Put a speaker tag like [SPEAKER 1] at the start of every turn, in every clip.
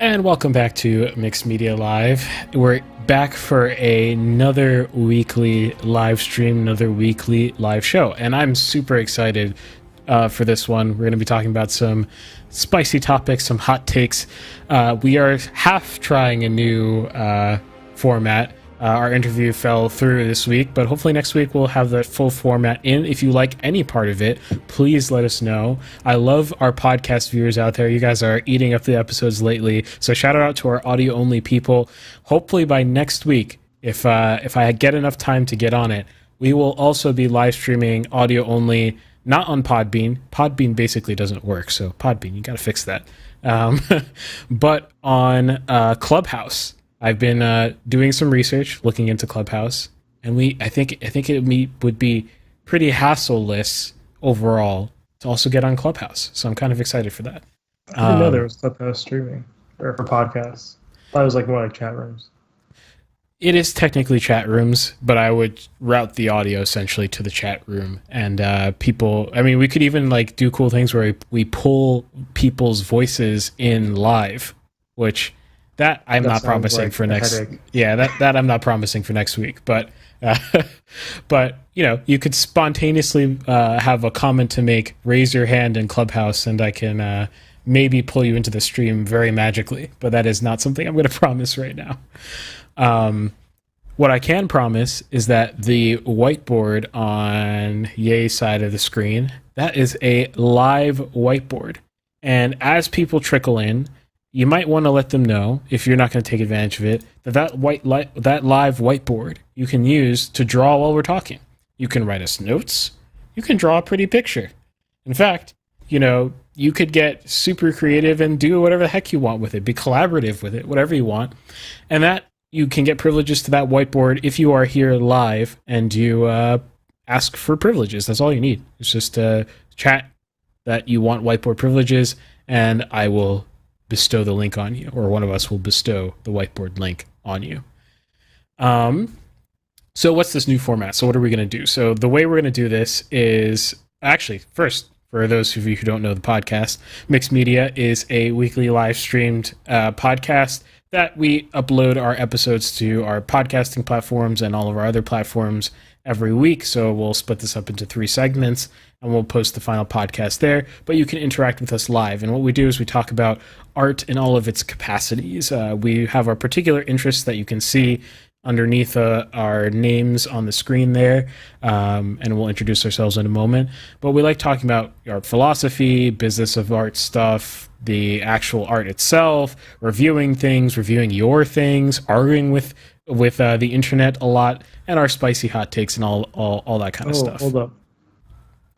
[SPEAKER 1] And welcome back to Mixed Media Live. We're back for another weekly live stream, another weekly live show. And I'm super excited for this one. We're going to be talking about some spicy topics, some hot takes. We are half trying a new format. Our interview fell through this week, but hopefully next week we'll have the full format in. If you like any part of it, please let us know. I love our podcast viewers out there. You guys are eating up the episodes lately. So shout out to our audio only people. Hopefully by next week, if I get enough time to get on it, we will also be live streaming audio only, not on Podbean. Podbean basically doesn't work. So Podbean, you got to fix that. But on Clubhouse. I've been doing some research, looking into Clubhouse, and I think it would be pretty hassleless overall to also get on Clubhouse. So I'm kind of excited for that.
[SPEAKER 2] I didn't know there was Clubhouse streaming or for podcasts. I thought it was like more like chat rooms.
[SPEAKER 1] It is technically chat rooms, but I would route the audio essentially to the chat room. And people, I mean, we could even like do cool things where we pull people's voices in live, which. That I'm not promising for next. Yeah, that I'm not promising for next week. But you know, you could spontaneously have a comment to make. Raise your hand in Clubhouse, and I can maybe pull you into the stream very magically. But that is not something I'm going to promise right now. What I can promise is that the whiteboard on Ye's side of the screen, that is a live whiteboard, and as people trickle in. You might want to let them know, if you're not going to take advantage of it, that live whiteboard you can use to draw while we're talking. You can write us notes. You can draw a pretty picture. In fact, you know, you could get super creative and do whatever the heck you want with it. Be collaborative with it, whatever you want. And that you can get privileges to that whiteboard if you are here live and you ask for privileges. That's all you need. It's just a chat that you want whiteboard privileges, and I will bestow the link on you, or one of us will bestow the whiteboard link on you. So what's this new format? So what are we going to do? So the way we're going to do this is actually first, for those of you who don't know the podcast, Mixed Media is a weekly live streamed podcast that we upload our episodes to our podcasting platforms and all of our other platforms every week. So we'll split this up into 3 segments and we'll post the final podcast there, but you can interact with us live. And what we do is we talk about art in all of its capacities. We have our particular interests that you can see underneath our names on the screen there, and we'll introduce ourselves in a moment. But we like talking about art philosophy, business of art stuff, the actual art itself, reviewing things, reviewing your things, arguing with the internet a lot, and our spicy hot takes and all that kind of stuff.
[SPEAKER 2] Hold up.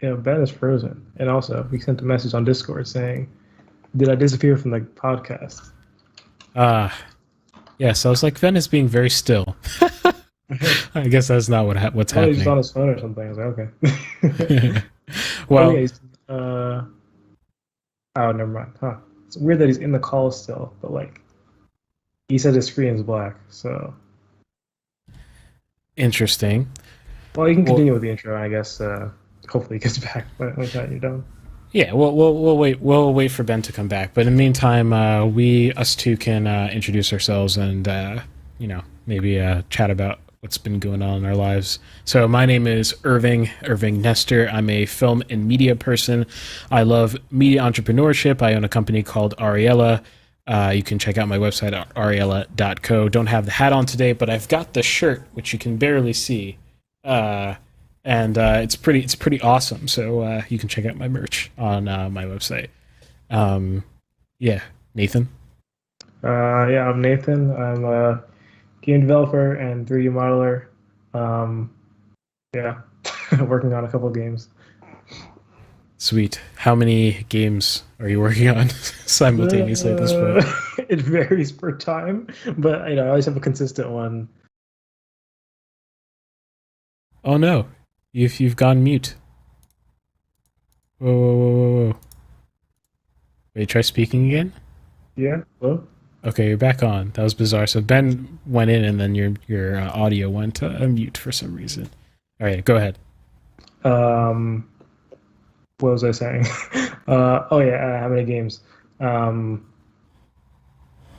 [SPEAKER 2] Yeah, Ben is frozen. And also, we sent a message on Discord saying, did I disappear from the podcast?
[SPEAKER 1] Yes, I was like, Ben is being very still. I guess that's not what's happening.
[SPEAKER 2] He's on his phone or something. I was like, okay.
[SPEAKER 1] Well,
[SPEAKER 2] never mind. Huh. It's weird that he's in the call still, but like, he said his screen is black, so.
[SPEAKER 1] Interesting.
[SPEAKER 2] Well, you can continue with the intro, I guess. Hopefully he gets back when you're done.
[SPEAKER 1] Yeah, we'll wait. We'll wait for Ben to come back. But in the meantime, us two can introduce ourselves and maybe chat about what's been going on in our lives. So my name is Irving Nestor. I'm a film and media person. I love media entrepreneurship. I own a company called Ariella. You can check out my website at ariella.co. Don't have the hat on today, but I've got the shirt, which you can barely see. And it's pretty awesome. So you can check out my merch on my website. Yeah, Nathan.
[SPEAKER 2] I'm Nathan. I'm a game developer and 3D modeler. Working on a couple of games.
[SPEAKER 1] Sweet. How many games are you working on simultaneously at this point?
[SPEAKER 2] It varies per time, but I always have a consistent one.
[SPEAKER 1] Oh no. You've gone mute. Whoa. Wait, try speaking again?
[SPEAKER 2] Yeah, hello?
[SPEAKER 1] Okay, you're back on. That was bizarre. So Ben went in and then your audio went mute for some reason. All right, go ahead.
[SPEAKER 2] What was I saying? How many games? So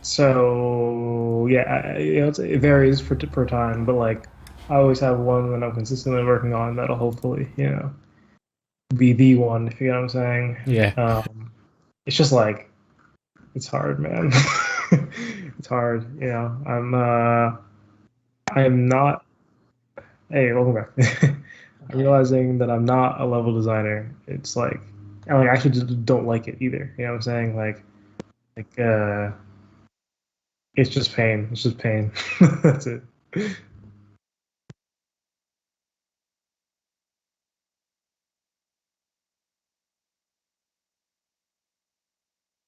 [SPEAKER 2] So yeah, it varies for time, but like I always have one that I'm consistently working on that'll hopefully be the one, if you know what I'm saying.
[SPEAKER 1] Yeah.
[SPEAKER 2] It's just like it's hard, man. It's hard. I am not. Hey, welcome back. I'm
[SPEAKER 3] Okay.
[SPEAKER 2] realizing that I'm not a level designer. It's like I actually just don't like it either. You know what I'm saying? Like it's just pain. It's just pain. That's it.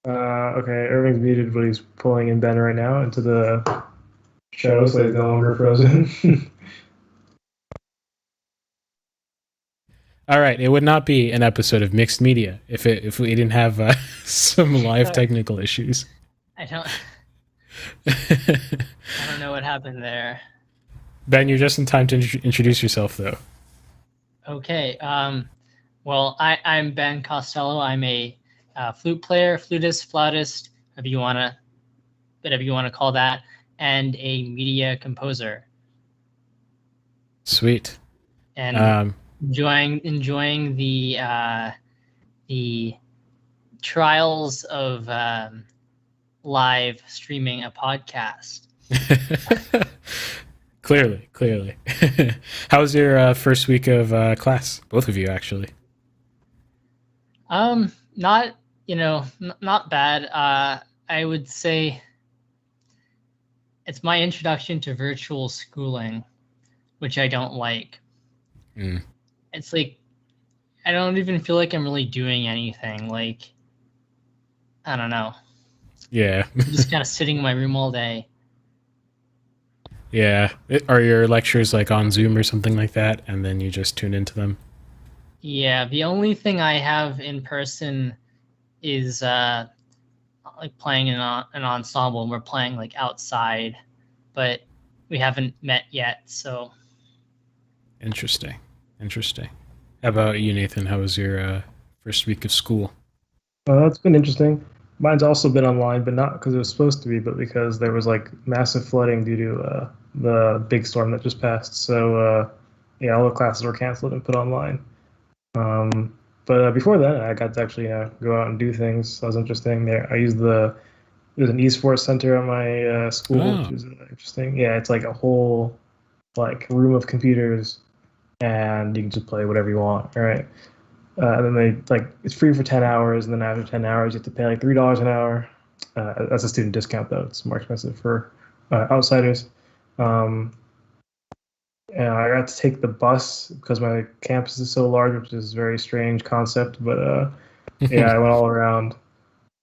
[SPEAKER 2] Okay, Irving's muted, but he's pulling in Ben right now into the show, so he's no longer frozen.
[SPEAKER 1] All right. It would not be an episode of Mixed Media if we didn't have some live technical issues.
[SPEAKER 3] I don't know what happened there.
[SPEAKER 1] Ben, you're just in time to introduce yourself, though.
[SPEAKER 3] Okay. Well, I'm Ben Costello. I'm a flute player, flutist, flautist, whatever you wanna call that, and a media composer.
[SPEAKER 1] Sweet.
[SPEAKER 3] And enjoying the trials of live streaming a podcast.
[SPEAKER 1] Clearly. How was your first week of class? Both of you, actually.
[SPEAKER 3] Not not bad. I would say it's my introduction to virtual schooling, which I don't like.
[SPEAKER 1] Mm.
[SPEAKER 3] It's like I don't even feel like I'm really doing anything. Like I don't know.
[SPEAKER 1] Yeah.
[SPEAKER 3] I'm just kind of sitting in my room all day.
[SPEAKER 1] Yeah. Are your lectures like on Zoom or something like that, and then you just tune into them?
[SPEAKER 3] Yeah, the only thing I have in person is like playing in an ensemble, and we're playing like outside, but we haven't met yet. So
[SPEAKER 1] Interesting. How about you, Nathan? How was your first week of school?
[SPEAKER 2] It's been interesting. Mine's also been online, but not because it was supposed to be, but because there was like massive flooding due to the big storm that just passed. So yeah, all the classes were canceled and put online. But before that, I got to actually go out and do things. That was interesting. There's an esports center at my school, which
[SPEAKER 1] Oh.
[SPEAKER 2] is interesting. Yeah, it's like a whole like room of computers, and you can just play whatever you want. All right. And then it's free for 10 hours, and then after 10 hours, you have to pay like $3 an hour. That's a student discount, though. It's more expensive for outsiders. Um, and I got to take the bus because my campus is so large, which is a very strange concept. But yeah, I went all around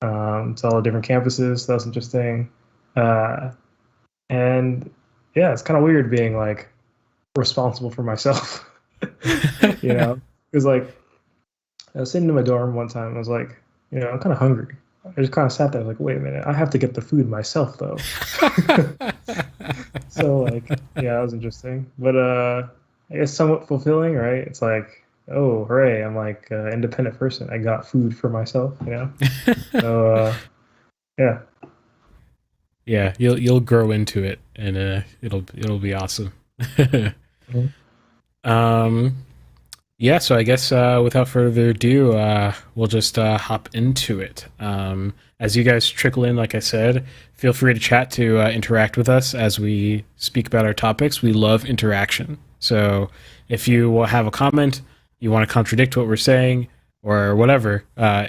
[SPEAKER 2] to all the different campuses. So that's interesting. Uh, and yeah, it's kind of weird being like responsible for myself, because like I was sitting in my dorm one time. I was like, I'm kind of hungry. I just kind of sat there. I was like, wait a minute, I have to get the food myself though. So like, yeah, that was interesting. But I guess somewhat fulfilling, right? It's like, oh, hooray! I'm like an independent person. I got food for myself. So yeah.
[SPEAKER 1] Yeah, you'll grow into it, and it'll be awesome.
[SPEAKER 2] Mhm.
[SPEAKER 1] um, yeah. So I guess without further ado, we'll just hop into it. As you guys trickle in, like I said, feel free to chat to interact with us as we speak about our topics. We love interaction. So if you have a comment, you want to contradict what we're saying, or whatever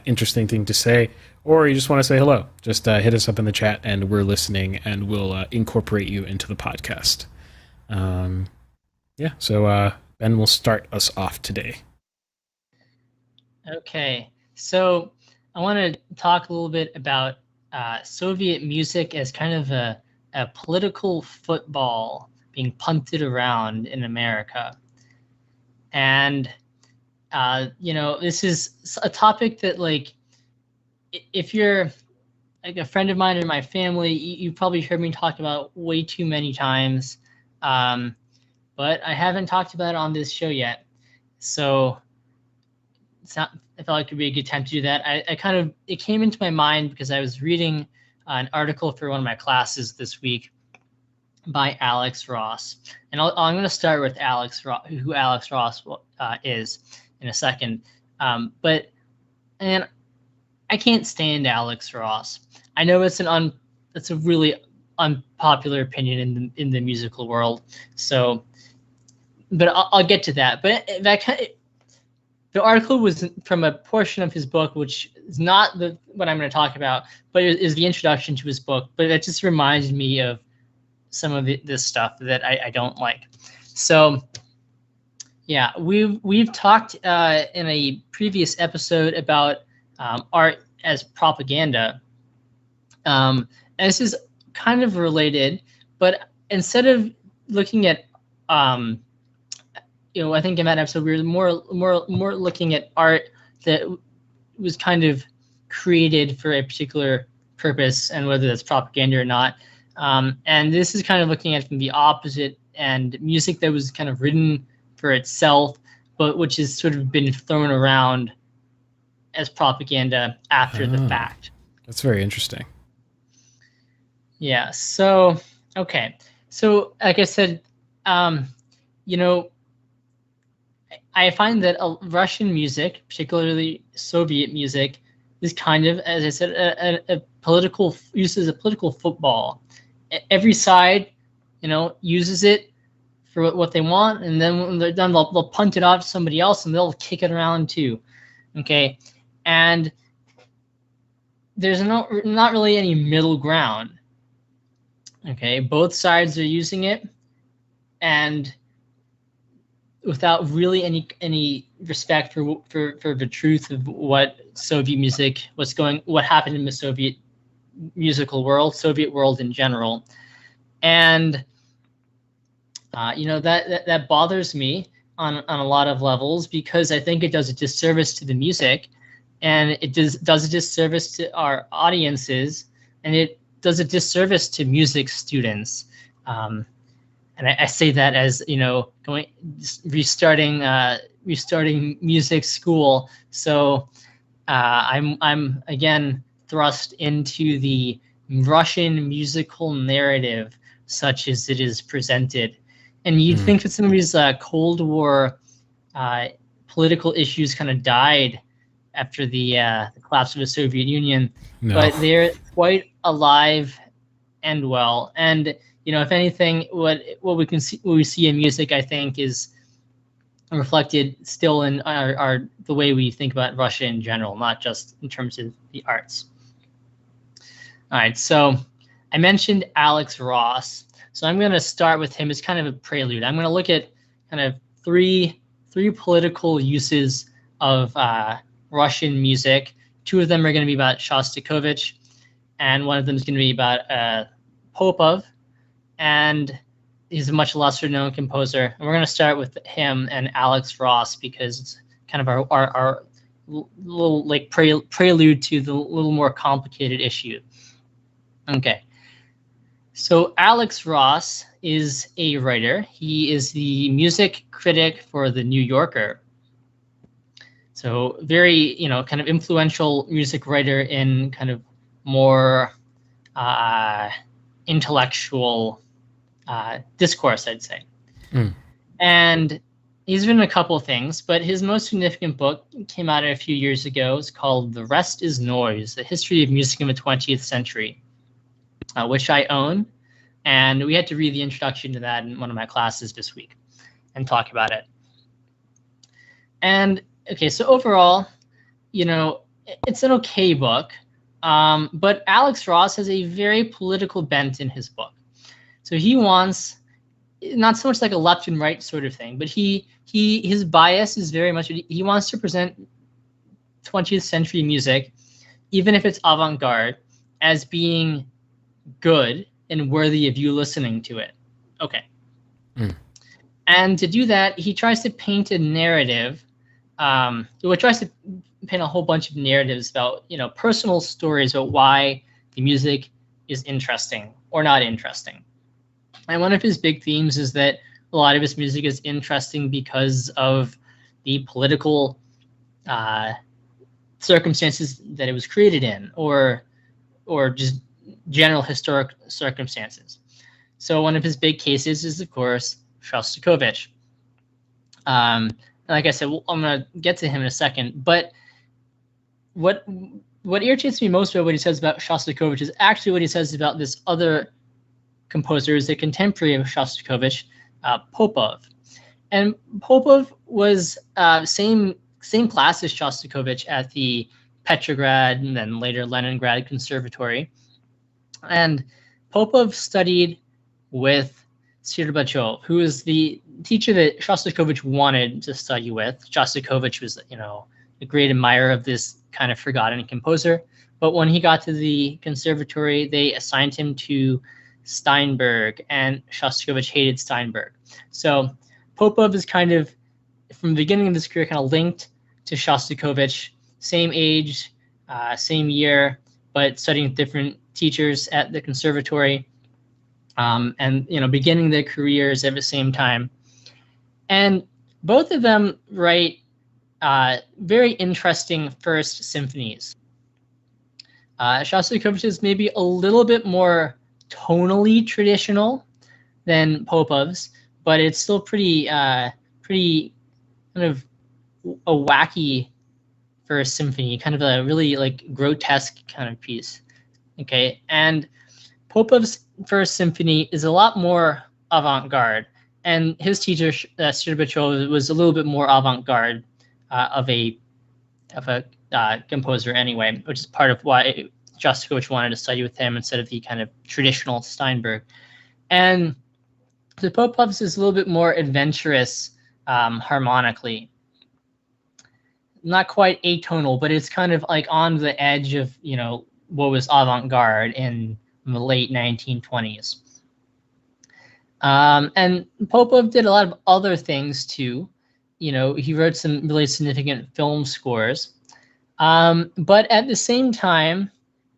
[SPEAKER 1] interesting thing to say, or you just want to say hello, just hit us up in the chat, and we're listening, and we'll incorporate you into the podcast. Yeah, so Ben will start us off today.
[SPEAKER 3] okay, so I want to talk a little bit about Soviet music as kind of a political football being punted around in America. And, this is a topic that, like, if you're like a friend of mine in my family, you probably heard me talk about way too many times. But I haven't talked about it on this show yet. So I felt like it would be a good time to do that. It came into my mind because I was reading an article for one of my classes this week by Alex Ross. And I'm going to start with who Alex Ross is in a second. But I can't stand Alex Ross. I know it's a really unpopular opinion in the musical world. So, but I'll get to that. But the article was from a portion of his book, which is not what I'm going to talk about, but it is the introduction to his book. But it just reminded me of some of this stuff that I don't like. So, yeah, we've talked in a previous episode about art as propaganda, and this is kind of related, but instead of looking at I think in that episode we were more looking at art that was kind of created for a particular purpose, and whether that's propaganda or not. And this is kind of looking at it from the opposite, and music that was kind of written for itself, but which has sort of been thrown around as propaganda after the fact.
[SPEAKER 1] That's very interesting.
[SPEAKER 3] Yeah. So, okay. So, like I said, I find that Russian music, particularly Soviet music, is kind of, as I said, uses a political football. Every side, uses it for what they want, and then when they're done, they'll punt it off to somebody else, and they'll kick it around too. Okay, and there's not really any middle ground. Okay, both sides are using it, and without really any respect for the truth of what Soviet music, what happened in the Soviet musical world, Soviet world in general, and that bothers me on a lot of levels, because I think it does a disservice to the music, and it does a disservice to our audiences, and it does a disservice to music students. And I say that as restarting music school. So I'm again thrust into the Russian musical narrative, such as it is presented. And you'd think that some of these Cold War political issues kind of died after the collapse of the Soviet Union, but they're quite alive and well. And if anything, what we see in music, I think, is reflected still in the way we think about Russia in general, not just in terms of the arts. All right, so I mentioned Alex Ross, so I'm going to start with him as kind of a prelude. I'm going to look at kind of three political uses of Russian music. Two of them are going to be about Shostakovich, and one of them is going to be about Popov. And he's a much lesser known composer. And we're going to start with him and Alex Ross, because it's kind of our little like prelude to the little more complicated issue. Okay. So Alex Ross is a writer. He is the music critic for The New Yorker. So very, kind of influential music writer in kind of more intellectual discourse, I'd say. And he's written a couple of things, but his most significant book came out a few years ago. It's called The Rest is Noise, The History of Music in the 20th Century, which I own. And we had to read the introduction to that in one of my classes this week and talk about it. And okay, so overall, it's an okay book, but Alex Ross has a very political bent in his book. So he wants, not so much like a left and right sort of thing, but his bias is very much, he wants to present 20th century music, even if it's avant-garde, as being good and worthy of you listening to it. Okay. And to do that, he tries to paint a narrative, he tries to paint a whole bunch of narratives about, personal stories about why the music is interesting or not interesting. And one of his big themes is that a lot of his music is interesting because of the political circumstances that it was created in, or just general historic circumstances. So one of his big cases is, of course, Shostakovich. Like I said, I'm going to get to him in a second. But what irritates me most about what he says about Shostakovich is actually what he says about this other composer, who's a contemporary of Shostakovich, Popov. And Popov was same class as Shostakovich at the Petrograd and then later Leningrad Conservatory. And Popov studied with Svirbachov, who is the teacher that Shostakovich wanted to study with. Shostakovich was, a great admirer of this kind of forgotten composer. But when he got to the conservatory, they assigned him to Steinberg, and Shostakovich hated Steinberg. So Popov is kind of, from the beginning of his career, kind of linked to Shostakovich, same age, same year, but studying different teachers at the conservatory, and beginning their careers at the same time. And both of them write very interesting first symphonies. Shostakovich is maybe a little bit more tonally traditional than Popov's, but it's still pretty kind of a wacky first symphony, kind of a really like grotesque kind of piece. Okay, and Popov's first symphony is a lot more avant-garde, and his teacher Svirbachov was a little bit more avant-garde of a composer anyway, which is part of why Shostakovich wanted to study with him instead of the kind of traditional Steinberg. And the Popov's is a little bit more adventurous harmonically. Not quite atonal, but it's kind of like on the edge of, what was avant-garde in the late 1920s. And Popov did a lot of other things too. He wrote some really significant film scores. But at the same time,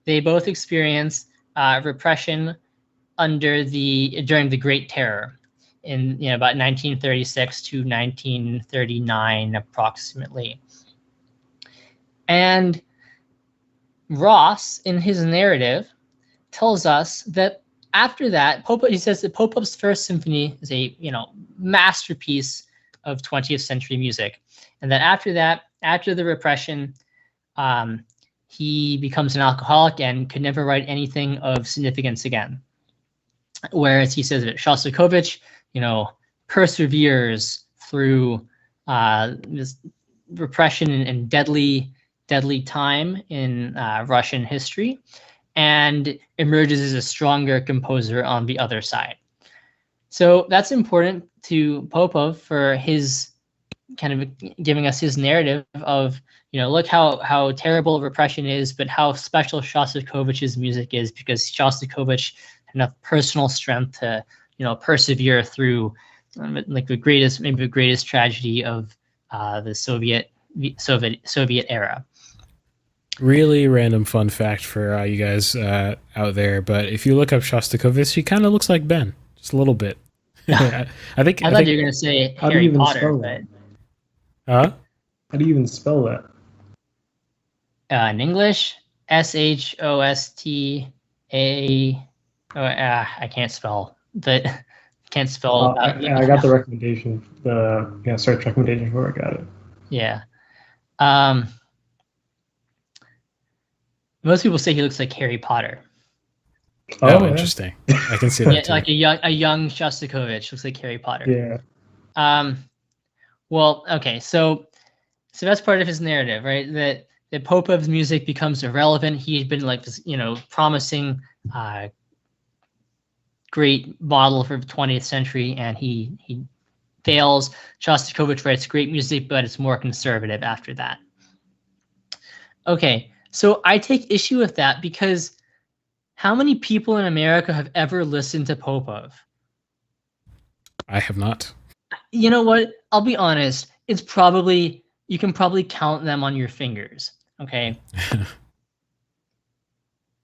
[SPEAKER 3] they both experienced repression during the Great Terror in about 1936 to 1939 approximately. And Ross, in his narrative, tells us that after that, he says that Popov's first symphony is a masterpiece of 20th century music, and that after the repression, he becomes an alcoholic and could never write anything of significance again. Whereas he says that Shostakovich, perseveres through this repression and deadly time in Russian history, and emerges as a stronger composer on the other side. So that's important to Popov for his kind of giving us his narrative of, look how terrible repression is, but how special Shostakovich's music is, because Shostakovich had enough personal strength to, persevere through maybe the greatest tragedy of the Soviet era.
[SPEAKER 1] Really random fun fact for you guys out there, but if you look up Shostakovich, he kind of looks like Ben, just a little bit. I thought
[SPEAKER 3] you were going to say Harry Potter, but
[SPEAKER 2] how do you even spell that?
[SPEAKER 3] In English, Shosta. I can't spell, but can't spell.
[SPEAKER 2] I got the recommendation, the search recommendation for it. Got it.
[SPEAKER 3] Yeah. Most people say he looks like Harry Potter.
[SPEAKER 1] Oh, interesting. I can see that.
[SPEAKER 3] Yeah, like a young Shostakovich looks like Harry Potter.
[SPEAKER 2] Yeah.
[SPEAKER 3] Well, okay, so that's part of his narrative, right? That Popov's music becomes irrelevant. He had been like this, promising great model for the 20th century, and he fails. Shostakovich writes great music, but it's more conservative after that. Okay, so I take issue with that because how many people in America have ever listened to Popov?
[SPEAKER 1] I have not.
[SPEAKER 3] You know what? I'll be honest. It's probably, you can probably count them on your fingers. Okay.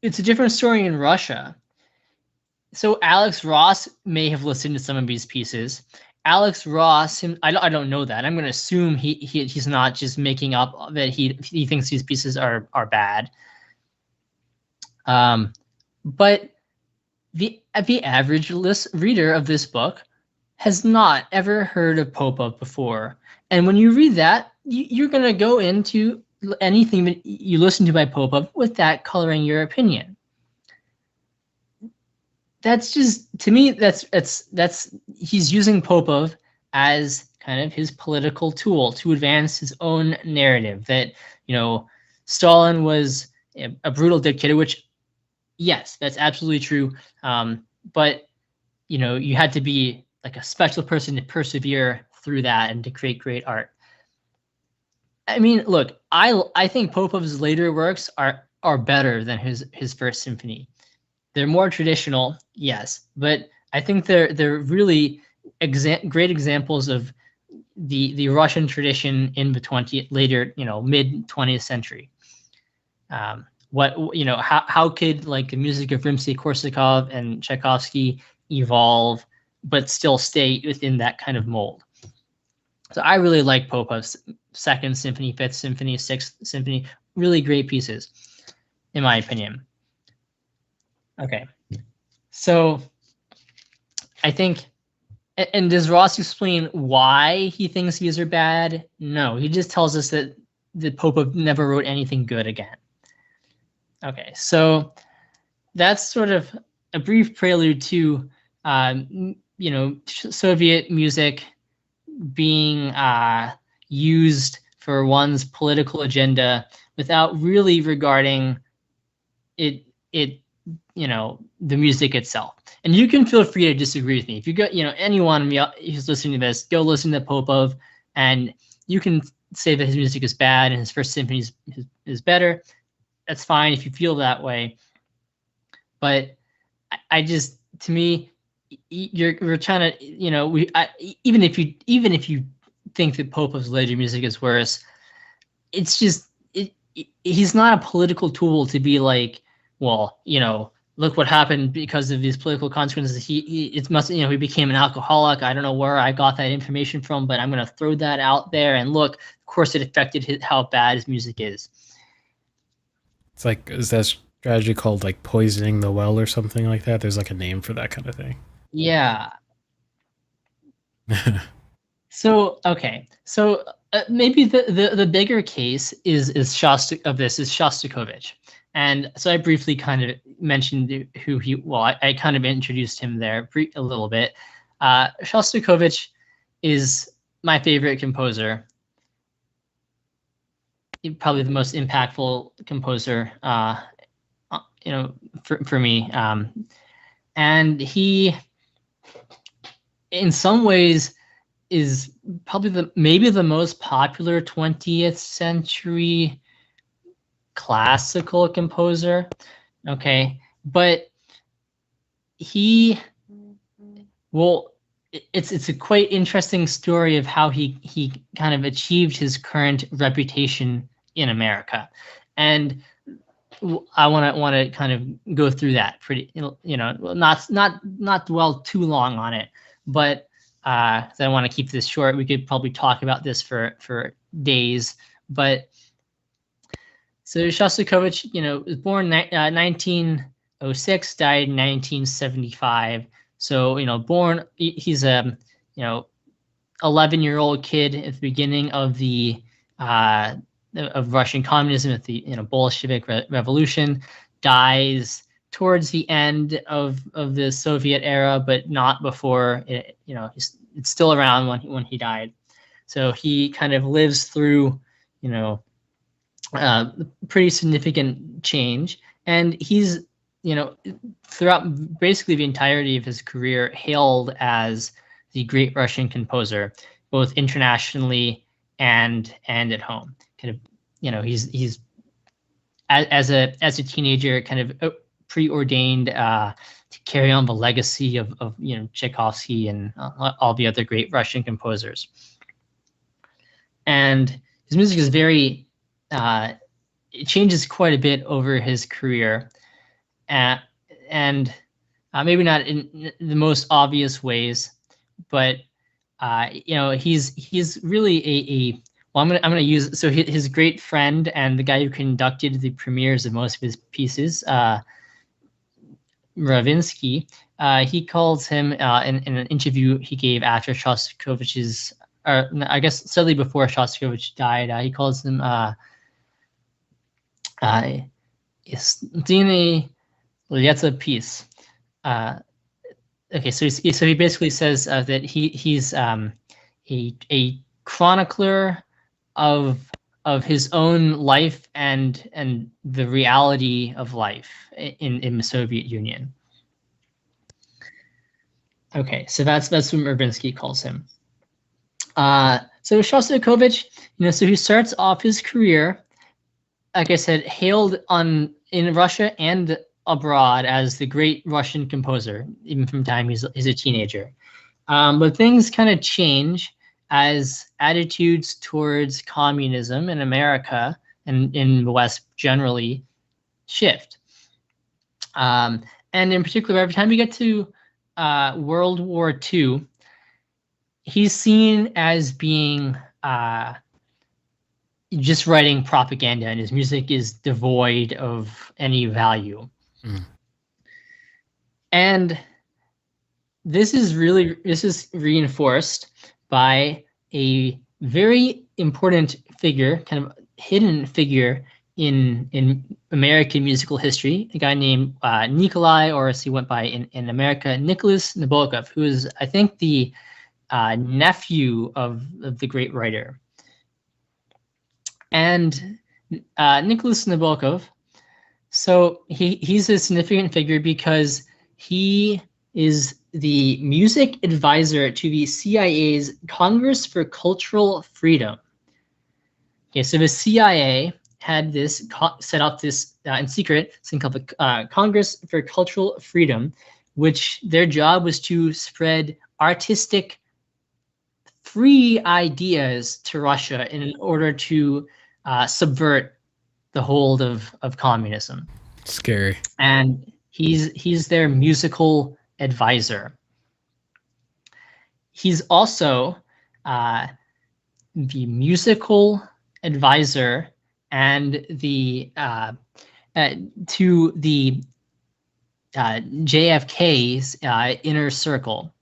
[SPEAKER 3] It's a different story in Russia. So Alex Ross may have listened to some of these pieces. Alex Ross, I don't know that. I'm going to assume he's not just making up that he thinks these pieces are bad. But the average reader of this book has not ever heard of Popov before. And when you read that, you're going to go into anything that you listen to by Popov with that coloring your opinion. That's just, to me, that's he's using Popov as kind of his political tool to advance his own narrative that, Stalin was a brutal dictator, which, yes, that's absolutely true. But, you had to be like a special person to persevere through that and to create great art. I mean, look, I think Popov's later works are better than his first symphony. They're more traditional, yes, but I think they're really great examples of the Russian tradition in the later mid 20th century. How could like the music of Rimsky-Korsakov and Tchaikovsky evolve but still stay within that kind of mold? So I really like Popov's Second Symphony, Fifth Symphony, Sixth Symphony. Really great pieces, in my opinion. Okay, so I think, and does Ross explain why he thinks these are bad? No, he just tells us that Popov never wrote anything good again. Okay, so that's sort of a brief prelude to, Soviet music being used for one's political agenda without really regarding it, the music itself. And you can feel free to disagree with me. If you got, anyone who's listening to this, go listen to Popov, and you can say that his music is bad and his first symphony is better. That's fine if you feel that way. But I just, to me, we're trying to, even if you think that Popov's later music is worse, it's just he's not a political tool to be like, well, look what happened because of these political consequences. He became an alcoholic. I don't know where I got that information from, but I'm going to throw that out there. And look, of course, it affected how bad his music is.
[SPEAKER 1] It's like, is that strategy called like poisoning the well or something like that? There's like a name for that kind of thing.
[SPEAKER 3] Yeah. So maybe the bigger case is Shostakovich. And so I briefly kind of mentioned who he, I kind of introduced him there a little bit. Shostakovich is my favorite composer. Probably the most impactful composer, for me. And he, in some ways, is probably maybe the most popular 20th century classical composer. Okay, but it's a quite interesting story of how he kind of achieved his current reputation in America, and I want to kind of go through that pretty, not dwell too long on it, but I want to keep this short. We could probably talk about this for days, but so Shostakovich, was born 1906, died in 1975. So he's a 11-year-old kid at the beginning of the of Russian communism, at the Bolshevik Revolution, dies towards the end of the Soviet era, but not before it. It's still around when he died. So he kind of lives through pretty significant change, and he's throughout basically the entirety of his career hailed as the great Russian composer, both internationally and at home. Kind of, he's as a teenager kind of preordained to carry on the legacy of Tchaikovsky and all the other great Russian composers. And his music is very it changes quite a bit over his career, and maybe not in the most obvious ways, but he's really I'm gonna use, so his great friend and the guy who conducted the premieres of most of his pieces Ravinsky, he calls him in an interview he gave after Shostakovich's, or I guess slightly before Shostakovich died. He calls him Istine Lieta Peace. Okay, so he basically says that he's a chronicler of his own life and the reality of life in the Soviet Union. Okay, so that's what Urbinsky calls him. So Shostakovich, so he starts off his career, like I said, hailed in Russia and abroad as the great Russian composer, even from the time he's a teenager. But things kind of change as attitudes towards communism in America and in the West generally shift. And in particular, every time we get to World War II, he's seen as being just writing propaganda, and his music is devoid of any value. And this is reinforced by a very important figure, kind of hidden figure in American musical history, a guy named Nikolai, or as he went by in America, Nicholas Nabokov, who is, I think, the nephew of the great writer. And Nicholas Nabokov, so he's a significant figure because he is the music advisor to the CIA's Congress for Cultural Freedom. Okay, so the CIA had set up this in secret thing called the Congress for Cultural Freedom, which their job was to spread artistic free ideas to Russia in order to subvert the hold of communism.
[SPEAKER 1] Scary.
[SPEAKER 3] And he's their musical advisor. He's also the musical advisor and the to the JFK's inner circle.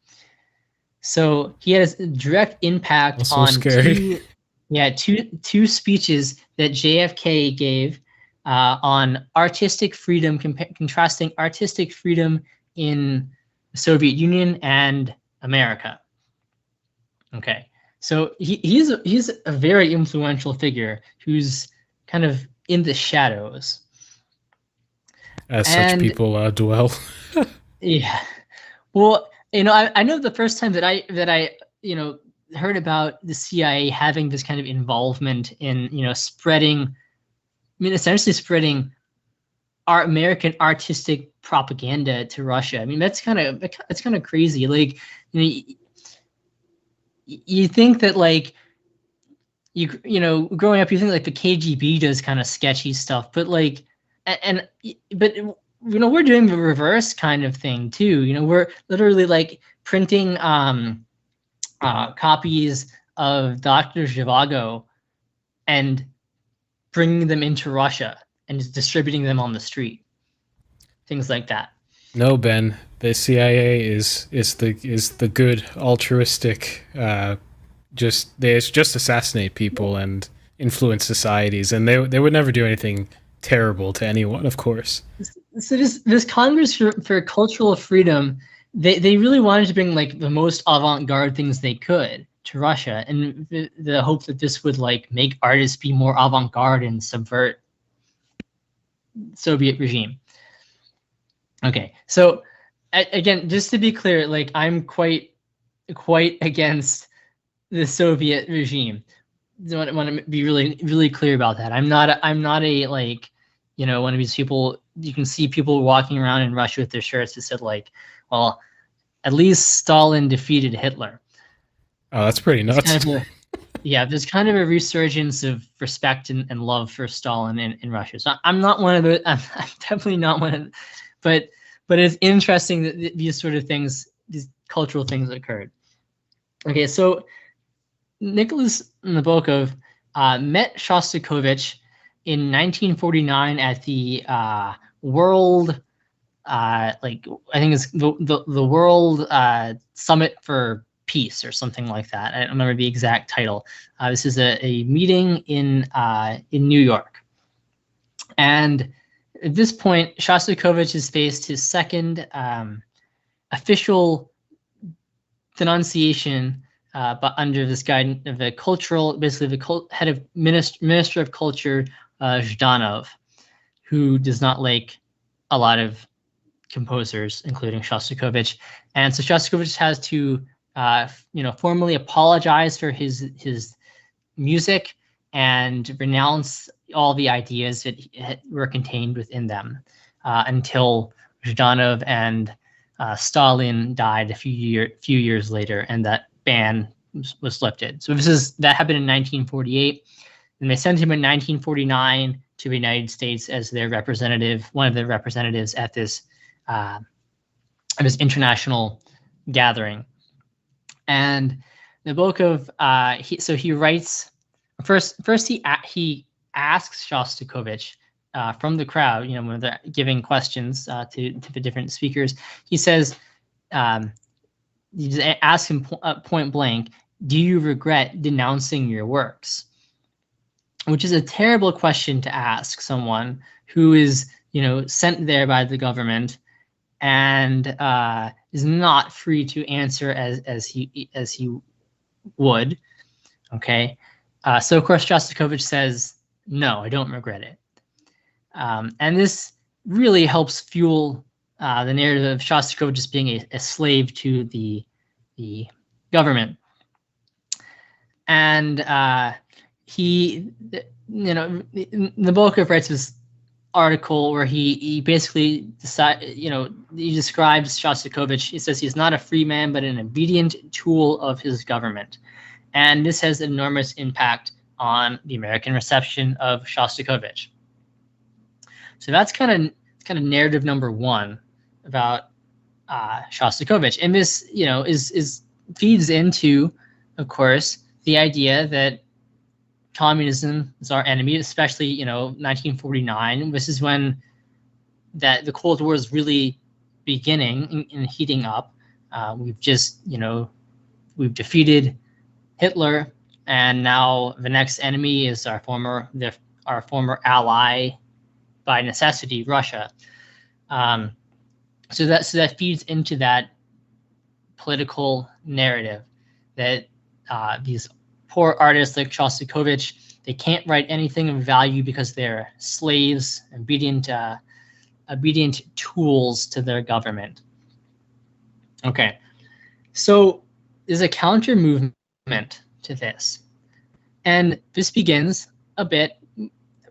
[SPEAKER 3] So he has a direct impact on two speeches that JFK gave on artistic freedom, contrasting artistic freedom in the Soviet Union and America. Okay, so he's a very influential figure who's kind of in the shadows.
[SPEAKER 1] As such people dwell.
[SPEAKER 3] Yeah. Well, I know the first time that I heard about the CIA having this kind of involvement in essentially spreading our American artistic propaganda to Russia. I mean, that's kind of crazy. Like, you think that, like, growing up, you think like the KGB does kind of sketchy stuff, but like, but we're doing the reverse kind of thing too. We're literally like printing copies of Dr. Zhivago and bringing them into Russia and distributing them on the street, things like that.
[SPEAKER 1] No, Ben, the CIA is the good altruistic. They just assassinate people and influence societies, and they would never do anything terrible to anyone, of course.
[SPEAKER 3] So this Congress for Cultural Freedom, they really wanted to bring like the most avant-garde things they could to Russia, and the hope that this would like make artists be more avant-garde and subvert Soviet regime. Okay, so again, just to be clear, like, I'm quite against the Soviet regime. I want to be really, really clear about that. I'm not a like, one of these people. You can see people walking around in Russia with their shirts that said like, well, at least Stalin defeated Hitler.
[SPEAKER 1] Oh, that's pretty nuts.
[SPEAKER 3] There's kind of a resurgence of respect and love for Stalin in Russia. So I'm not one of those. I'm definitely not one of. But it's interesting that these sort of things, these cultural things occurred. Okay, so Nicholas Nabokov met Shostakovich in 1949 at the World like I think it's the World Summit for Peace or something like that. I don't remember the exact title. This is a meeting in New York, and at this point, Shostakovich has faced his second official denunciation, but under this guidance of a cultural, basically the head of minister of culture, Zhdanov, who does not like a lot of composers, including Shostakovich, and so Shostakovich has to, formally apologize for his music and renounce all the ideas that were contained within them, until Zhdanov and Stalin died a few years later, and that ban was lifted. So that happened in 1948, and they sent him in 1949 to the United States as their representative, one of their representatives at this international gathering. And Nabokov, he writes first he asks Shostakovich from the crowd, when they're giving questions to the different speakers. He says, you just ask him point blank, "Do you regret denouncing your works?" Which is a terrible question to ask someone who is, sent there by the government and is not free to answer as he would. Okay, so of course Shostakovich says, "No, I don't regret it," and this really helps fuel the narrative of Shostakovich just being a slave to the government. And Nabokov writes this article where he basically he describes Shostakovich. He says he's not a free man, but an obedient tool of his government, and this has enormous impact on the American reception of Shostakovich. So that's kind of narrative number one about Shostakovich, and this feeds into, of course, the idea that communism is our enemy, especially 1949. This is when the Cold War is really beginning and heating up. We've just we've defeated Hitler, and now the next enemy is our former ally by necessity, Russia. So that feeds into that political narrative that these poor artists like Shostakovich, they can't write anything of value because they're slaves, obedient tools to their government. Okay, so there's a counter movement to this, and this begins a bit.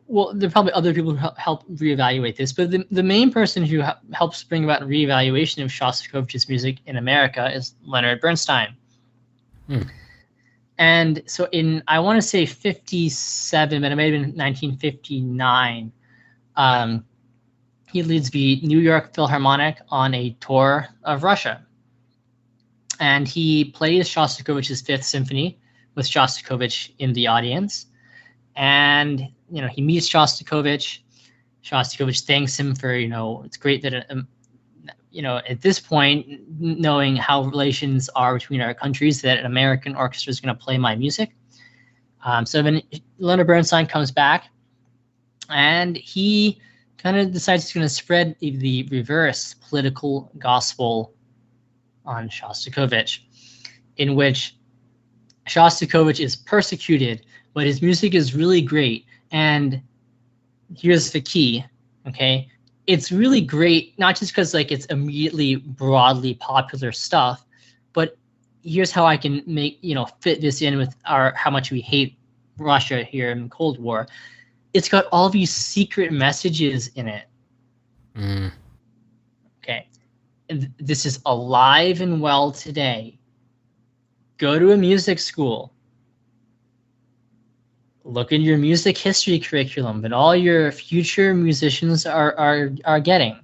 [SPEAKER 3] Well, there are probably other people who help reevaluate this, but the main person who helps bring about reevaluation of Shostakovich's music in America is Leonard Bernstein. And so I want to say 57, but it may have been 1959, he leads the New York Philharmonic on a tour of Russia. And he plays Shostakovich's Fifth Symphony with Shostakovich in the audience. And he meets Shostakovich. Shostakovich thanks him for, it's great that, at this point, knowing how relations are between our countries, that an American orchestra is going to play my music. So then Leonard Bernstein comes back, and he kind of decides he's going to spread the reverse political gospel on Shostakovich, in which Shostakovich is persecuted, but his music is really great. And here's the key, okay? It's really great, not just because it's immediately broadly popular stuff, but here's how I can fit this in with how much we hate Russia here in the Cold War. It's got all these secret messages in it. Okay, and this is alive and well today. Go to a music school. Look in your music history curriculum that all your future musicians are getting.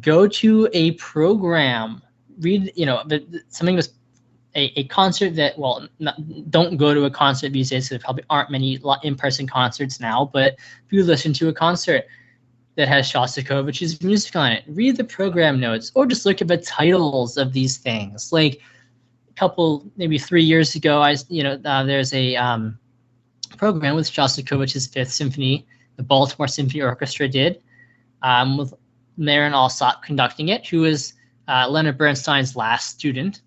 [SPEAKER 3] Go to a program. Read, something was a concert that, don't go to a concert these days. There probably aren't many in-person concerts now, but if you listen to a concert, that has Shostakovich's music on it. Read the program notes, or just look at the titles of these things. Like maybe 3 years ago, there's a program with Shostakovich's Fifth Symphony, the Baltimore Symphony Orchestra did, with Marin Alsop conducting it, who was Leonard Bernstein's last student.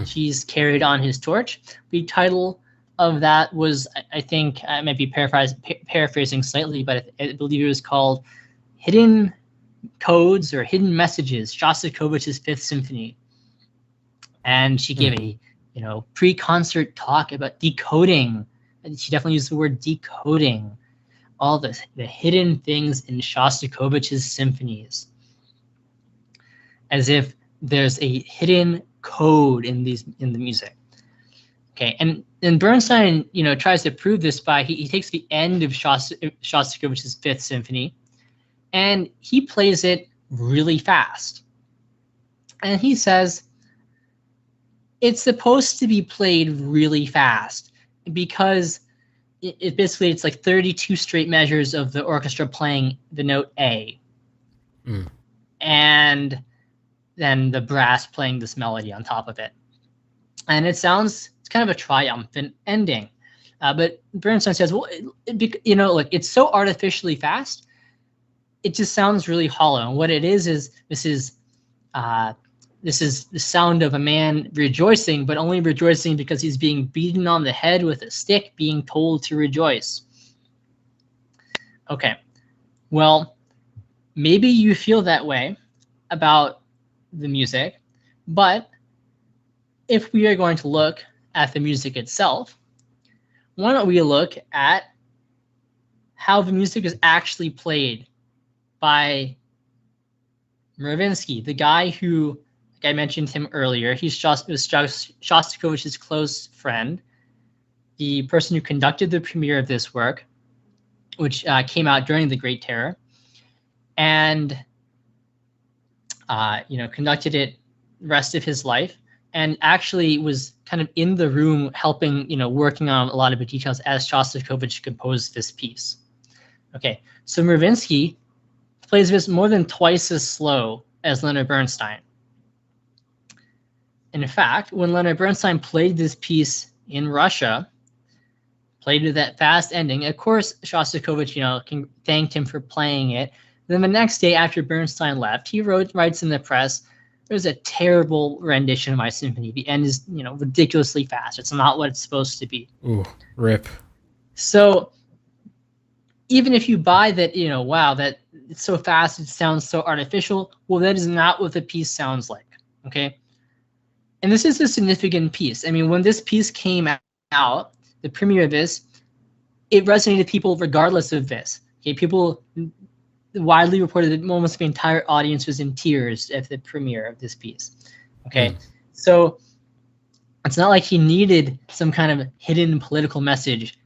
[SPEAKER 3] He's carried on his torch. The title of that was, I think, I might be paraphrasing slightly, but I believe it was called Hidden Codes or Hidden Messages, Shostakovich's Fifth Symphony. And she gave a pre-concert talk about decoding. And she definitely used the word decoding all the hidden things in Shostakovich's symphonies, as if there's a hidden code in the music. Okay, and Bernstein, tries to prove this by he takes the end of Shostakovich's Fifth Symphony, and he plays it really fast. And he says it's supposed to be played really fast because it's like 32 straight measures of the orchestra playing the note A, and then the brass playing this melody on top of it, and it's kind of a triumphant ending. But Bernstein says, well, it's so artificially fast, it just sounds really hollow. And what it is this is the sound of a man rejoicing, but only rejoicing because he's being beaten on the head with a stick, being told to rejoice. Okay, well, maybe you feel that way about the music, but if we are going to look at the music itself, why don't we look at how the music is actually played by Mravinsky, the guy who, like I mentioned him earlier, was Shostakovich's close friend, the person who conducted the premiere of this work, which came out during the Great Terror, and conducted it the rest of his life, and actually was kind of in the room helping, working on a lot of the details as Shostakovich composed this piece. Okay, so Mravinsky plays this more than twice as slow as Leonard Bernstein. In fact, when Leonard Bernstein played this piece in Russia, played with that fast ending, of course, Shostakovich, thanked him for playing it. Then the next day after Bernstein left, he writes in the press, "There's a terrible rendition of my symphony. The end is, ridiculously fast. It's not what it's supposed to be."
[SPEAKER 1] Ooh, rip.
[SPEAKER 3] So even if you buy that, wow, that it's so fast, it sounds so artificial, well, that is not what the piece sounds like, okay? And this is a significant piece. I mean, when this piece came out, the premiere of this, it resonated people regardless of this. Okay, people widely reported that almost the entire audience was in tears at the premiere of this piece. Okay, so it's not like he needed some kind of hidden political message.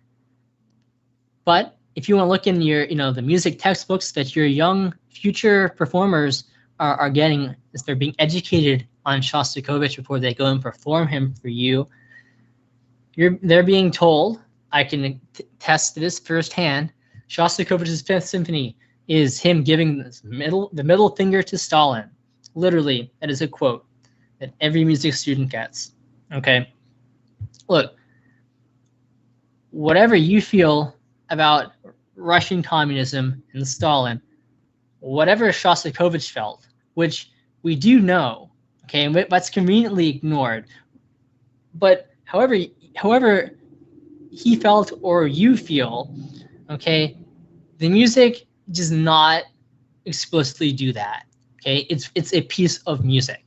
[SPEAKER 3] But if you want to look in your, the music textbooks that your young future performers are getting, as they're being educated on Shostakovich before they go and perform him for you, they're being told, I can test this firsthand, Shostakovich's Fifth Symphony is him giving the middle finger to Stalin. Literally, that is a quote that every music student gets. Okay, look, whatever you feel about Russian communism and Stalin, whatever Shostakovich felt, which we do know, okay, and that's conveniently ignored, but however he felt or you feel, okay, the music does not explicitly do that. Okay, it's a piece of music.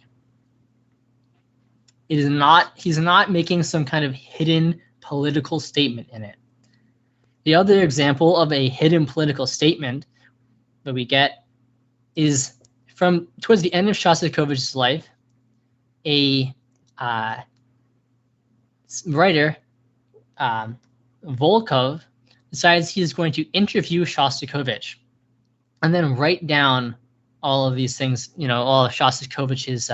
[SPEAKER 3] It is not. He's not making some kind of hidden political statement in it. The other example of a hidden political statement that we get is from towards the end of Shostakovich's life, a writer, Volkov, decides he is going to interview Shostakovich and then write down all of these things, all of Shostakovich's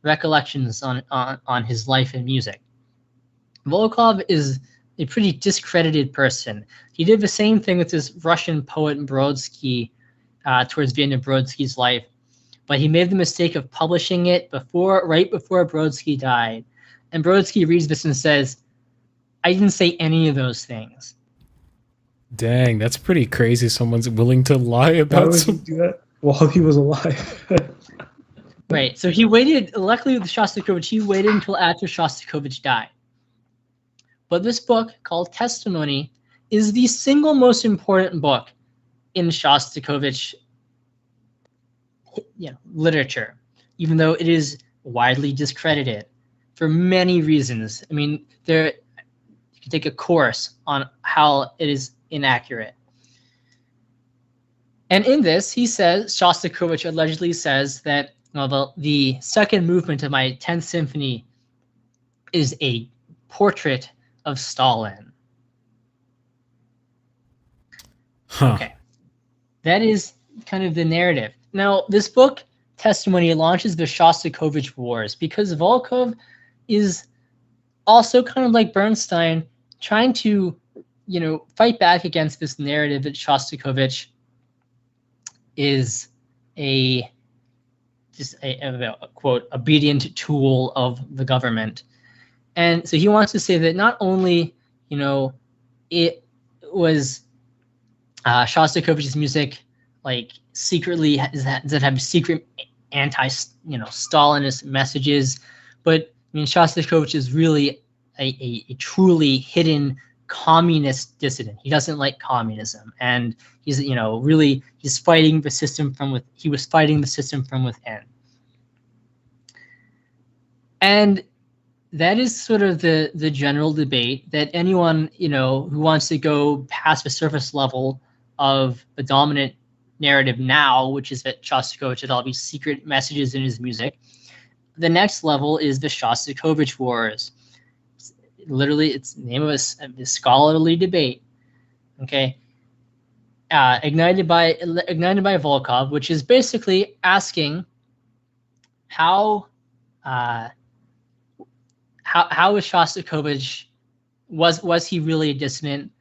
[SPEAKER 3] recollections on his life and music. Volkov is a pretty discredited person. He did the same thing with this Russian poet Brodsky towards the end of Brodsky's life, but he made the mistake of publishing it right before Brodsky died. And Brodsky reads this and says, "I didn't say any of those things."
[SPEAKER 1] Dang, that's pretty crazy. Someone's willing to lie
[SPEAKER 2] Why
[SPEAKER 1] about
[SPEAKER 2] would he
[SPEAKER 1] some.
[SPEAKER 2] do that while he was alive?
[SPEAKER 3] Right. So he waited. Luckily, with Shostakovich, he waited until after Shostakovich died. But this book, called Testimony, is the single most important book in Shostakovich literature, even though it is widely discredited for many reasons. I mean, you can take a course on how it is inaccurate. And in this, he says, Shostakovich allegedly says that the second movement of my 10th symphony is a portrait of Stalin.
[SPEAKER 1] Huh.
[SPEAKER 3] Okay. That is kind of the narrative. Now, this book, Testimony, launches the Shostakovich Wars because Volkov is also kind of like Bernstein, trying to, fight back against this narrative that Shostakovich is a quote obedient tool of the government. And so he wants to say that not only, it was Shostakovich's music, like secretly that have secret Stalinist messages, but Shostakovich is really a truly hidden communist dissident. He doesn't like communism, and he's he's fighting the system from he was fighting the system from within. And that is sort of the general debate that anyone who wants to go past the surface level of the dominant narrative now, which is that Shostakovich had all these secret messages in his music. The next level is the Shostakovich Wars. Literally, it's the name of a scholarly debate. Okay, ignited by Volkov, which is basically asking how is Shostakovich, was he really a dissonant?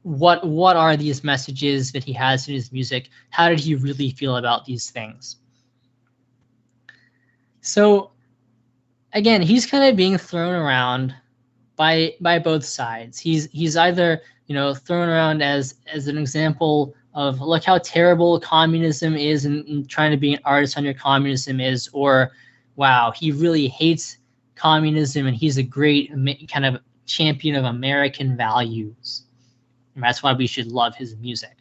[SPEAKER 3] What are these messages that he has in his music? How did he really feel about these things? So again, he's kind of being thrown around by both sides. He's either thrown around as an example of look how terrible communism is and trying to be an artist under communism is, or wow, he really hates communism and he's a great kind of champion of American values, and that's why we should love his music.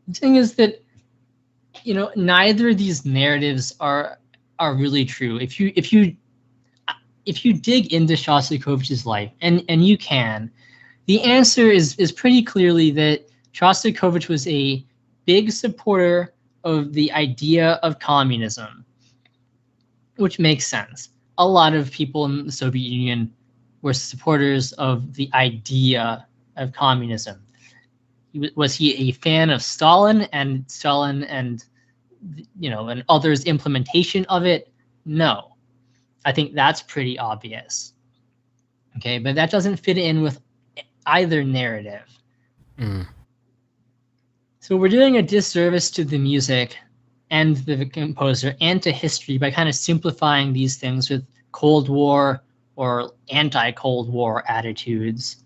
[SPEAKER 3] The thing is that neither of these narratives are really true. If you dig into Shostakovich's life, and you can, the answer is pretty clearly that Shostakovich was a big supporter of the idea of communism, which makes sense. A lot of people in the Soviet Union were supporters of the idea of communism. Was he a fan of Stalin and and others' implementation of it? No. I think that's pretty obvious. Okay, but that doesn't fit in with either narrative. So we're doing a disservice to the music and the composer and to history by kind of simplifying these things with Cold War or anti-Cold War attitudes.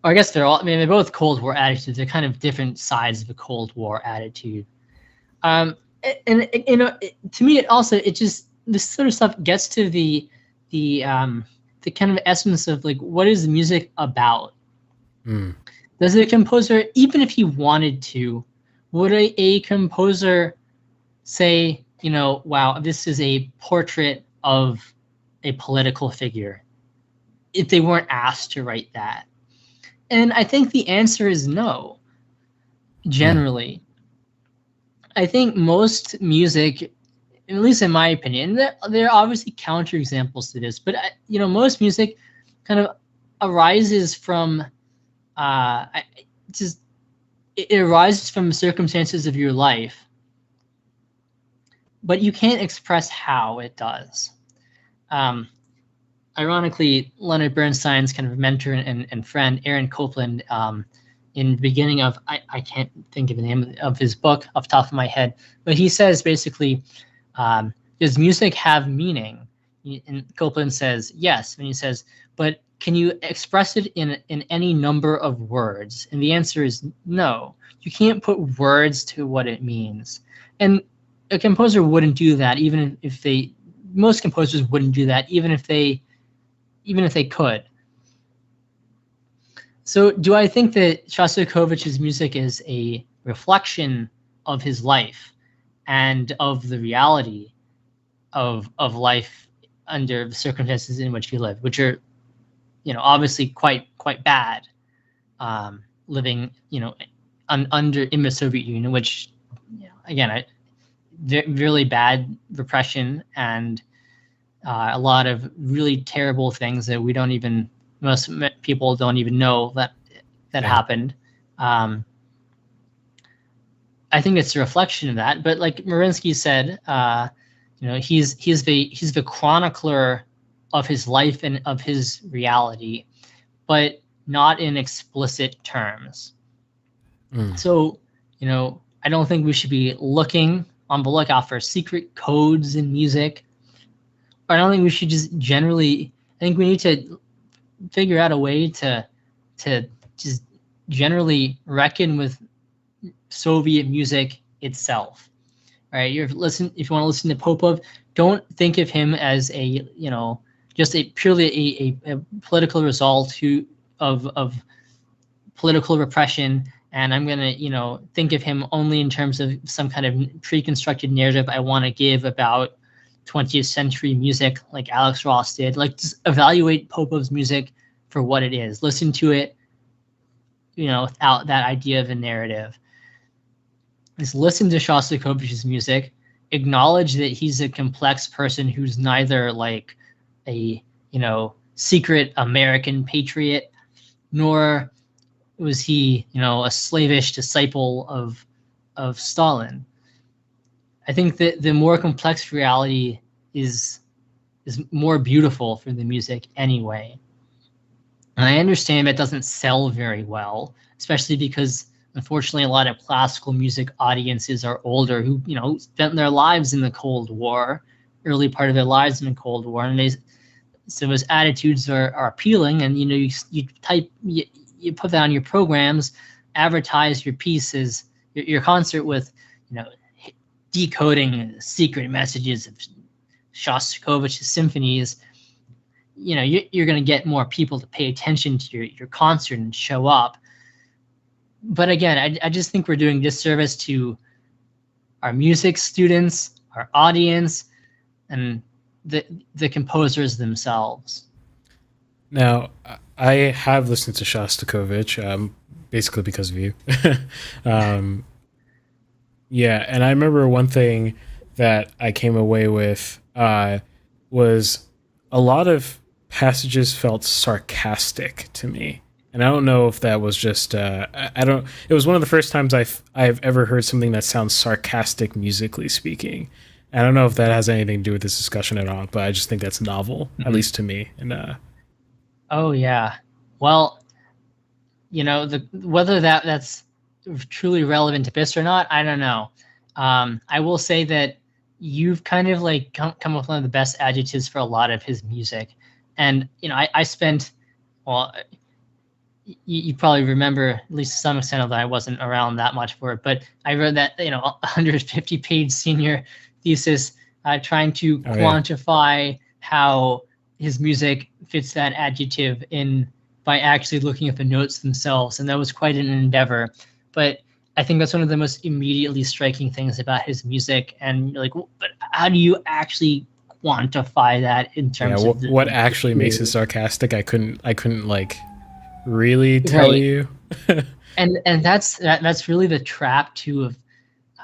[SPEAKER 3] Or I guess they're both Cold War attitudes. They're kind of different sides of the Cold War attitude. And to me, this sort of stuff gets to the kind of essence of like, what is music about? Does a composer, even if he wanted to, would a composer say, wow, this is a portrait of a political figure, if they weren't asked to write that? And I think the answer is no, generally. I think most music, at least in my opinion, there are obviously counterexamples to this, but most music kind of arises from it arises from circumstances of your life, but you can't express how it does. Ironically, Leonard Bernstein's kind of mentor and friend, Aaron Copland, in the beginning of, I can't think of the name of his book off the top of my head, but he says basically, does music have meaning? And Copeland says yes, and he says, but can you express it in any number of words? And the answer is no. You can't put words to what it means. And a composer wouldn't do that, even if they, most composers wouldn't do that, even if they could. So do I think that Shostakovich's music is a reflection of his life and of the reality of life under the circumstances in which he lived, which are, obviously quite bad, living, under in the Soviet Union, which, again, really bad repression and a lot of really terrible things that most people don't even know that happened. I think it's a reflection of that. But like Marinsky said, he's the chronicler of his life and of his reality, but not in explicit terms. So, I don't think we should be looking on the lookout for secret codes in music. Or I don't think we should just generally, I think we need to figure out a way to just generally reckon with Soviet music itself. Right? If you want to listen to Popov, don't think of him as a, just a purely a political result of political repression. And I'm going to, think of him only in terms of some kind of pre-constructed narrative I want to give about 20th century music, like Alex Ross did. Like, just evaluate Popov's music for what it is. Listen to it, without that idea of a narrative. Just listen to Shostakovich's music. Acknowledge that he's a complex person who's neither like a, secret American patriot, nor was he, a slavish disciple of Stalin. I think that the more complex reality is more beautiful for the music anyway. And I understand it doesn't sell very well, especially because unfortunately a lot of classical music audiences are older who, spent their lives in the Cold War, early part of their lives in the Cold War, and so those attitudes are appealing. And you put that on your programs, advertise your pieces, your concert with, decoding secret messages of Shostakovich's symphonies. You're going to get more people to pay attention to your concert and show up. But again, I just think we're doing disservice to our music students, our audience, and the composers themselves.
[SPEAKER 1] Now, I have listened to Shostakovich, basically because of you. Yeah, and I remember one thing that I came away with was a lot of passages felt sarcastic to me. And I don't know if that was just it was one of the first times I've ever heard something that sounds sarcastic musically speaking. I don't know if that has anything to do with this discussion at all, but I just think that's novel, at least to me. And
[SPEAKER 3] oh yeah, well, whether that's truly relevant to this or not, I don't know. I will say that you've kind of like come up with one of the best adjectives for a lot of his music. And, I spent, well, you probably remember, at least to some extent, although I wasn't around that much for it, but I read that, 150-page senior thesis trying to quantify how his music fits that adjective by actually looking at the notes themselves. And that was quite an endeavor. But I think that's one of the most immediately striking things about his music. And you're like, but how do you actually quantify that in terms of
[SPEAKER 1] what actually makes it sarcastic? I couldn't like really tell you.
[SPEAKER 3] and that's really the trap too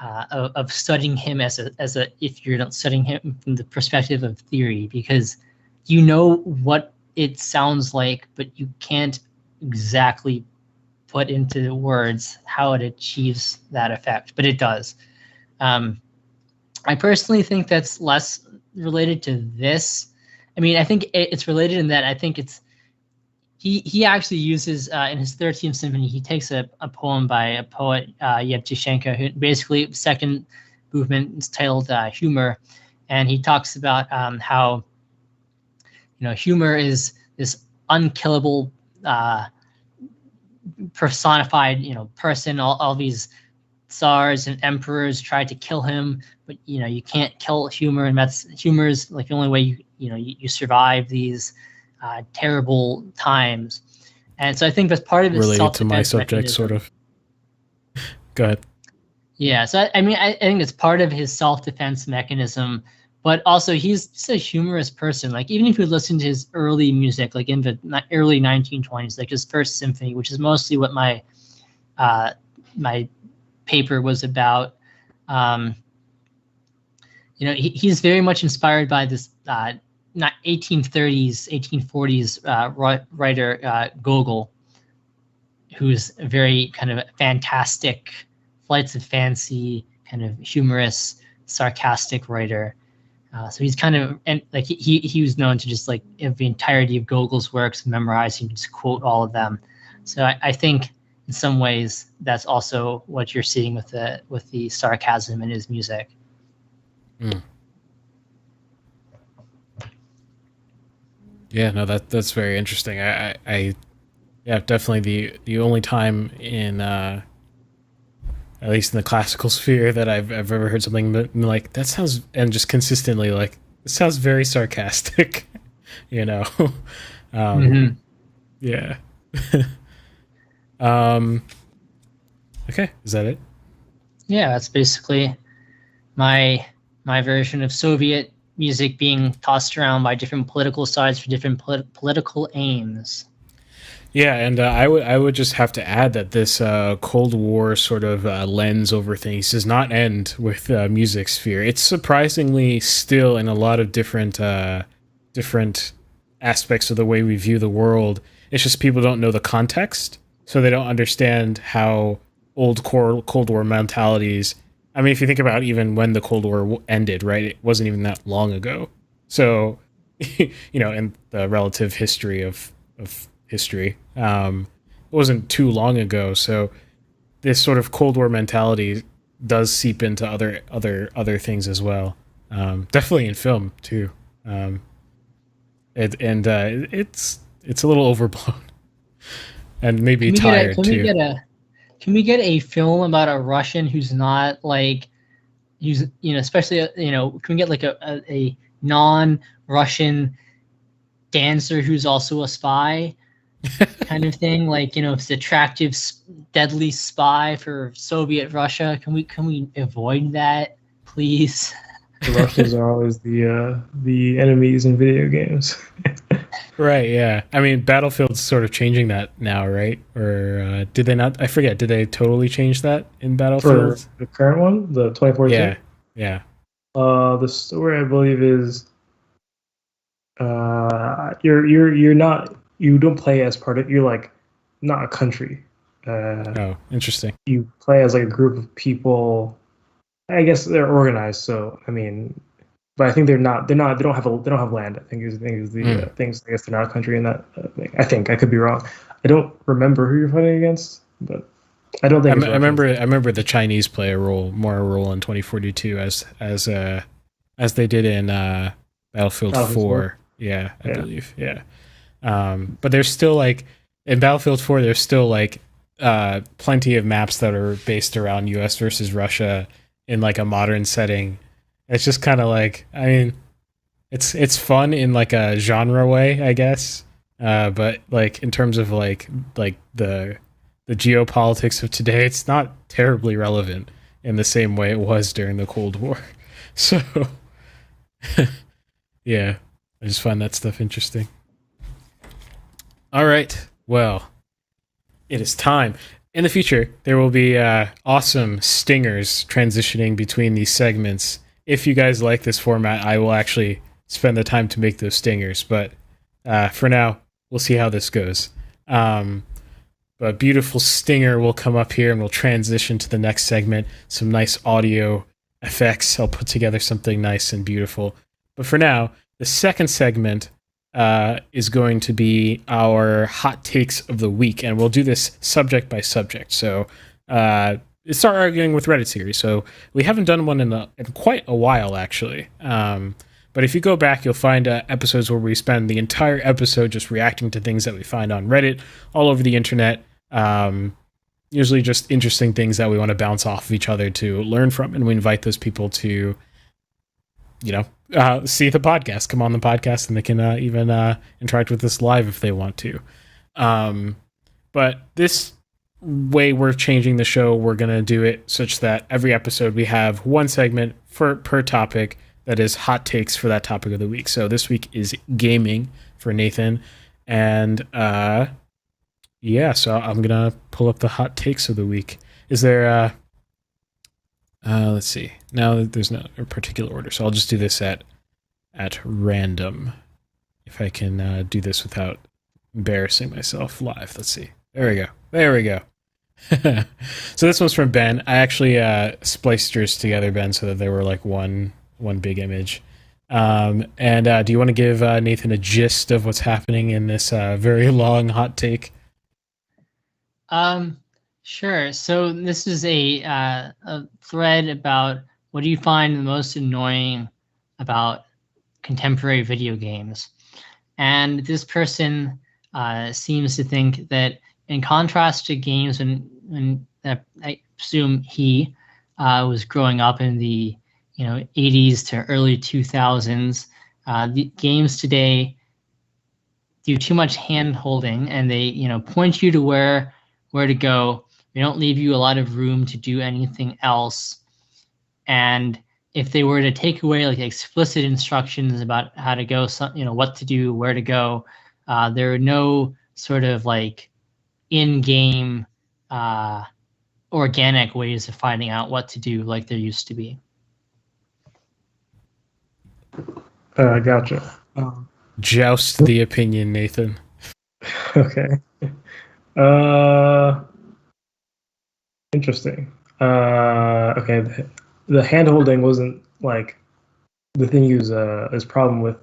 [SPEAKER 3] of studying him as a if you're not studying him from the perspective of theory, because what it sounds like, but you can't exactly put into words how it achieves that effect, but it does. I personally think that's less related to this. I mean, I think it's related in that I think he actually uses in his 13th symphony, he takes a poem by a poet, Yevtushenko, who basically second movement is titled Humor, and he talks about how humor is this unkillable personified person. All these tsars and emperors tried to kill him, but you can't kill humor, and humor is like the only way you survive these terrible times. And so I think that's part of his
[SPEAKER 1] related to my
[SPEAKER 3] self-defense
[SPEAKER 1] subject,
[SPEAKER 3] mechanism.
[SPEAKER 1] sort of. Go ahead.
[SPEAKER 3] Yeah, so I think it's part of his self-defense mechanism, but also he's just a humorous person. Like, even if you listen to his early music, like in the early 1920s, like his first symphony, which is mostly what my my paper was about, he's very much inspired by this not 1830s, 1840s writer Gogol, who's a very kind of fantastic, flights of fancy, kind of humorous, sarcastic writer. So he's kind of, and like he was known to just like have the entirety of Gogol's works memorized and just quote all of them. So I think in some ways that's also what you're seeing with the sarcasm in his music.
[SPEAKER 1] Mm. Yeah, no, that's very interesting. I definitely the only time in at least in the classical sphere that I've ever heard something like that sounds, and just consistently like, it sounds very sarcastic.
[SPEAKER 3] Mm-hmm.
[SPEAKER 1] Yeah. Okay, is that it?
[SPEAKER 3] Yeah, that's basically my version of Soviet music being tossed around by different political sides for different political aims.
[SPEAKER 1] Yeah, and I would just have to add that this Cold War sort of lens over things does not end with music sphere. It's surprisingly still in a lot of different aspects of the way we view the world. It's just people don't know the context, so they don't understand how old Cold War mentalities. I mean, if you think about even when the Cold War ended, right? It wasn't even that long ago. So, in the relative history of history, it wasn't too long ago. So, this sort of Cold War mentality does seep into other things as well. Definitely in film too. It's a little overblown, and maybe tired too.
[SPEAKER 3] Can we get a film about a Russian who's not like, especially can we get like a non-Russian dancer who's also a spy kind of thing? Like, it's attractive, deadly spy for Soviet Russia. Can we avoid that, please?
[SPEAKER 2] The Russians are always the enemies in video games.
[SPEAKER 1] Right, yeah. I mean, Battlefield's sort of changing that now, right? Or did they not? I forget. Did they totally change that in Battlefield?
[SPEAKER 2] For the current one, the 2014?
[SPEAKER 1] Yeah.
[SPEAKER 2] The story, I believe, is you're not, you don't play as part of, you're like not a country.
[SPEAKER 1] Oh, interesting.
[SPEAKER 2] You play as like a group of people. I guess they're organized, so I mean, but I think they don't have land. I think is the things. I guess they're not a country in that thing. I think I could be wrong. I don't remember who you're fighting against, but I don't think.
[SPEAKER 1] I remember the Chinese play more a role in 2042 as they did in Battlefield 4. Yeah, I believe. Yeah. But there's still like in Battlefield 4, there's still like plenty of maps that are based around US versus Russia in like a modern setting. It's just kind of like, I mean, it's fun in like a genre way, I guess. But like in terms of like the geopolitics of today, it's not terribly relevant in the same way it was during the Cold War. So, yeah, I just find that stuff interesting. All right, well, it is time. In the future, there will be awesome stingers transitioning between these segments. If you guys like this format, I will actually spend the time to make those stingers. But for now, we'll see how this goes. But beautiful stinger will come up here and we'll transition to the next segment. Some nice audio effects. I'll put together something nice and beautiful. But for now, the second segment is going to be our hot takes of the week, and we'll do this subject by subject. So start arguing with Reddit series. So we haven't done one in quite a while, actually. But if you go back, you'll find episodes where we spend the entire episode just reacting to things that we find on Reddit, all over the internet. Usually just interesting things that we want to bounce off of each other to learn from. And we invite those people to, see the podcast, come on the podcast, and they can even interact with us live if they want to. But this way we're changing the show, we're going to do it such that every episode we have one segment per topic that is hot takes for that topic of the week. So this week is gaming for Nathan. And so I'm going to pull up the hot takes of the week. Is there let's see. Now there's no particular order, so I'll just do this at random. If I can do this without embarrassing myself live. Let's see. There we go. So this one's from Ben. I actually spliced yours together, Ben, so that they were like one big image. And do you want to give Nathan a gist of what's happening in this very long hot take?
[SPEAKER 3] Sure. So this is a thread about what do you find the most annoying about contemporary video games. And this person seems to think that in contrast to games when I assume he was growing up in the 80s to early 2000s, the games today do too much hand holding, and they point you to where to go. They don't leave you a lot of room to do anything else. And if they were to take away like explicit instructions about how to go, what to do, where to go, there are no sort of like in-game organic ways of finding out what to do like there used to be.
[SPEAKER 2] Gotcha.
[SPEAKER 1] Joust the opinion, Nathan.
[SPEAKER 2] Okay. Interesting. Okay. The hand holding wasn't like the thing. His problem with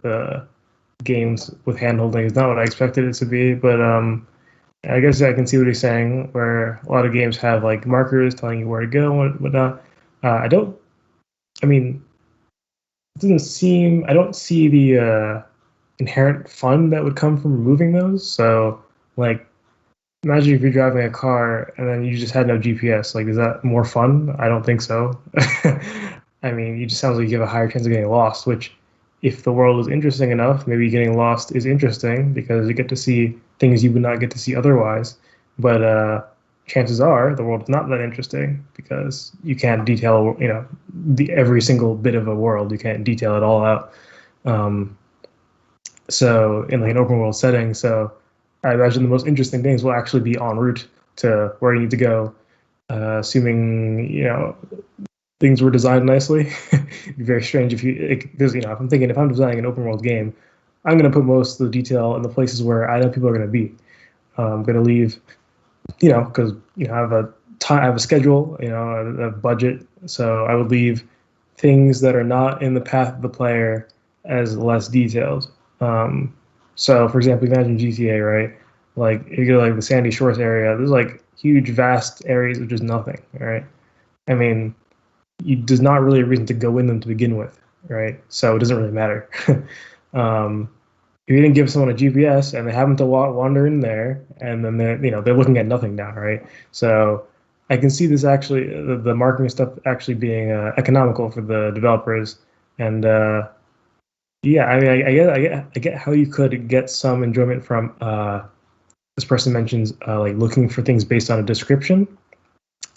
[SPEAKER 2] games with hand holding is not what I expected it to be, but I guess I can see what he's saying. Where a lot of games have like markers telling you where to go and whatnot. I don't see the inherent fun that would come from removing those. So like, imagine if you're driving a car and then you just had no GPS. Like, is that more fun? I don't think so. It just sounds like you have a higher chance of getting lost, which if the world is interesting enough, maybe getting lost is interesting because you get to see things you would not get to see otherwise. But chances are the world is not that interesting because you can't detail, every single bit of a world. You can't detail it all out. So in like an open world setting, so I imagine the most interesting things will actually be en route to where you need to go, assuming things were designed nicely. It'd be very strange because if I'm designing an open world game, I'm going to put most of the detail in the places where I know people are going to be. I'm going to leave, because I have a schedule, a budget, so I would leave things that are not in the path of the player as less detailed. So, for example, imagine GTA, right? Like, if you go to like the Sandy Shores area, there's like huge, vast areas of just nothing, right? There's not really a reason to go in them to begin with, right? So it doesn't really matter. If you didn't give someone a GPS and they happen to wander in there, and then they're looking at nothing now, right? So I can see this actually, the marketing stuff actually being economical for the developers, and I get how you could get some enjoyment from. This person mentions like looking for things based on a description,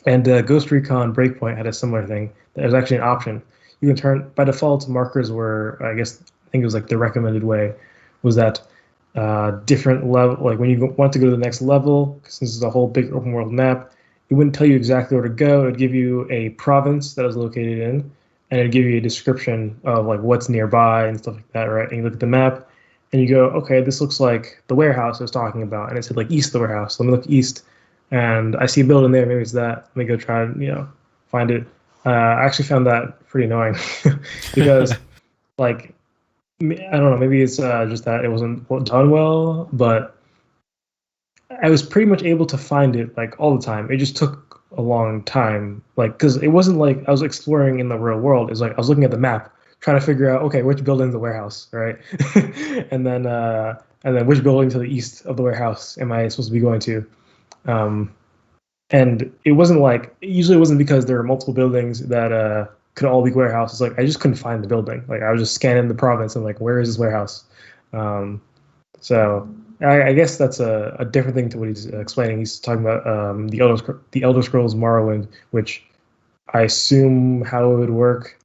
[SPEAKER 2] and Ghost Recon Breakpoint had a similar thing. There's actually an option you can turn. By default, markers were, I think it was like the recommended way, was that different level. Like when you want to go to the next level, since this is a whole big open world map, it wouldn't tell you exactly where to go. It'd give you a province that it was located in, and it'd give you a description of like what's nearby and stuff like that, right? And you look at the map, and you go, okay, this looks like the warehouse I was talking about, and it said like east of the warehouse. Let me look east, and I see a building there. Maybe it's that. Let me go try and find it. I actually found that pretty annoying because like I don't know. Maybe it's just that it wasn't done well, but I was pretty much able to find it like all the time. It just took a long time, like because it wasn't like I was exploring in the real world. It's like I was looking at the map, trying to figure out okay, which building's the warehouse, right? and then which building to the east of the warehouse am I supposed to be going to? Um, and it wasn't like usually it wasn't because there were multiple buildings that could all be warehouses. Like I just couldn't find the building. Like I was just scanning the province and like where is this warehouse? Um, so I guess that's a different thing to what he's explaining. He's talking about the Elder Scrolls Morrowind, which I assume how it would work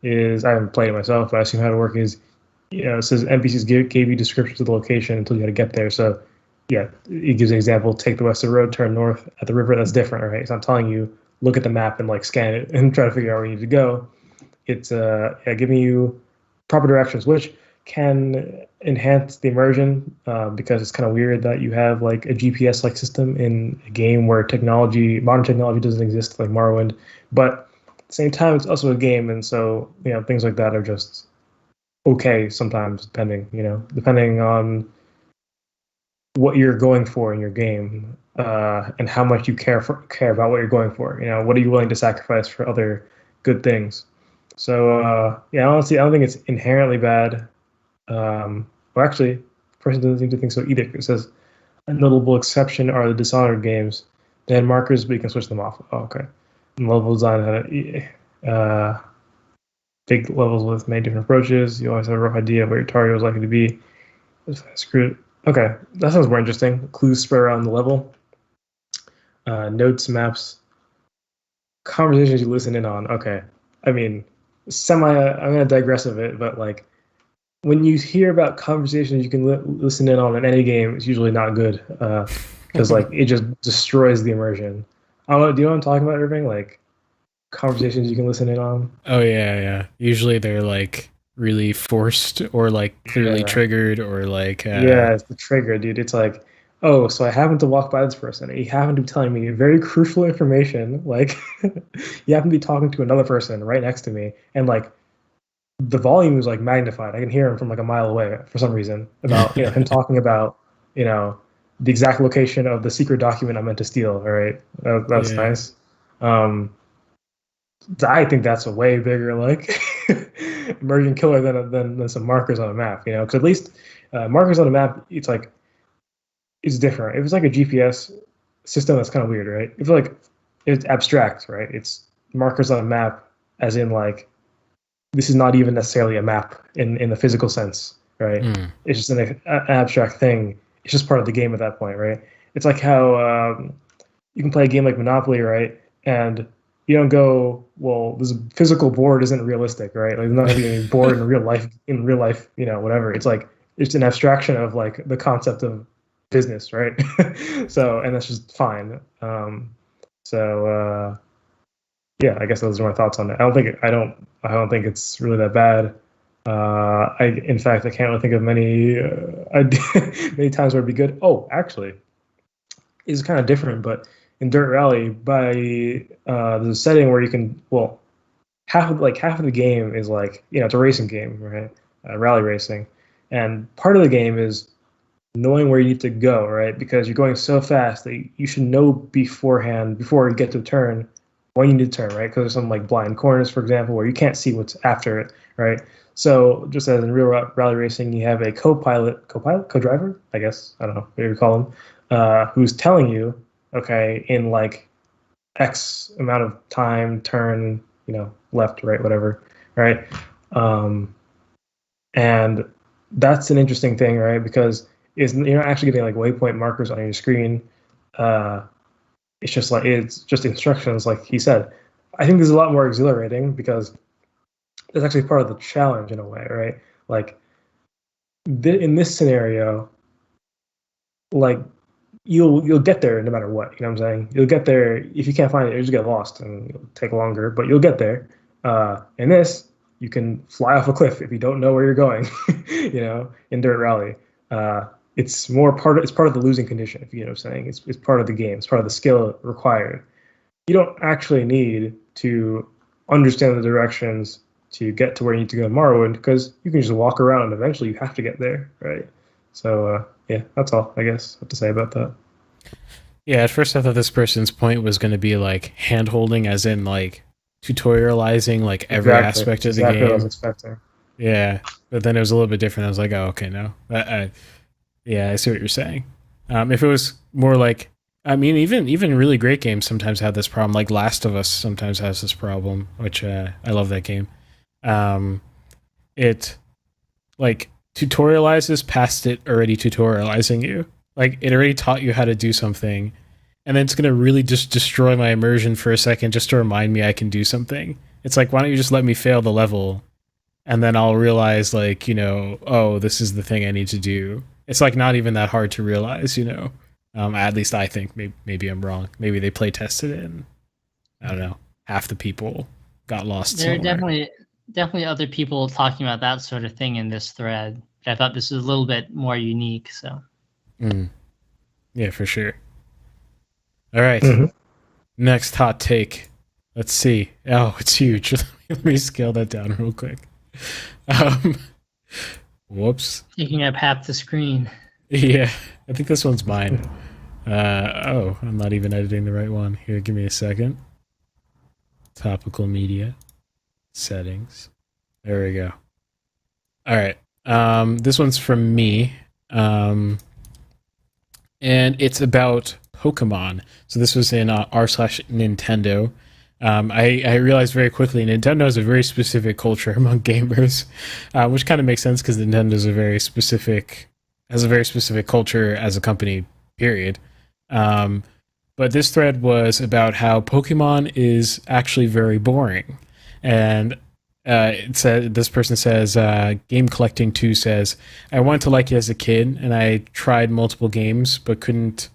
[SPEAKER 2] is I haven't played it myself, but I assume how it would work is it says NPCs gave you descriptions of the location until you had to get there. So yeah, it gives an example: take the western road, turn north at the river. That's different, right? It's not telling you look at the map and like scan it and try to figure out where you need to go. It's giving you proper directions, which can enhance the immersion because it's kind of weird that you have like a GPS like system in a game where modern technology doesn't exist like Morrowind. But at the same time, it's also a game, and so things like that are just okay sometimes, depending on what you're going for in your game and how much you care about what you're going for. What are you willing to sacrifice for other good things? So yeah, honestly, I don't think it's inherently bad. Well, actually, the person doesn't seem to think so either. It says a notable exception are the Dishonored games. They had markers, but you can switch them off. Oh, okay. And level design had big levels with many different approaches. You always have a rough idea of what your target was likely to be. Screw it. Okay, that sounds more interesting. Clues spread around the level. Notes, maps, conversations you listen in on. Okay, I mean, I'm gonna digress a bit, but like when you hear about conversations you can listen in on in any game, it's usually not good because like it just destroys the immersion. I don't know, do you know what I'm talking about, Irving? Like conversations you can listen in on.
[SPEAKER 1] Oh yeah, yeah. Usually they're like really forced or like clearly
[SPEAKER 2] Yeah.
[SPEAKER 1] triggered or like
[SPEAKER 2] Yeah, it's the trigger, dude. It's like, oh, so I happen to walk by this person. And he happened to be telling me very crucial information. Like, you happen to be talking to another person right next to me, and like the volume is like magnified. I can hear him from like a mile away for some reason about him talking about you know the exact location of the secret document I meant to steal. All right, that's
[SPEAKER 1] Yeah.
[SPEAKER 2] nice. Um, I think that's a way bigger like emerging killer than some markers on a map. Because at least markers on a map, it's different. If it's like a GPS system, that's kind of weird, right? If like it's abstract, right? It's markers on a map, as in like this is not even necessarily a map in the physical sense, right?
[SPEAKER 1] Mm.
[SPEAKER 2] It's just an abstract thing. It's just part of the game at that point, right? It's like how you can play a game like Monopoly, right? And you don't go, well, this physical board isn't realistic, right? Like, there's not gonna be any board in real life. Whatever. It's like it's an abstraction of like the concept of business, right? So, and that's just fine. So yeah, I guess those are my thoughts on it. I don't think it's really that bad. In fact, I can't really think of many many times where it'd be good. Oh, actually, it's kind of different, but in Dirt Rally, there's a setting where you can, well, half of the game is like, it's a racing game, right? Rally racing, and part of the game is knowing where you need to go, right? Because you're going so fast that you should know beforehand, before you get to a turn, when you need to turn, right? Because there's some like blind corners, for example, where you can't see what's after it, right? So just as in real rally racing, you have a co-driver, I guess, I don't know, whatever you call him, who's telling you, okay, in like X amount of time, turn, left, right, whatever, right? And that's an interesting thing, right? Because you're not actually getting like waypoint markers on your screen. Uh, it's just instructions, like he said. I think this is a lot more exhilarating because it's actually part of the challenge in a way, right? Like in this scenario, like you'll get there no matter what. You know what I'm saying? You'll get there. If you can't find it, you just get lost and it'll take longer, but you'll get there. In this, you can fly off a cliff if you don't know where you're going. In Dirt Rally, it's part of the losing condition. If you know what I'm saying, it's part of the game. It's part of the skill required. You don't actually need to understand the directions to get to where you need to go in Morrowind, because you can just walk around and eventually you have to get there, right? So yeah, that's all I guess I have to say about that.
[SPEAKER 1] Yeah, at first I thought this person's point was going to be like hand holding, as in like tutorializing like every aspect of the
[SPEAKER 2] Exactly what I was
[SPEAKER 1] game.
[SPEAKER 2] expecting.
[SPEAKER 1] Yeah, but then it was a little bit different. I was like, oh, okay, no. Yeah, I see what you're saying. If it was more like, I mean, even really great games sometimes have this problem. Like Last of Us sometimes has this problem, which I love that game. It like tutorializes past it already tutorializing you. Like it already taught you how to do something, and then it's gonna really just destroy my immersion for a second just to remind me I can do something. It's like, why don't you just let me fail the level, and then I'll realize, like, oh, this is the thing I need to do. It's like not even that hard to realize, At least I think. Maybe I'm wrong. Maybe they play tested it, and I don't know. Half the people got lost.
[SPEAKER 3] There are
[SPEAKER 1] somewhere.
[SPEAKER 3] definitely other people talking about that sort of thing in this thread. I thought this was a little bit more unique. So
[SPEAKER 1] Yeah, for sure. All right.
[SPEAKER 2] Mm-hmm.
[SPEAKER 1] Next hot take. Let's see. Oh, it's huge. Let me scale that down real quick. Whoops.
[SPEAKER 3] Taking up half the screen.
[SPEAKER 1] Yeah, I think this one's mine. Oh, I'm not even editing the right one. Here, give me a second. Topical media. Settings. There we go. All right. This one's from me. And it's about Pokemon. So this was in r/Nintendo. I realized very quickly Nintendo has a very specific culture among gamers, which kind of makes sense because Nintendo has a very specific culture as a company. Period. But this thread was about how Pokemon is actually very boring, and it said, this person says, Game Collecting 2 says, I wanted to like it as a kid, and I tried multiple games, but couldn't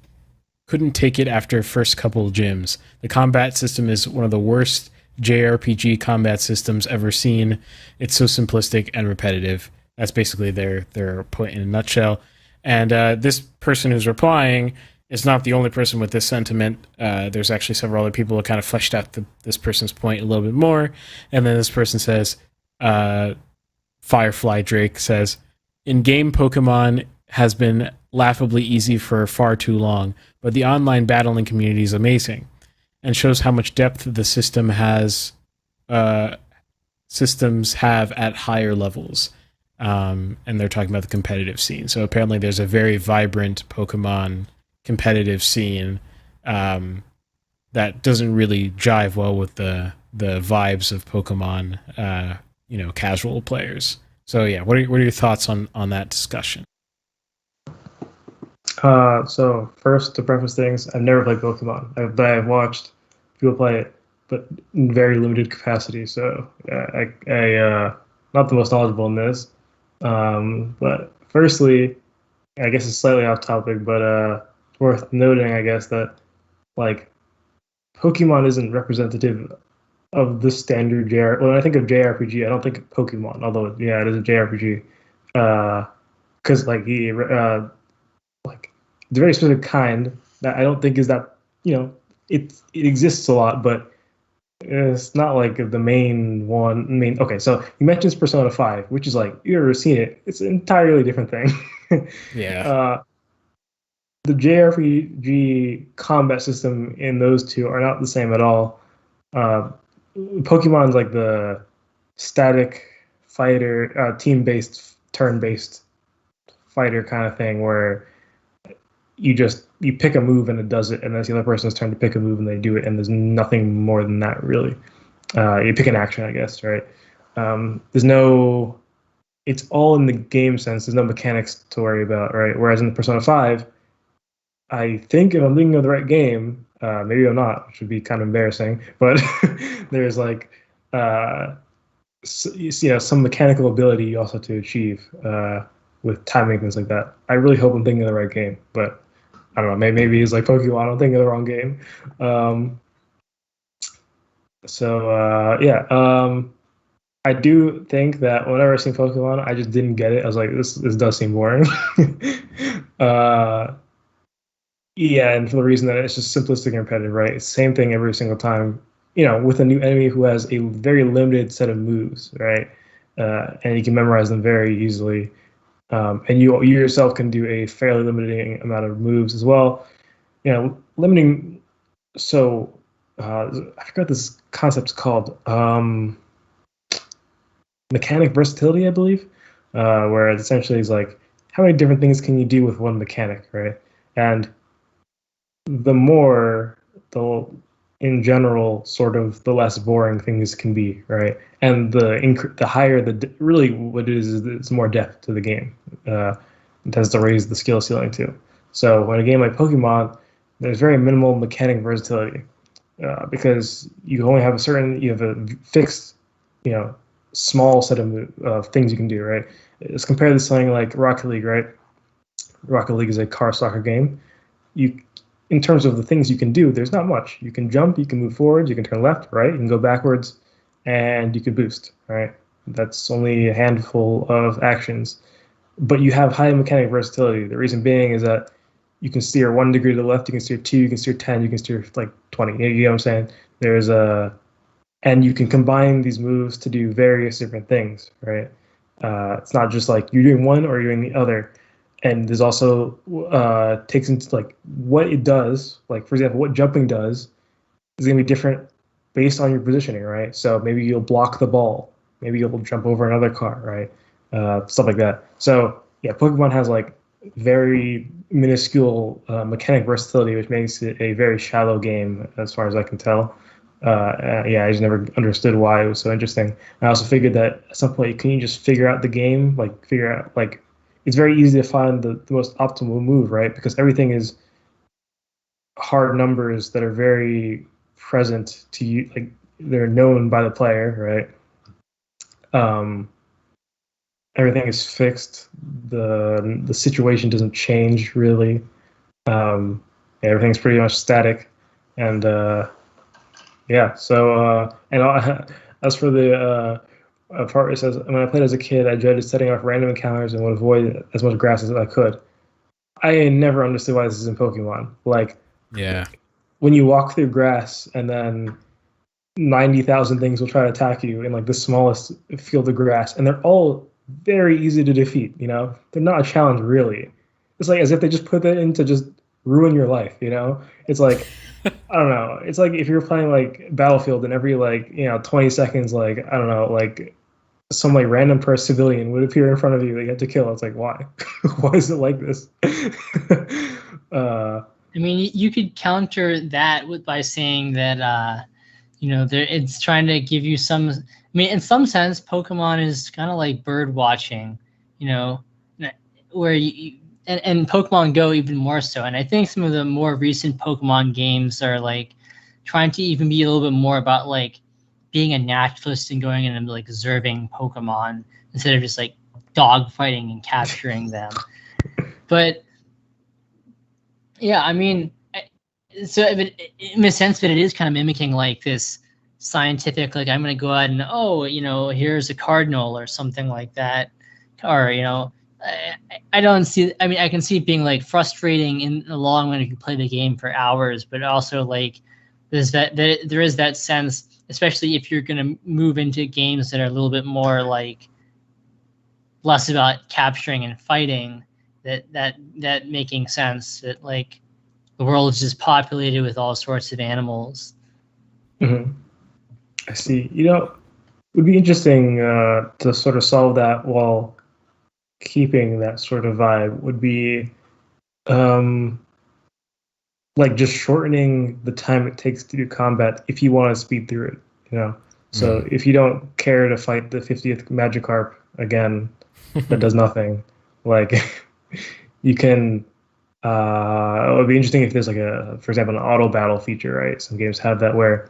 [SPEAKER 1] take it after first couple of gyms. The combat system is one of the worst JRPG combat systems ever seen. It's so simplistic and repetitive. That's basically their point in a nutshell. And this person who's replying is not the only person with this sentiment. There's actually several other people who kind of fleshed out this person's point a little bit more. And then this person says, Firefly Drake says, in-game Pokemon has been laughably easy for far too long, but the online battling community is amazing and shows how much depth the systems have at higher levels. And they're talking about the competitive scene. So apparently there's a very vibrant Pokemon competitive scene that doesn't really jive well with the vibes of Pokemon, casual players. So yeah, what are your thoughts on that discussion?
[SPEAKER 2] So first, to preface things, I've never played Pokemon, but I've watched people play it, but in very limited capacity. So I not the most knowledgeable in this. But firstly, I guess it's slightly off topic, but worth noting, I guess, that like Pokemon isn't representative of the standard JR. When I think of JRPG, I don't think of Pokemon, although yeah, it is a JRPG. Because like it's a very specific kind that I don't think is that, it exists a lot, but it's not like the main one. I mean, okay, so you mentioned Persona 5, which is like, you've ever seen it, it's an entirely different thing.
[SPEAKER 1] Yeah.
[SPEAKER 2] The JRPG combat system in those two are not the same at all. Pokemon's like the static fighter, team-based, turn-based fighter kind of thing where you pick a move and it does it, and then it's the other person's turn to pick a move and they do it, and there's nothing more than that really. You pick an action, I guess, right? It's all in the game sense. There's no mechanics to worry about, right? Whereas in the Persona 5, I think if I'm thinking of the right game, maybe I'm not, which would be kind of embarrassing, but there's like, some mechanical ability you also have to achieve with timing, things like that. I really hope I'm thinking of the right game, but I don't know. Maybe it's like Pokemon. I'm thinking of the wrong game. I do think that whenever I see Pokemon, I just didn't get it. I was like, this does seem boring. Yeah, and for the reason that it's just simplistic and repetitive, right? It's the same thing every single time. with a new enemy who has a very limited set of moves, right? And you can memorize them very easily. And you yourself can do a fairly limiting amount of moves as well. Limiting. So I forgot this concept's called. Mechanic versatility, I believe, where it essentially is like how many different things can you do with one mechanic, right? And the more the in general, sort of the less boring things can be, right? And the higher really what it is it's more depth to the game. It tends to raise the skill ceiling too. So in a game like Pokemon, there's very minimal mechanic versatility because you have a fixed, small set of things you can do, right? Let's compare this to something like Rocket League, right? Rocket League is a car soccer game. In terms of the things you can do, there's not much. You can jump, you can move forward, you can turn left, right, you can go backwards, and you can boost, right? That's only a handful of actions. But you have high mechanic versatility. The reason being is that you can steer 1 degree to the left, you can steer 2, you can steer 10, you can steer like 20. You know what I'm saying? And you can combine these moves to do various different things, right? It's not just like you're doing one or you're doing the other. And there's also takes into like what it does. Like for example, what jumping does is going to be different based on your positioning, right? So maybe you'll block the ball, maybe you'll jump over another car, right? Stuff like that. So yeah, Pokemon has like very minuscule mechanic versatility, which makes it a very shallow game as far as I can tell. I just never understood why it was so interesting. I also figured that at some point, can you just figure out the game, like figure out like it's very easy to find the most optimal move, right? Because everything is hard numbers that are very present to you, like they're known by the player, right? Everything is fixed. The situation doesn't change really. Everything's pretty much static, and yeah. So as for the part, it says when I played as a kid, I dreaded setting off random encounters and would avoid as much grass as I could. I never understood why this is in Pokemon. Like,
[SPEAKER 1] yeah,
[SPEAKER 2] when you walk through grass and then 90,000 things will try to attack you in like the smallest field of grass, and they're all very easy to defeat. They're not a challenge really. It's like as if they just put that in to just ruin your life. It's like I don't know. It's like if you're playing like Battlefield and every 20 seconds, like I don't know, like some like random person civilian would appear in front of you that you had to kill. It's like why? Why is it like this?
[SPEAKER 3] I mean, you could counter that by saying that it's trying to give you some. I mean, in some sense, Pokemon is kind of like bird watching, where and Pokemon Go even more so. And I think some of the more recent Pokemon games are like trying to even be a little bit more about like being a naturalist and going in and like observing Pokemon instead of just like dog fighting and capturing them. But yeah, I mean, so in a sense that it is kind of mimicking like this scientific, like I'm going to go out and here's a cardinal or something like that, or I don't see. I mean, I can see it being like frustrating in the long run if you play the game for hours, but also like there is that sense, especially if you're going to move into games that are a little bit more like less about capturing and fighting, that making sense that like the world is just populated with all sorts of animals.
[SPEAKER 2] Mm-hmm. I see. It would be interesting to sort of solve that while keeping that sort of vibe would be like just shortening the time it takes to do combat if you want to speed through it. So if you don't care to fight the 50th Magikarp again that does nothing, like you can it would be interesting if there's like for example, an auto battle feature, right? Some games have that where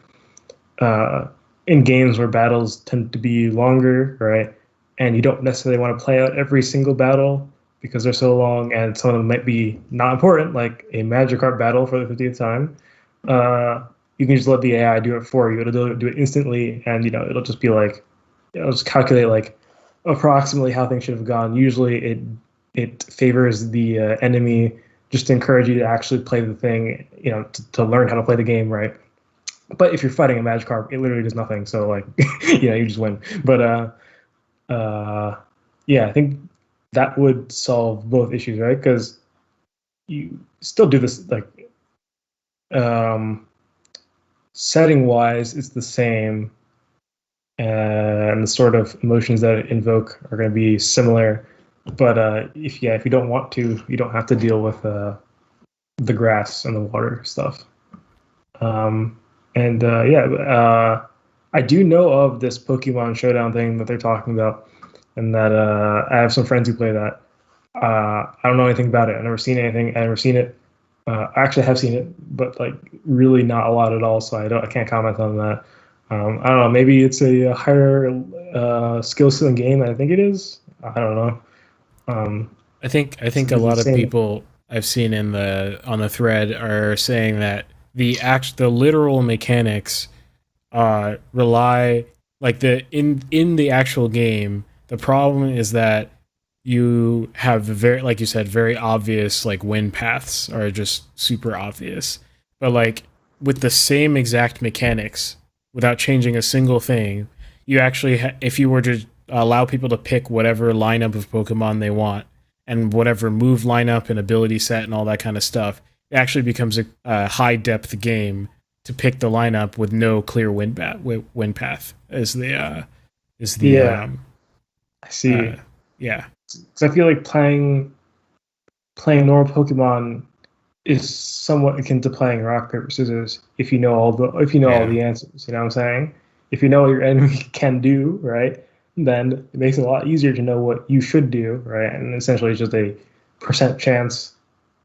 [SPEAKER 2] in games where battles tend to be longer, right? And you don't necessarily want to play out every single battle because they're so long, and some of them might be not important, like a Magikarp battle for the 50th time. You can just let the AI do it for you. It'll do it instantly, and it'll just be like, it'll just calculate like approximately how things should have gone. Usually, it favors the enemy just to encourage you to actually play the thing, to learn how to play the game, right? But if you're fighting a Magikarp, it literally does nothing. So like, you just win. But yeah, I think that would solve both issues, right? Because you still do this like um, setting wise, it's the same, and the sort of emotions that it invoke are going to be similar. But if you don't want to, you don't have to deal with the grass and the water stuff. And I do know of this Pokemon Showdown thing that they're talking about, and that I have some friends who play that. I don't know anything about it. I've never seen anything. I've never seen it. I actually have seen it, but like really not a lot at all. So I can't comment on that. I don't know. Maybe it's a higher skill ceiling game than I think it is. I don't know.
[SPEAKER 1] I think a lot of people I've seen on the thread are saying that the literal mechanics rely like in the actual game. The problem is that you have very, like you said, very obvious like wind paths are just super obvious. But like with the same exact mechanics, without changing a single thing, you actually if you were to allow people to pick whatever lineup of Pokemon they want and whatever move lineup and ability set and all that kind of stuff, it actually becomes a high depth game to pick the lineup with no clear wind path is the
[SPEAKER 2] I see.
[SPEAKER 1] yeah.
[SPEAKER 2] Because I feel like playing normal Pokemon is somewhat akin to playing rock paper scissors if you know all the answers. You know what I'm saying? If you know what your enemy can do, right, then it makes it a lot easier to know what you should do, right? And essentially, it's just a percent chance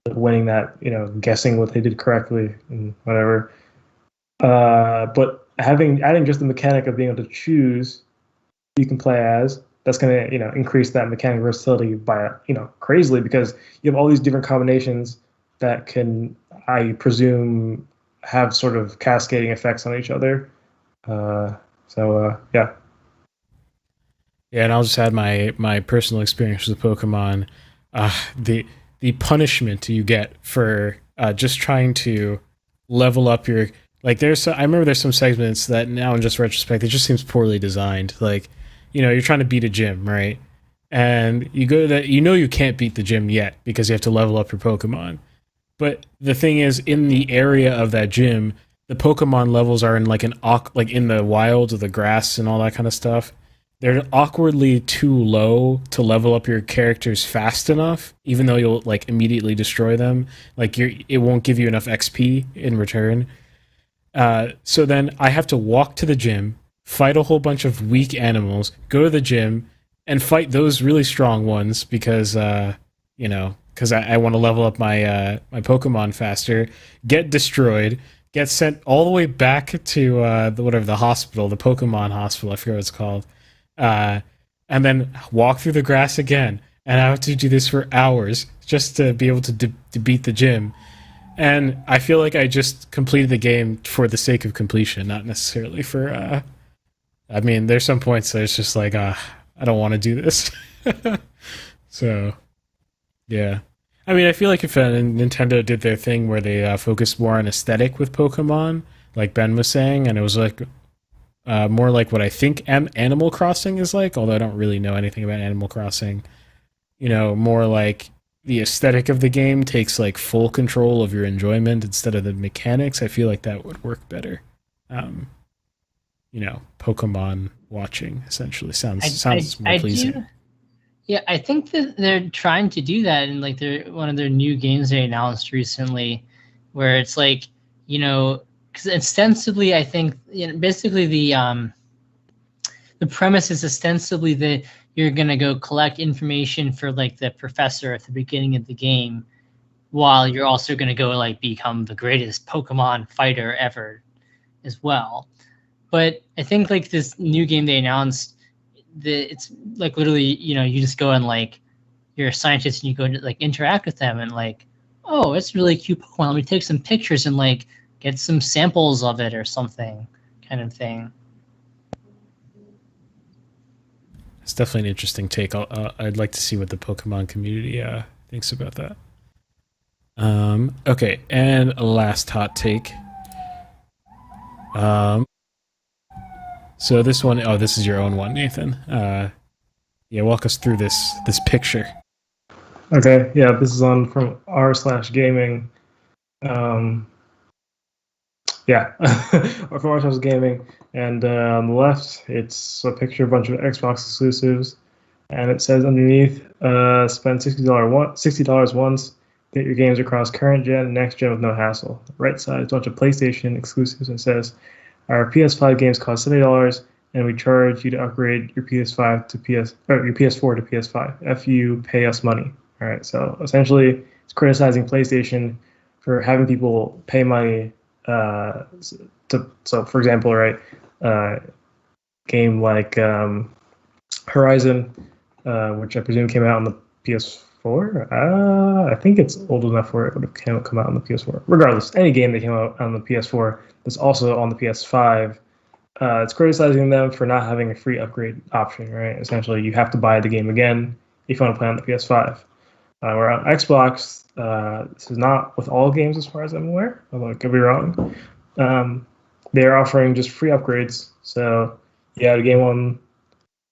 [SPEAKER 2] of winning that. Guessing what they did correctly and whatever. But adding just the mechanic of being able to choose who you can play as, that's going to increase that mechanic versatility by crazily, because you have all these different combinations that can, I presume, have sort of cascading effects on each other. Yeah.
[SPEAKER 1] Yeah, and I'll just add my personal experience with Pokemon. The punishment you get for just trying to level up your I remember there's some segments that now in just retrospect it just seems poorly designed. Like, you're trying to beat a gym, right? And you go to that, you can't beat the gym yet because you have to level up your Pokemon. But the thing is, in the area of that gym, the Pokemon levels are in like in the wild of the grass and all that kind of stuff. They're awkwardly too low to level up your characters fast enough, even though you'll like immediately destroy them. Like it won't give you enough XP in return. So then I have to walk to the gym, fight a whole bunch of weak animals, go to the gym, and fight those really strong ones because I want to level up my Pokemon faster, get destroyed, get sent all the way back to the hospital, the Pokemon hospital, I forget what it's called, and then walk through the grass again. And I have to do this for hours just to be able to beat the gym. And I feel like I just completed the game for the sake of completion, not necessarily for... there's some points that it's just like, I don't want to do this. So, yeah. I feel like if Nintendo did their thing where they focused more on aesthetic with Pokemon, like Ben was saying, and it was like more like what I think Animal Crossing is like, although I don't really know anything about Animal Crossing. More like the aesthetic of the game takes like full control of your enjoyment instead of the mechanics. I feel like that would work better. Pokemon watching essentially sounds more pleasing.
[SPEAKER 3] Yeah, I think that they're trying to do that in like one of their new games they announced recently, where it's like, because ostensibly I think basically the premise is ostensibly that you're gonna go collect information for like the professor at the beginning of the game, while you're also gonna go like become the greatest Pokemon fighter ever, as well. But I think like this new game they announced, it's like literally, you just go and like you're a scientist and you go to like interact with them and like, oh, it's really cute Pokemon. Let me take some pictures and like get some samples of it or something, kind of thing.
[SPEAKER 1] It's definitely an interesting take. I'd like to see what the Pokemon community thinks about that. Okay, and a last hot take. So this one, oh, this is your own one, Nathan. Yeah, walk us through this picture.
[SPEAKER 2] Okay, yeah, this is on from r/gaming. Yeah, from r/gaming, and on the left, it's a picture of a bunch of Xbox exclusives, and it says underneath, spend $60 once, get your games across current gen and next gen with no hassle. Right side is a bunch of PlayStation exclusives and says, our PS5 games cost $70, and we charge you to upgrade your PS5 to your PS4 to PS5 if you pay us money. All right, so essentially, it's criticizing PlayStation for having people pay money. So for example, right, game like Horizon, which I presume came out on the PS4. I think it's old enough where it would have come out on the PS4. Regardless, any game that came out on the PS4 that's also on the PS5, it's criticizing them for not having a free upgrade option, right? Essentially, you have to buy the game again if you want to play on the PS5. Where on Xbox, this is not with all games as far as I'm aware, although I could be wrong. They're offering just free upgrades. So you have a game on,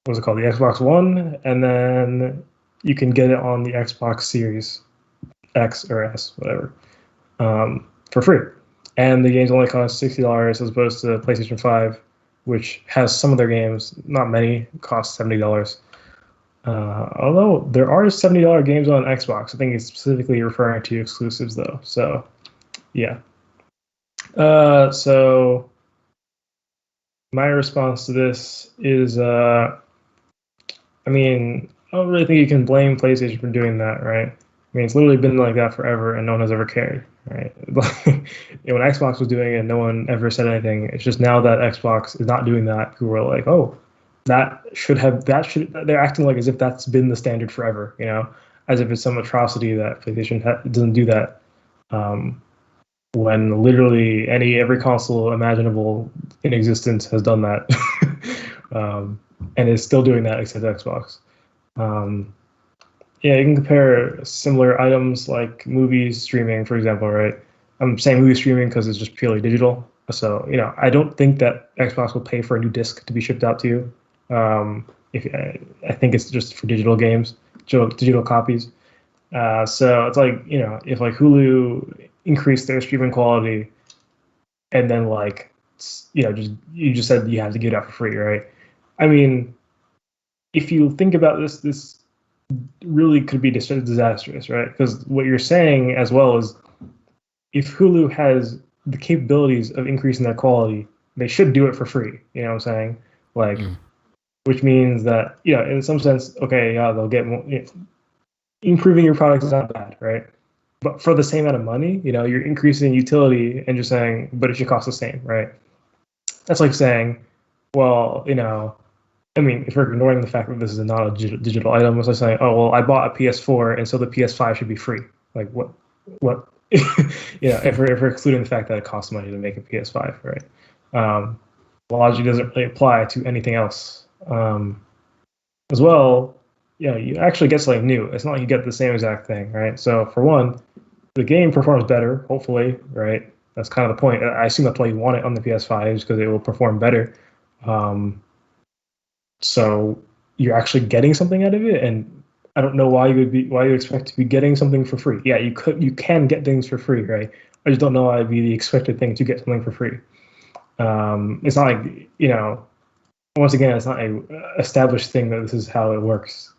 [SPEAKER 2] what's it called, the Xbox One, and then you can get it on the Xbox Series X or S, whatever, for free. And the games only cost $60 as opposed to PlayStation 5, which has some of their games, not many, cost $70. Although there are $70 games on Xbox. I think it's specifically referring to exclusives, though. So, yeah. So my response to this is, I mean, I don't really think you can blame PlayStation for doing that, right? I mean, it's literally been like that forever, and no one has ever cared, right? When Xbox was doing it, no one ever said anything. It's just now that Xbox is not doing that, people are like, oh, they're acting like as if that's been the standard forever, as if it's some atrocity that PlayStation doesn't do that. When literally every console imaginable in existence has done that, and is still doing that except Xbox. Yeah, you can compare similar items like movies streaming, for example, right? I'm saying movie streaming because it's just purely digital. So, I don't think that Xbox will pay for a new disc to be shipped out to you. I think it's just for digital games, digital copies. So it's like, if like Hulu increased their streaming quality, and then you just said you have to get it out for free, right? I mean, if you think about this really could be disastrous, right? Because what you're saying as well is, if Hulu has the capabilities of increasing their quality, they should do it for free. You know what I'm saying? Like, which means that, in some sense, okay, yeah, they'll get more. Improving your product is not bad, right? But for the same amount of money, you're increasing utility and just saying, but it should cost the same, right? That's like saying, well, I mean, if we're ignoring the fact that this is not a digital item, it's like saying, oh, well, I bought a PS4, and so the PS5 should be free. Like, what? If we're excluding the fact that it costs money to make a PS5, right? Logic doesn't really apply to anything else. As well, you actually get something new. It's not like you get the same exact thing, right? So for one, the game performs better, hopefully, right? That's kind of the point. I assume that's why you want it on the PS5, because it will perform better. So you're actually getting something out of it, and I don't know why you expect to be getting something for free. Yeah, you can get things for free, right? I just don't know why it'd be the expected thing to get something for free. It's not like, once again, it's not a established thing that this is how it works.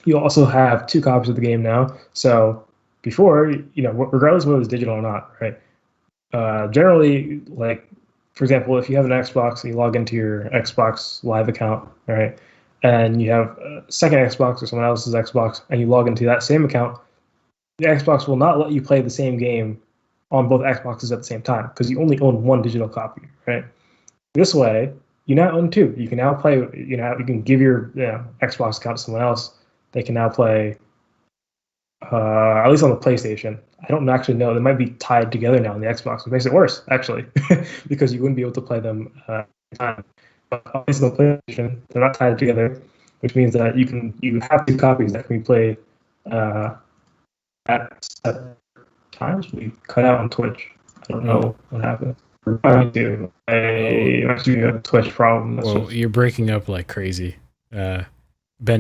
[SPEAKER 2] You also have 2 copies of the game now. So before, regardless of whether it's digital or not, right? Generally, like, for example, if you have an Xbox and you log into your Xbox Live account, right, and you have a second Xbox or someone else's Xbox, and you log into that same account, the Xbox will not let you play the same game on both Xboxes at the same time, because you only own one digital copy, right? This way, you now own 2. You can now play. You can give your Xbox account to someone else. They can now play. At least on the PlayStation. I don't actually know. They might be tied together now on the Xbox, which makes it worse, actually, because you wouldn't be able to play them at the time. But at least on the PlayStation, they're not tied together, which means that you have 2 copies that can be played at times. We cut out on Twitch. I don't know what happened. I do. I actually have a Twitch problem.
[SPEAKER 1] Well, you're breaking up like crazy. Ben,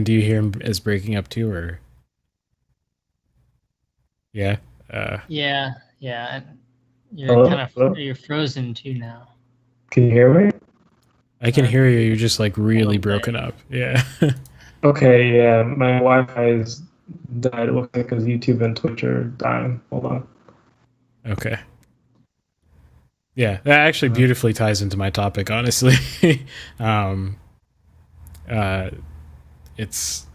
[SPEAKER 1] do you hear him as breaking up too, or? Yeah.
[SPEAKER 3] Yeah. And
[SPEAKER 2] Hello? Hello?
[SPEAKER 3] you're frozen too now.
[SPEAKER 2] Can you hear me?
[SPEAKER 1] I can hear you. You're just like really
[SPEAKER 3] little bit.
[SPEAKER 1] broken up. Yeah.
[SPEAKER 2] Okay, yeah. My Wi-Fi is died. It looks like because YouTube and Twitch are dying. Hold on.
[SPEAKER 1] Okay. Yeah, that actually beautifully ties into my topic, honestly. um, it's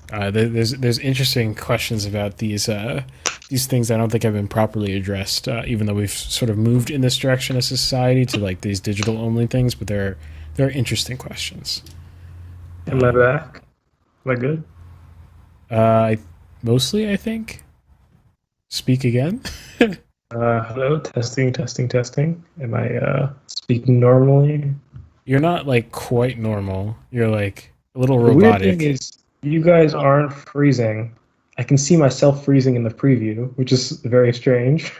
[SPEAKER 1] there's interesting questions about these things I don't think have been properly addressed, even though we've sort of moved in this direction as a society to like these digital only things. But they're interesting questions.
[SPEAKER 2] Am I back? Am I good?
[SPEAKER 1] Mostly, I think. Speak again.
[SPEAKER 2] Hello, testing. Am I speaking normally?
[SPEAKER 1] You're not like quite normal. You're like a little
[SPEAKER 2] The weird
[SPEAKER 1] robotic.
[SPEAKER 2] thing is, you guys aren't freezing. I can see myself freezing in the preview, which is very strange.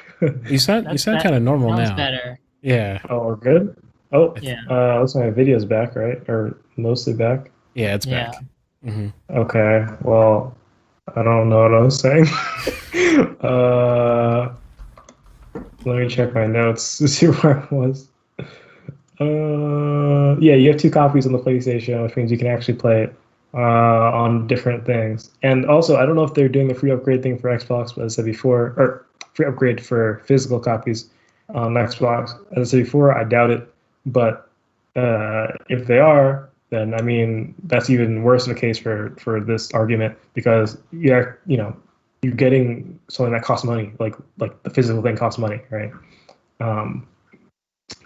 [SPEAKER 1] You sound kind of normal now.
[SPEAKER 3] Better.
[SPEAKER 1] Yeah.
[SPEAKER 2] Oh, we're good? Oh,
[SPEAKER 3] Yeah.
[SPEAKER 2] looks like my video's back, right? Or mostly back?
[SPEAKER 1] Yeah, it's back. Mm-hmm.
[SPEAKER 2] Okay, well, I don't know what I was saying. Let me check my notes to see where I was. Yeah, you have 2 copies on the PlayStation, which means you can actually play it on different things. And also, I don't know if they're doing the free upgrade thing for Xbox, but as I said before, or free upgrade for physical copies on Xbox. As I said before, I doubt it. But if they are, then I mean that's even worse of a case for this argument because you're getting something that costs money, like the physical thing costs money, right?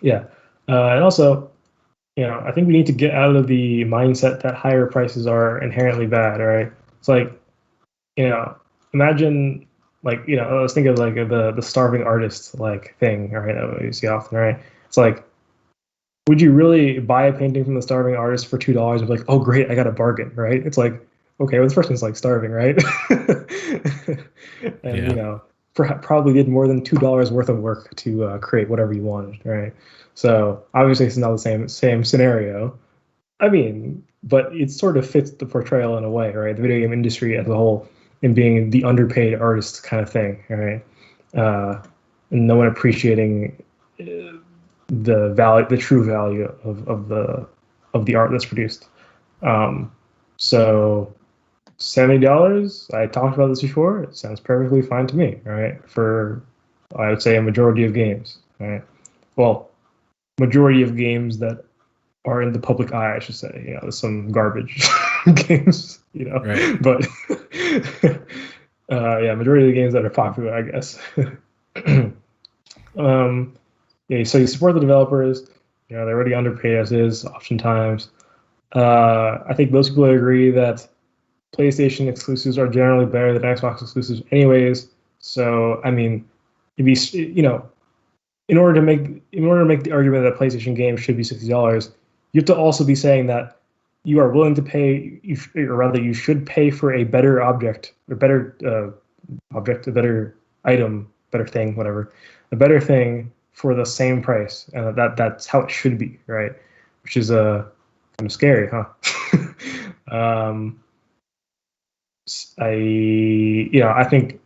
[SPEAKER 2] Yeah, and also, I think we need to get out of the mindset that higher prices are inherently bad. All right, it's like, imagine let's think of like the starving artist like thing, right? That we see often, right? It's like, would you really buy a painting from the starving artist for $2 and be like, oh great, I got a bargain, right? It's like, okay, well this person's like starving, right? And probably did more than $2 worth of work to create whatever you wanted, right? So obviously it's not the same scenario. I mean, but it sort of fits the portrayal in a way, right? The video game industry as a whole, in being the underpaid artist kind of thing, right? And no one appreciating the true value of the art that's produced. So $70, I talked about this before. It sounds perfectly fine to me, right? For I would say a majority of games, right? Well, majority of games that are in the public eye, I should say. There's some garbage games,
[SPEAKER 1] Right.
[SPEAKER 2] But majority of the games that are popular, I guess. Yeah, so you support the developers. They're already underpaid as is, oftentimes. I think most people agree that PlayStation exclusives are generally better than Xbox exclusives, anyways. So, I mean, it'd be in order to make the argument that PlayStation games should be $60, you have to also be saying that you are willing to pay, or rather, you should pay for a better object, or better object, a better item, better thing, whatever, a better thing for the same price, and that's how it should be, right? Which is kind of scary, huh? I think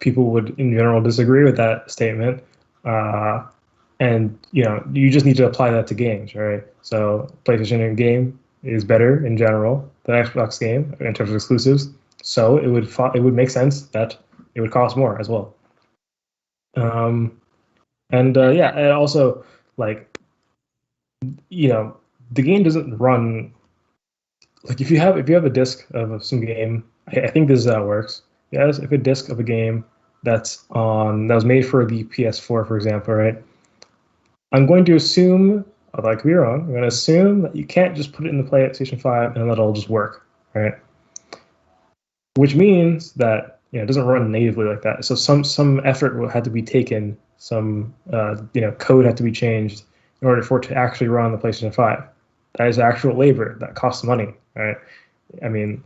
[SPEAKER 2] people would in general disagree with that statement, and you just need to apply that to games, right? So PlayStation game is better in general than Xbox game in terms of exclusives, so it would make sense that it would cost more as well. And also, like, the game doesn't run like if you have a disc of some game. I think this is how it works. Yes, if a disc of a game that was made for the PS4, for example, right? I'm going to assume, although I could be wrong, I'm going to assume that you can't just put it in the PlayStation 5 and that'll just work, right? Which means that it doesn't run natively like that. So some effort will have to be taken, some code had to be changed in order for it to actually run on the PlayStation 5. That is actual labor that costs money, right? I mean,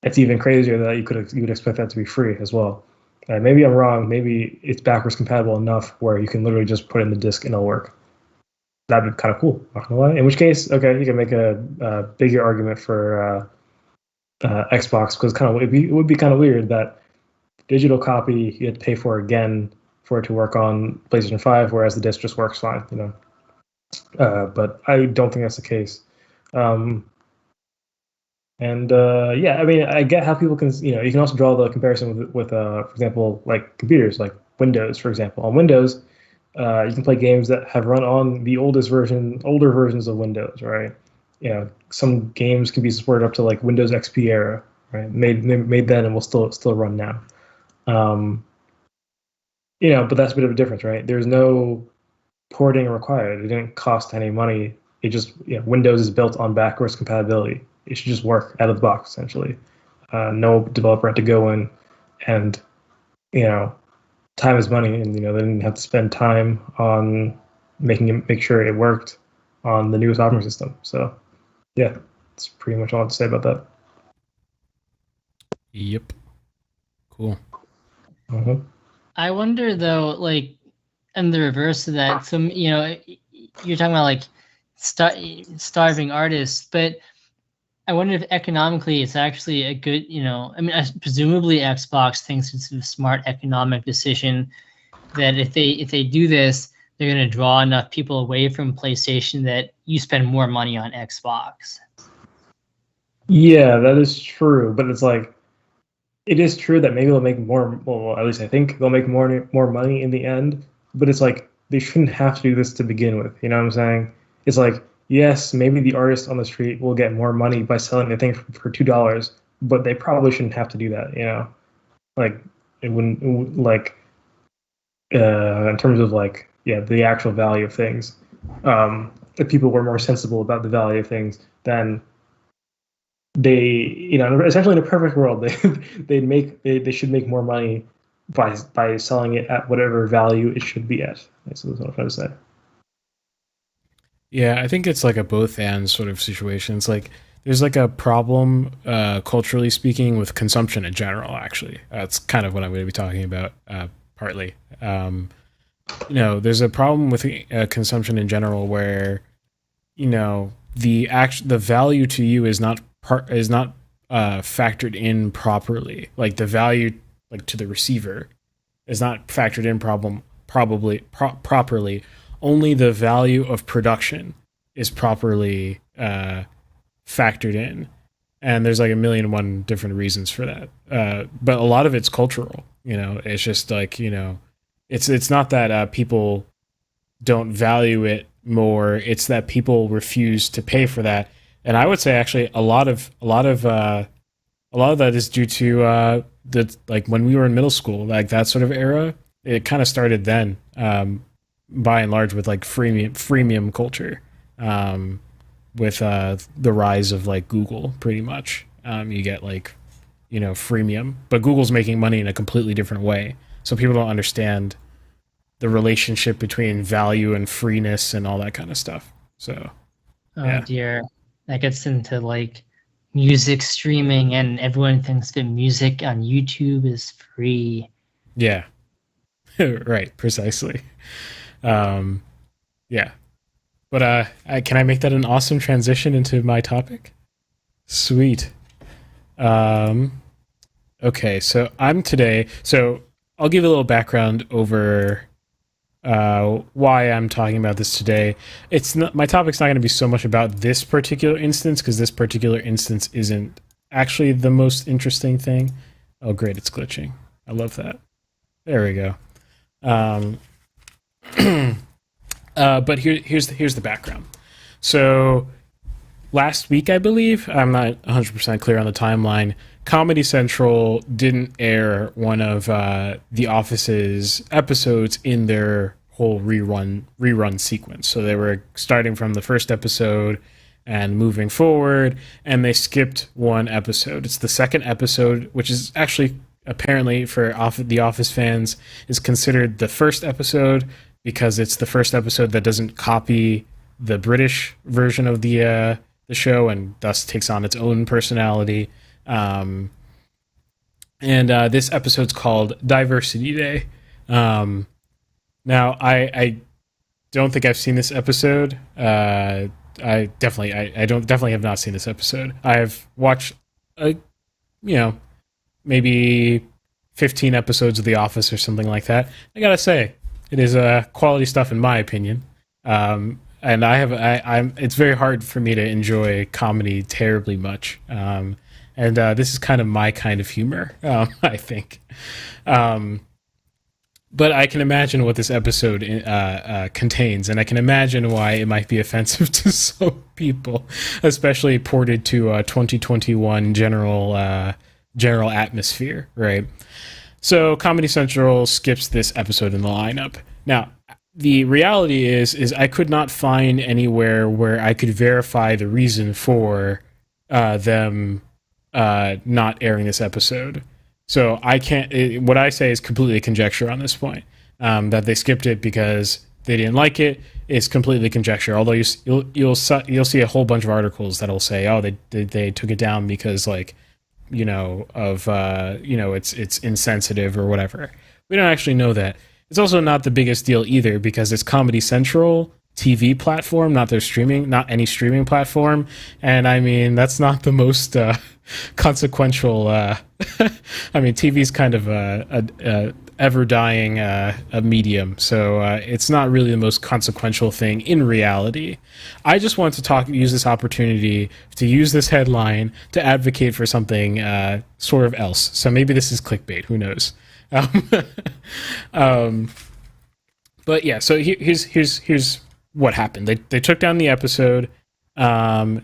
[SPEAKER 2] it's even crazier that you would expect that to be free as well. Maybe I'm wrong. Maybe it's backwards compatible enough where you can literally just put in the disk and it'll work. That'd be kind of cool. Not gonna lie. In which case, okay, you can make a bigger argument for Xbox, because it would be kind of weird that digital copy you have to pay for again for it to work on PlayStation 5, whereas the disc just works fine. But I don't think that's the case. Yeah, I mean, I get how people can, you can also draw the comparison with for example, like computers, like Windows, for example. On Windows, you can play games that have run on the older versions of Windows, right? Some games can be supported up to like Windows XP era, right? Made then and will still run now. But that's a bit of a difference, right? There's no porting required. It didn't cost any money. It just, Windows is built on backwards compatibility. It should just work out of the box, essentially. No developer had to go in and, time is money, and they didn't have to spend time on make sure it worked on the newest operating system. So, yeah, that's pretty much all I have to say about that.
[SPEAKER 1] Yep. Cool.
[SPEAKER 2] Mm-hmm.
[SPEAKER 3] I wonder though, like, and the reverse of that. So you're talking about like starving artists, but I wonder if economically it's actually a good, I mean, presumably Xbox thinks it's a smart economic decision that if they do this, they're going to draw enough people away from PlayStation that you spend more money on Xbox.
[SPEAKER 2] Yeah, that is true, but it's like, it is true that maybe they'll make more. Well, at least I think they'll make more money in the end. But it's like they shouldn't have to do this to begin with. You know what I'm saying? It's like, yes, maybe the artist on the street will get more money by selling the thing for $2, but they probably shouldn't have to do that. Like it wouldn't like in terms of like the actual value of things. If people were more sensible about the value of things, then they essentially in a perfect world they should make more money by selling it at whatever value it should be at. So that's what I'm trying to say.
[SPEAKER 1] Yeah, I think it's like a both and sort of situation. It's like there's like a problem culturally speaking with consumption in general. Actually, that's kind of what I'm going to be talking about partly. There's a problem with consumption in general where the value to you is not factored in properly. Like the value like to the receiver is not factored in properly. Only the value of production is properly factored in, and there's like a million and one different reasons for that. But a lot of it's cultural. It's just like it's not that people don't value it more. It's that people refuse to pay for that. And I would say actually a lot of that is due to the like when we were in middle school, like that sort of era. It kind of started then, by and large, with like freemium culture, with the rise of like Google. Pretty much, you get like freemium, but Google's making money in a completely different way. So people don't understand the relationship between value and freeness and all that kind of stuff. So,
[SPEAKER 3] oh dear. That gets into like music streaming, and everyone thinks that music on YouTube is free.
[SPEAKER 1] Yeah, right, precisely. Yeah, but can I make that an awesome transition into my topic? Sweet. Okay, so I'll give a little background over why I'm talking about this today. My topic's not going to be so much about this particular instance, because this particular instance isn't actually the most interesting thing. Oh, great, it's glitching. I love that. There we go. But here's the background. So last week, I believe, I'm not 100% clear on the timeline, Comedy Central didn't air one of The Office's episodes in their whole rerun sequence. So they were starting from the first episode and moving forward, and they skipped one episode. It's the second episode, which is actually apparently for The Office fans is considered the first episode because it's the first episode that doesn't copy the British version of the show and thus takes on its own personality. And and this episode's called Diversity Day. Now, I don't think I've seen this episode. I definitely have not seen this episode. I've watched, maybe 15 episodes of The Office or something like that. I gotta say, it is quality stuff in my opinion. And it's very hard for me to enjoy comedy terribly much. And this is kind of my kind of humor, I think. But I can imagine what this episode contains, and I can imagine why it might be offensive to some people, especially ported to 2021 general atmosphere, right? So Comedy Central skips this episode in the lineup. Now, the reality is I could not find anywhere where I could verify the reason for them not airing this episode. So I can't. What I say is completely conjecture on this point. That they skipped it because they didn't like it is completely conjecture. Although you'll see a whole bunch of articles that'll say, oh, they took it down because it's insensitive or whatever. We don't actually know that. It's also not the biggest deal either because it's Comedy Central TV platform, not any streaming platform. And I mean, that's not the most consequential. I mean, TV's kind of a ever dying a medium, so it's not really the most consequential thing in reality. I just wanted to use this opportunity to use this headline to advocate for something sort of else. So maybe this is clickbait. Who knows? But yeah. So here's what happened. They took down the episode, and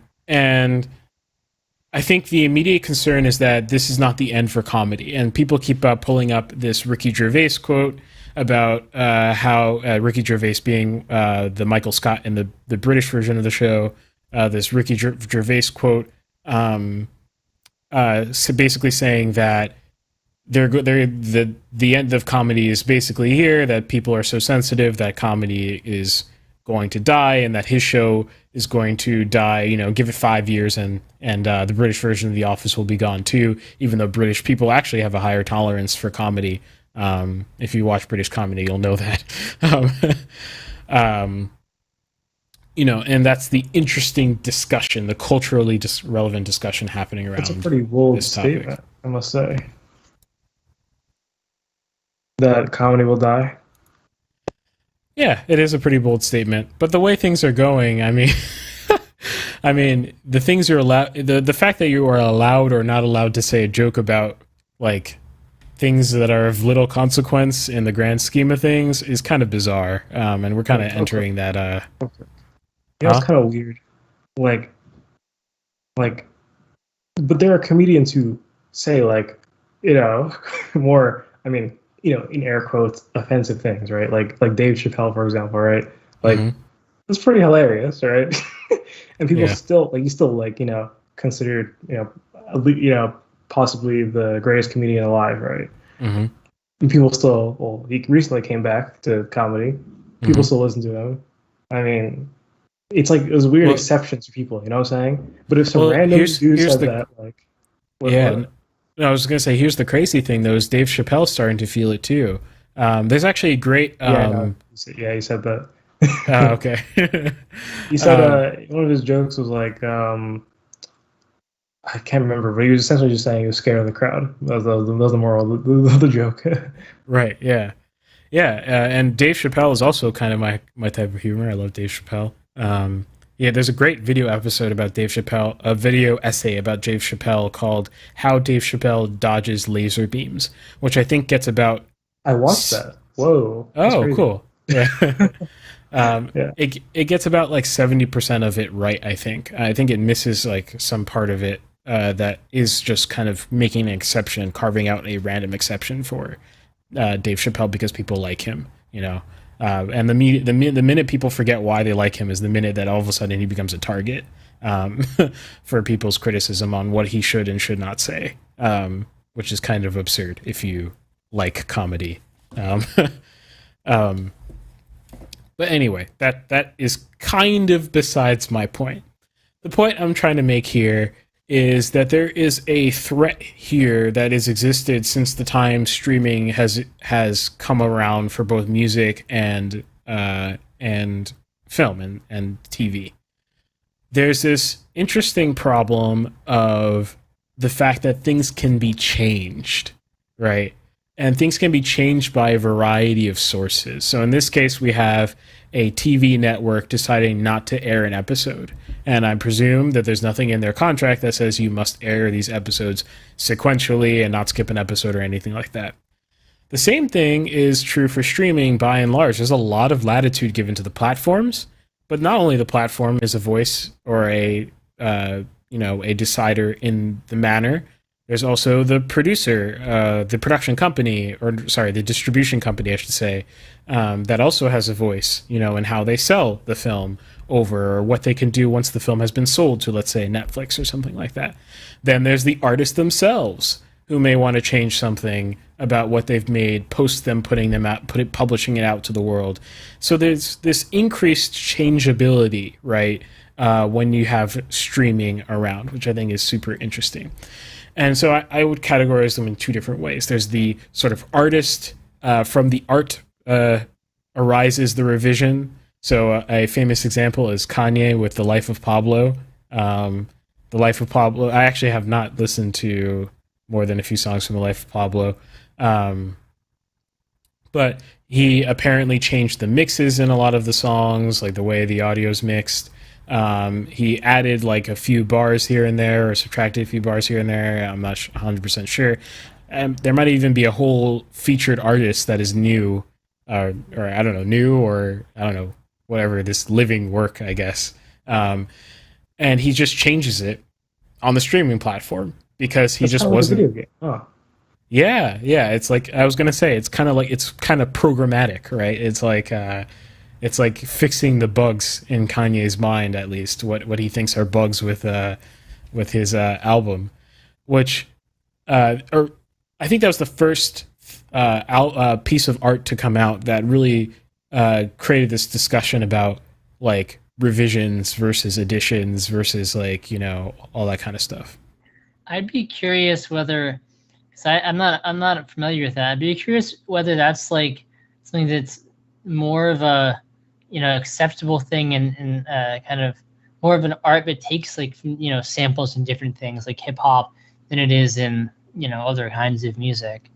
[SPEAKER 1] I think the immediate concern is that this is not the end for comedy, and people keep pulling up this Ricky Gervais quote about how Ricky Gervais being the Michael Scott in the British version of the show. This Ricky Gervais quote, so basically saying that the end of comedy is basically here. That people are so sensitive that comedy is going to die, and that his show is going to die. Give it 5 years, and the British version of The Office will be gone too. Even though British people actually have a higher tolerance for comedy. If you watch British comedy, you'll know that. And that's the interesting discussion, the culturally relevant discussion happening around.
[SPEAKER 2] It's a pretty bold statement, I must say. That comedy will die.
[SPEAKER 1] Yeah, it is a pretty bold statement. But the way things are going, I mean, the things you're allowed, the fact that you are allowed or not allowed to say a joke about, like, things that are of little consequence in the grand scheme of things is kind of bizarre. And we're kind of entering that.
[SPEAKER 2] It's kind of weird. Like, but there are comedians who say, like, more. I mean, in air quotes, offensive things, right? Like Dave Chappelle, for example, right? Like, it's pretty hilarious, right? And people still considered, possibly the greatest comedian alive, right? Mm-hmm. And people still, he recently came back to comedy. People still listen to him. I mean, it's like those weird exceptions for people, you know what I'm saying? But if some random dude said that, like,
[SPEAKER 1] No, I was going to say, here's the crazy thing, though, is Dave Chappelle's starting to feel it, too. There's actually a great...
[SPEAKER 2] he said that.
[SPEAKER 1] Okay.
[SPEAKER 2] He said one of his jokes was like, I can't remember, but he was essentially just saying he was scared of the crowd. That was the moral of the joke.
[SPEAKER 1] Right, yeah. Yeah, and Dave Chappelle is also kind of my type of humor. I love Dave Chappelle. There's a great video episode about Dave Chappelle, a video essay about Dave Chappelle called "How Dave Chappelle Dodges Laser Beams," which I think gets about.
[SPEAKER 2] I watched that. Whoa!
[SPEAKER 1] Oh, cool. Yeah. It gets about like 70% of it right. I think it misses like some part of it that is just kind of making an exception, carving out a random exception for Dave Chappelle because people like him. And the minute people forget why they like him is the minute that all of a sudden he becomes a target for people's criticism on what he should and should not say, which is kind of absurd if you like comedy. But anyway, that is kind of besides my point. The point I'm trying to make here is that there is a threat here that has existed since the time streaming has come around for both music and film and TV. There's this interesting problem of the fact that things can be changed, right? And things can be changed by a variety of sources. So in this case, we have a TV network deciding not to air an episode. And I presume that there's nothing in their contract that says you must air these episodes sequentially and not skip an episode or anything like that. The same thing is true for streaming by and large. There's a lot of latitude given to the platforms, but not only the platform is a voice or a decider in the manner. There's also the producer, the production company, the distribution company, I should say, that also has a voice, in how they sell the film over, or what they can do once the film has been sold to, let's say, Netflix or something like that. Then there's the artists themselves who may want to change something about what they've made post them publishing it out to the world. So there's this increased changeability, right, when you have streaming around, which I think is super interesting. And so I would categorize them in two different ways. There's the sort of artist, from the art arises the revision. So a famous example is Kanye with The Life of Pablo. The Life of Pablo, I actually have not listened to more than a few songs from The Life of Pablo. But he apparently changed the mixes in a lot of the songs, like the way the audio's mixed. He added like a few bars here and there, or subtracted a few bars here and there. I'm not 100% sure. There might even be a whole featured artist that is new, or I don't know, new, or I don't know, whatever, this living work, I guess. And he just changes it on the streaming platform because he just wasn't.
[SPEAKER 2] Video game. Huh.
[SPEAKER 1] Yeah. It's like, I was gonna say, it's kind of programmatic, right? It's like fixing the bugs in Kanye's mind, at least what he thinks are bugs with his album, which, or I think that was the first piece of art to come out that really created this discussion about like revisions versus additions versus like all that kind of stuff.
[SPEAKER 3] I'd be curious whether, because I'm not familiar with that. I'd be curious whether that's like something that's more of a acceptable thing and kind of more of an art that takes like samples and different things like hip hop than it is in other kinds of music.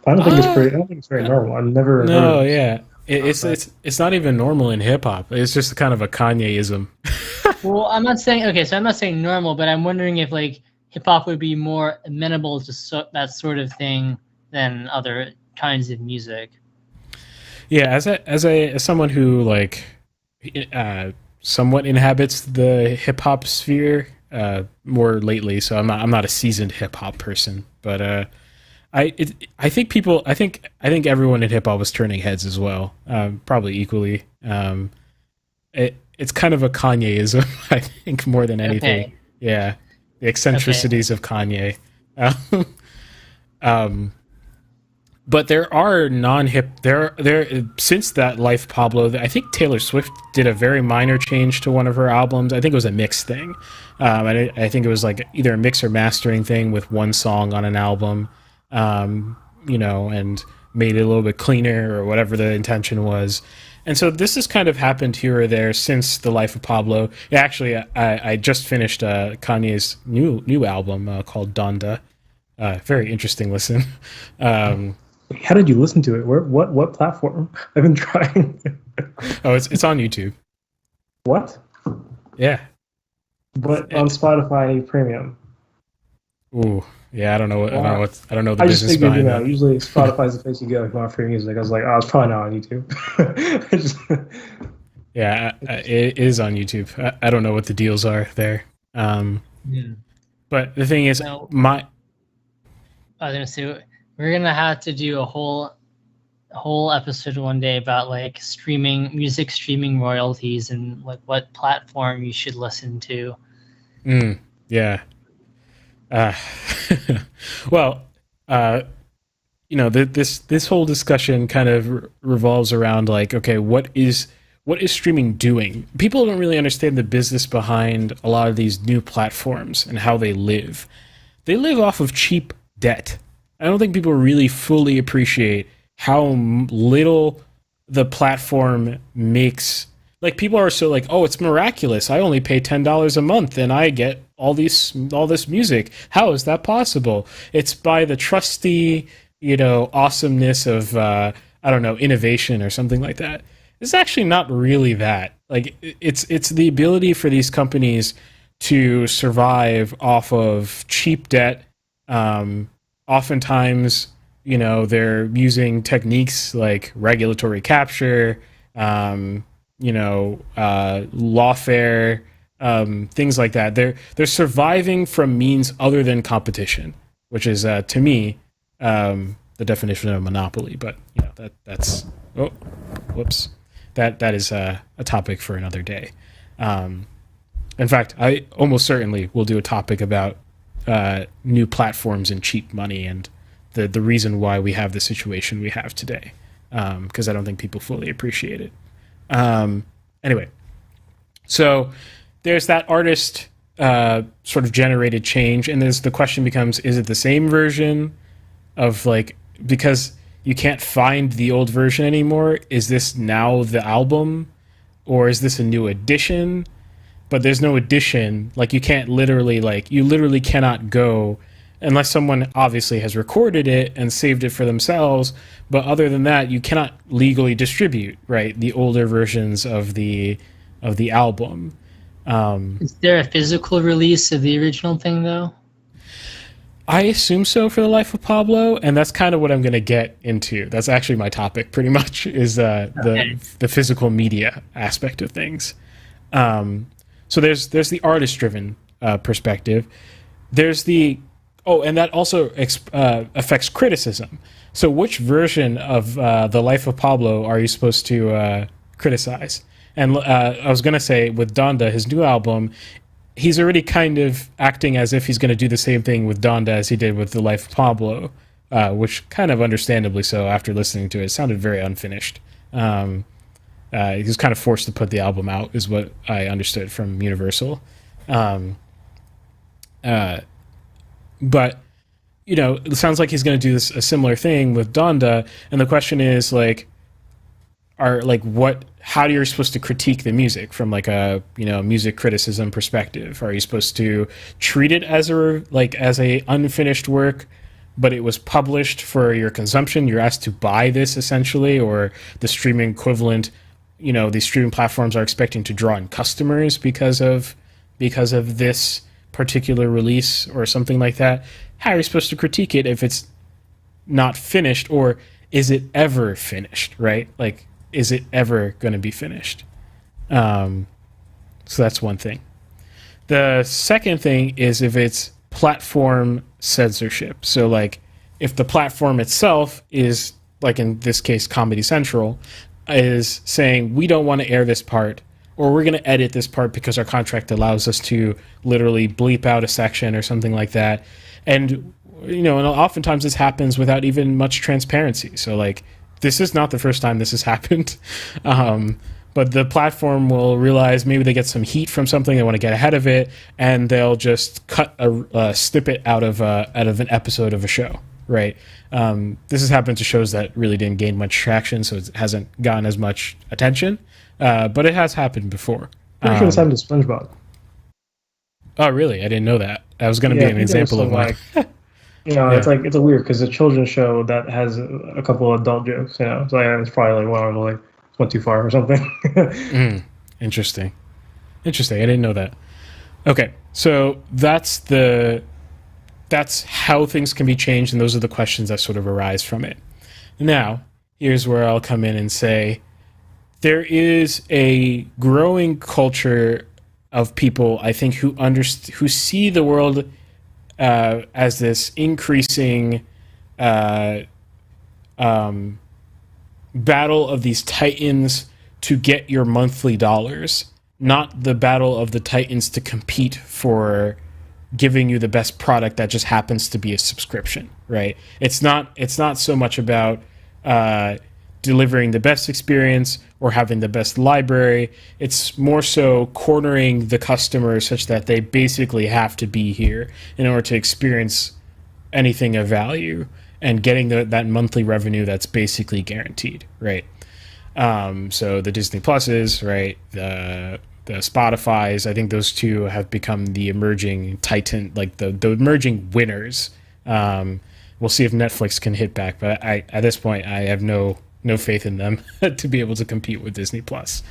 [SPEAKER 2] I don't think it's very. I don't think it's very normal. I've never.
[SPEAKER 1] No, yeah, it's not even normal in hip hop. It's just kind of a Kanyeism.
[SPEAKER 3] Well, I'm not saying normal, but I'm wondering if like hip hop would be more amenable to that sort of thing than other kinds of music.
[SPEAKER 1] Yeah, as someone who like somewhat inhabits the hip hop sphere more lately, so I'm not a seasoned hip hop person, but I think everyone in hip hop was turning heads as well, probably equally. It's kind of a Kanyeism, I think, more than anything.
[SPEAKER 3] Okay.
[SPEAKER 1] Yeah, the eccentricities of Kanye. But there are non-hip there since that Life Pablo. I think Taylor Swift did a very minor change to one of her albums. I think it was a mix thing. I think it was like either a mix or mastering thing with one song on an album, and made it a little bit cleaner or whatever the intention was. And so this has kind of happened here or there since the Life of Pablo. Actually, I just finished Kanye's new album called Donda. Very interesting listen.
[SPEAKER 2] How did you listen to it? What platform? I've been trying.
[SPEAKER 1] Oh, it's on YouTube.
[SPEAKER 2] What?
[SPEAKER 1] Yeah.
[SPEAKER 2] But on Spotify Premium.
[SPEAKER 1] Ooh, yeah. I don't know the
[SPEAKER 2] I just
[SPEAKER 1] business
[SPEAKER 2] figured,
[SPEAKER 1] behind that.
[SPEAKER 2] usually Spotify's the place you go if you want free music. I was like, it's probably not on YouTube.
[SPEAKER 1] Yeah, it is on YouTube. I don't know what the deals are there. But the thing is,
[SPEAKER 3] I was gonna say we're gonna have to do a whole episode one day about like music streaming royalties and like what platform you should listen to.
[SPEAKER 1] Yeah. Well, this whole discussion kind of revolves around like, okay, what is what is streaming doing? People don't really understand the business behind a lot of these new platforms and how they live. They live off of cheap debt. I don't think people really fully appreciate how little the platform makes. Like, people are so like, oh, it's miraculous. I only pay $10 a month and I get all this music. How is that possible? It's by the trusty, awesomeness of I don't know, innovation or something like that. It's actually not really that. Like, it's the ability for these companies to survive off of cheap debt. Oftentimes, they're using techniques like regulatory capture, lawfare, things like that. They're surviving from means other than competition, which is to me the definition of a monopoly. But that's that is a topic for another day. In fact, I almost certainly will do a topic about new platforms and cheap money and the reason why we have the situation we have today, because I don't think people fully appreciate it. Anyway, so there's that artist sort of generated change, and the question becomes, is it the same version of, like, because you can't find the old version anymore, is this now the album, or is this a new edition? But there's no edition. Like, you can't literally, you literally cannot go, unless someone obviously has recorded it and saved it for themselves. But other than that, you cannot legally distribute, right, the older versions of the album.
[SPEAKER 3] Is there a physical release of the original thing, though?
[SPEAKER 1] I assume so for the life of Pablo, and that's kind of what I'm going to get into. That's actually my topic, pretty much, is the physical media aspect of things. So there's the artist-driven perspective. There's and that also affects criticism. So which version of the life of Pablo are you supposed to criticize? And I was going to say, with Donda, his new album, he's already kind of acting as if he's going to do the same thing with Donda as he did with the life of Pablo, which kind of understandably so after listening to it. It sounded very unfinished. He was kind of forced to put the album out, is what I understood from Universal. But, it sounds like he's going to do a similar thing with Donda, and the question is, how are you supposed to critique the music from a music criticism perspective? Are you supposed to treat it as a unfinished work, but it was published for your consumption? You're asked to buy this essentially, or the streaming equivalent. These streaming platforms are expecting to draw in customers because of this particular release or something like that. How are you supposed to critique it if it's not finished, or is it ever finished, right? Like, is it ever going to be finished? So that's one thing. The second thing is if it's platform censorship. So, if the platform itself is, in this case, Comedy Central, is saying, we don't want to air this part, or we're going to edit this part because our contract allows us to literally bleep out a section or something like that. And, and oftentimes this happens without even much transparency. So, this is not the first time this has happened. But the platform will realize maybe they get some heat from something, they want to get ahead of it, and they'll just cut a snippet out of an episode of a show, right? This has happened to shows that really didn't gain much traction, so it hasn't gotten as much attention. But it has happened before.
[SPEAKER 2] Pretty sure this happened to SpongeBob.
[SPEAKER 1] Oh, really? I didn't know that. That was going to be an example of one.
[SPEAKER 2] It's a weird, because it's a children's show that has a couple of adult jokes. So it's probably went too far or something.
[SPEAKER 1] Interesting. I didn't know that. Okay, so that's how things can be changed, and those are the questions that sort of arise from it. Now, here's where I'll come in and say there is a growing culture of people, I think, who see the world as this increasing battle of these titans to get your monthly dollars, not the battle of the titans to compete for giving you the best product that just happens to be a subscription, right? It's not so much about delivering the best experience or having the best library. It's more so cornering the customer such that they basically have to be here in order to experience anything of value, and getting that monthly revenue that's basically guaranteed, right? So the Disney Pluses, right? The Spotify's, I think those two have become the emerging titan, like the emerging winners. We'll see if Netflix can hit back, but at this point, I have no faith in them to be able to compete with Disney Plus.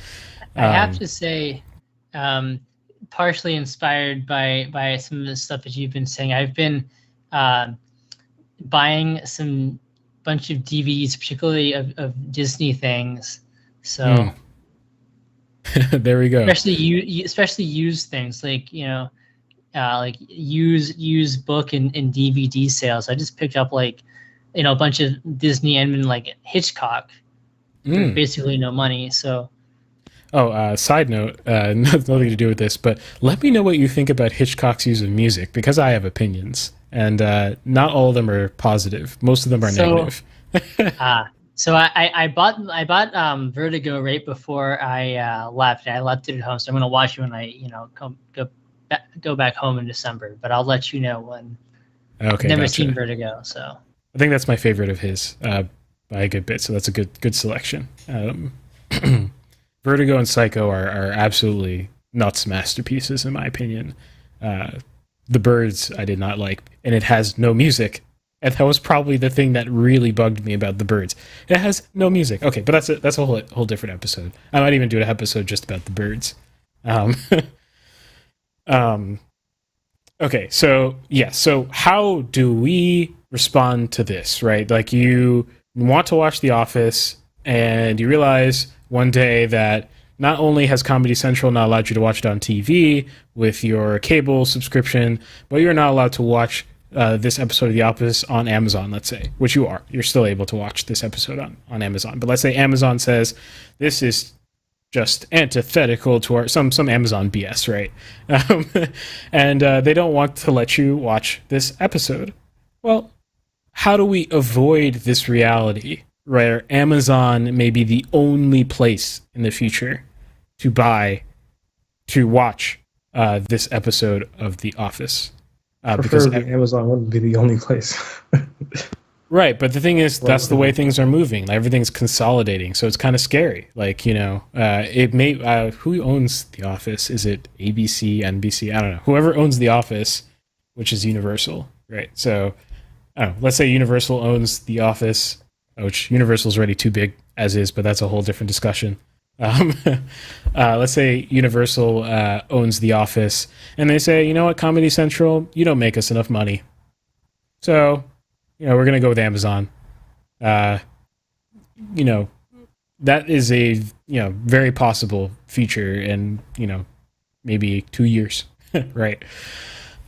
[SPEAKER 3] I have to say, partially inspired by some of the stuff that you've been saying, I've been buying some bunch of DVDs, particularly of Disney things. So
[SPEAKER 1] there we go.
[SPEAKER 3] Especially used things, like like used book and DVD sales. I just picked up like a bunch of Disney and like Hitchcock for basically no money. So.
[SPEAKER 1] Oh, side note, nothing to do with this, but let me know what you think about Hitchcock's use of music, because I have opinions, and not all of them are positive. Most of them are negative.
[SPEAKER 3] So I bought Vertigo right before I left. I left it at home, so I'm gonna watch it when I go back home in December. But I'll let you know when.
[SPEAKER 1] Okay,
[SPEAKER 3] I've never
[SPEAKER 1] gotcha.
[SPEAKER 3] seen Vertigo, so.
[SPEAKER 1] I think that's my favorite of his by a good bit. So that's a good selection. Vertigo and Psycho are absolutely nuts masterpieces, in my opinion. The Birds I did not like, and it has no music. And that was probably the thing that really bugged me about The Birds. It has no music. Okay, but that's a whole different episode. I might even do an episode just about The Birds. Okay, so yeah, so how do we respond to this, right? Like, you want to watch The Office, and you realize one day that not only has Comedy Central not allowed you to watch it on TV with your cable subscription, but you're not allowed to watch this episode of The Office on Amazon, let's say, which you are. You're still able to watch this episode on Amazon. But let's say Amazon says, this is just antithetical to our some Amazon BS, right? And they don't want to let you watch this episode. Well, how do we avoid this reality where Amazon may be the only place in the future to watch this episode of The Office? Because
[SPEAKER 2] Amazon wouldn't be the only place.
[SPEAKER 1] Right, but the thing is, that's the way things are moving. Everything's consolidating, so it's kind of scary. Like, it may. Who owns The Office? Is it ABC, NBC? I don't know. Whoever owns The Office, which is Universal, right? So, I don't know. Let's say Universal owns The Office, which Universal's already too big as is, but that's a whole different discussion. Let's say Universal owns The Office, and they say, you know what, Comedy Central, you don't make us enough money, so we're gonna go with Amazon. That is a very possible future in maybe 2 years, right?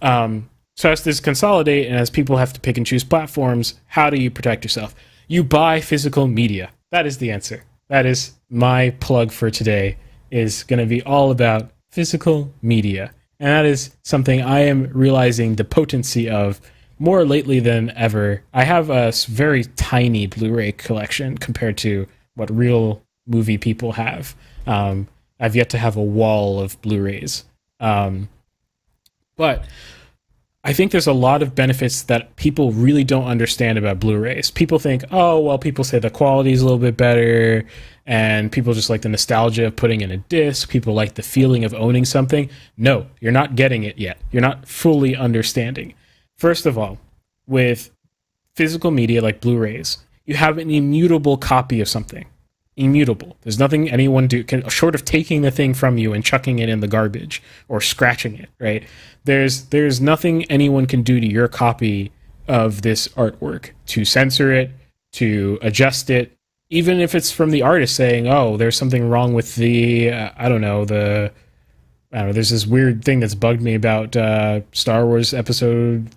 [SPEAKER 1] So as this consolidate, and as people have to pick and choose platforms, how do you protect yourself? You buy physical media. That is the answer. That is my plug for today, is going to be all about physical media. And that is something I am realizing the potency of more lately than ever. I have a very tiny Blu-ray collection compared to what real movie people have. I've yet to have a wall of Blu-rays. But I think there's a lot of benefits that people really don't understand about Blu-rays. People think, oh, well, people say the quality is a little bit better, and people just like the nostalgia of putting in a disc. People like the feeling of owning something. No, you're not getting it yet. You're not fully understanding. First of all, with physical media like Blu-rays, you have an immutable copy of something. Immutable. There's nothing anyone can, short of taking the thing from you and chucking it in the garbage or scratching it, right? There's nothing anyone can do to your copy of this artwork to censor it, to adjust it, even if it's from the artist saying, oh, there's something wrong with the, there's this weird thing that's bugged me about Star Wars episode,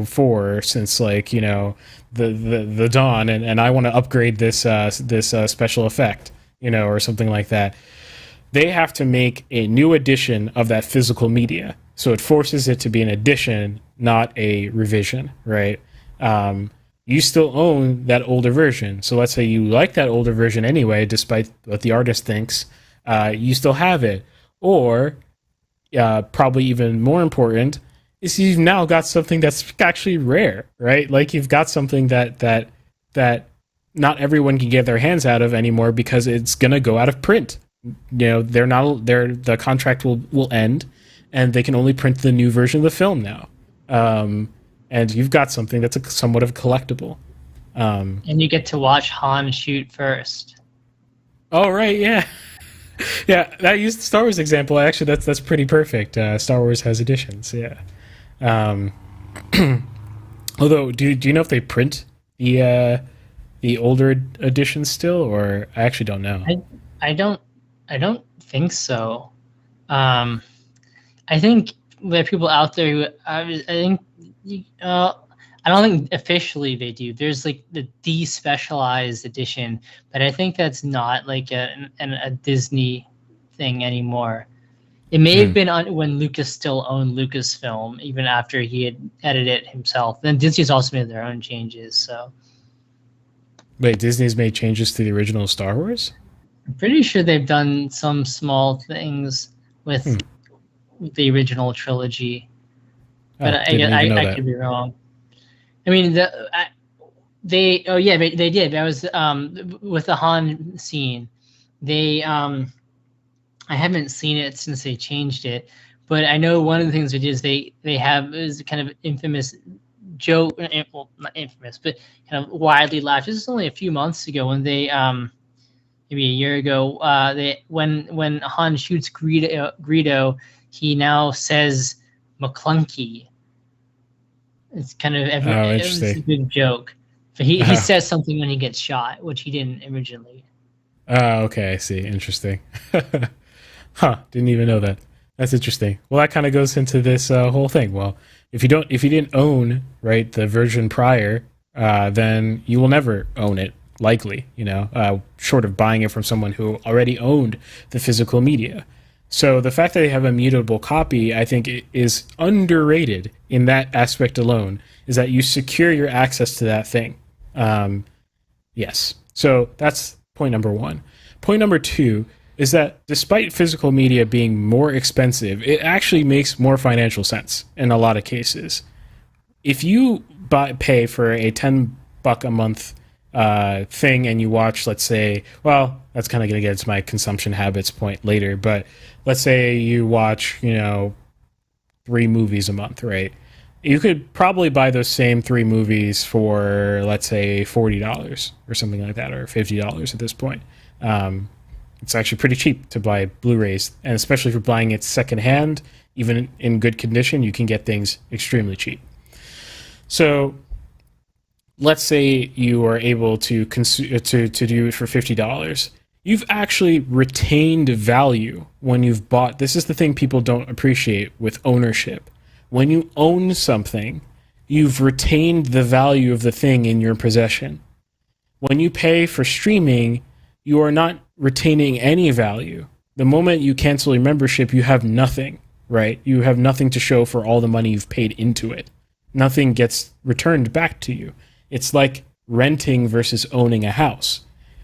[SPEAKER 1] 4 since the dawn, and I want to upgrade this special effect, or something like that. They have to make a new edition of that physical media, so it forces it to be an edition, not a revision, right? you still own that older version. So let's say you like that older version anyway, despite what the artist thinks, you still have it. Or, probably even more important, is you've now got something that's actually rare, right? Like you've got something that not everyone can get their hands out of anymore because it's gonna go out of print. The contract will end, and they can only print the new version of the film now. And you've got something that's somewhat of a collectible.
[SPEAKER 3] And you get to watch Han shoot first.
[SPEAKER 1] Oh right, yeah, yeah. I used the Star Wars example. Actually, that's pretty perfect. Star Wars has editions, yeah. Although, do you know if they print the older editions still, or I actually don't know.
[SPEAKER 3] I don't think so. I think there are people out there who I think. I don't think officially they do. There's like the despecialized edition, but I think that's not like a Disney thing anymore. It may have been when Lucas still owned Lucasfilm, even after he had edited it himself. Then Disney's also made their own changes. So,
[SPEAKER 1] wait, Disney's made changes to the original Star Wars?
[SPEAKER 3] I'm pretty sure they've done some small things with the original trilogy. But I could be wrong. I mean, they did. That was with the Han scene. They I haven't seen it since they changed it, but I know one of the things they did is they have is kind of infamous joke. Well, not infamous, but kind of widely laughed. This is only a few months ago when they maybe a year ago. When Han shoots Greedo, he now says McClunky. It's kind of it was a big joke. But he says something when he gets shot, which he didn't originally.
[SPEAKER 1] Oh, okay, I see. Interesting. Huh, didn't even know that. That's interesting. Well, that kind of goes into this whole thing. Well, if you didn't own, right, the version prior, then you will never own it, likely, short of buying it from someone who already owned the physical media. So the fact that they have a mutable copy, I think, is underrated in that aspect alone, is that you secure your access to that thing. Yes. So that's point number one. Point number two is that despite physical media being more expensive, it actually makes more financial sense in a lot of cases. If you pay for a $10 a month thing and you watch, let's say, well, that's kind of going to get into my consumption habits point later, but let's say you watch, 3 movies a month, right? You could probably buy those same 3 movies for, let's say, $40 or something like that, or $50 at this point. It's actually pretty cheap to buy Blu-rays, and especially if you're buying it secondhand, even in good condition, you can get things extremely cheap. So let's say you are able to do it for $50. You've actually retained value when you've bought. This is the thing people don't appreciate with ownership. When you own something, you've retained the value of the thing in your possession. When you pay for streaming, you are not retaining any value. The moment you cancel your membership, you have nothing, right? You have nothing to show for all the money you've paid into it. Nothing gets returned back to you. It's like renting versus owning a house.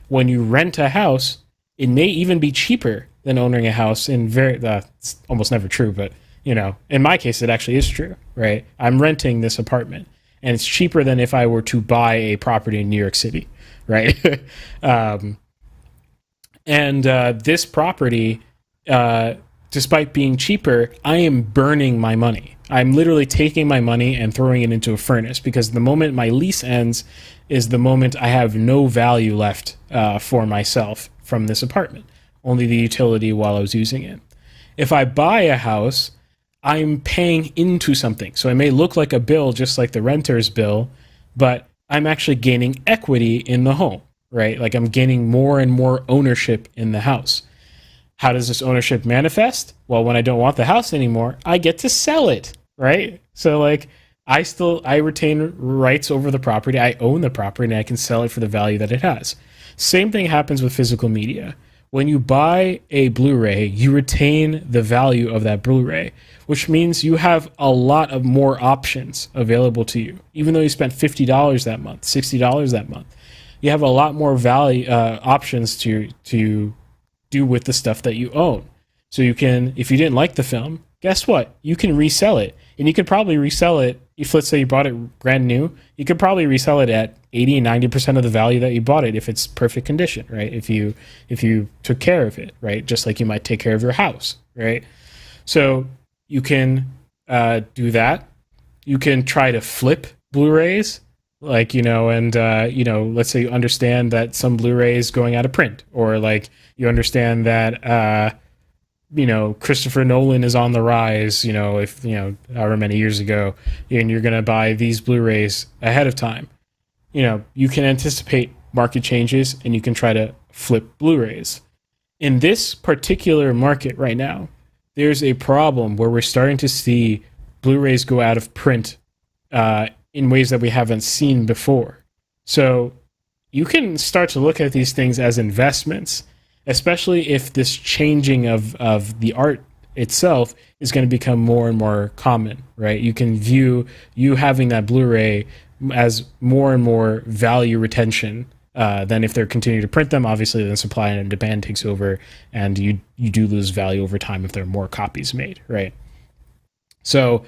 [SPEAKER 1] When you rent a house, it may even be cheaper than owning a house. It's almost never true, but in my case, it actually is true, right? I'm renting this apartment, and it's cheaper than if I were to buy a property in New York City, right? This property, despite being cheaper, I am burning my money. I'm literally taking my money and throwing it into a furnace, because the moment my lease ends is the moment I have no value left for myself from this apartment, only the utility while I was using it. If I buy a house, I'm paying into something. So it may look like a bill, just like the renter's bill, but I'm actually gaining equity in the home, right? Like I'm gaining more and more ownership in the house. How does this ownership manifest? Well, when I don't want the house anymore, I get to sell it, right? So like I retain rights over the property. I own the property and I can sell it for the value that it has. Same thing happens with physical media. when you buy a Blu-ray, you retain the value of that Blu-ray, which means you have a lot of more options available to you. Even though you spent $50 that month, $60 that month, you have a lot more value options to do with the stuff that you own. So you can, if you didn't like the film, guess what? You can resell it. And you could probably resell it, if let's say you bought it brand new, you could probably resell it at 80, 90% of the value that you bought it if it's perfect condition, right? If you took care of it, right? Just like you might take care of your house, right? So you can do that. You can try to flip Blu-rays, like, and, let's say you understand that some Blu-ray is going out of print, or like you understand that, Christopher Nolan is on the rise, if, however many years ago, and you're going to buy these Blu-rays ahead of time. You can anticipate market changes and you can try to flip Blu-rays. In this particular market right now, there's a problem where we're starting to see Blu-rays go out of print in ways that we haven't seen before. So you can start to look at these things as investments, especially if this changing of the art itself is going to become more and more common, right? You can view you having that Blu-ray as more and more value retention than if they're continuing to print them. Obviously, then supply and demand takes over, and you do lose value over time if there are more copies made, right? So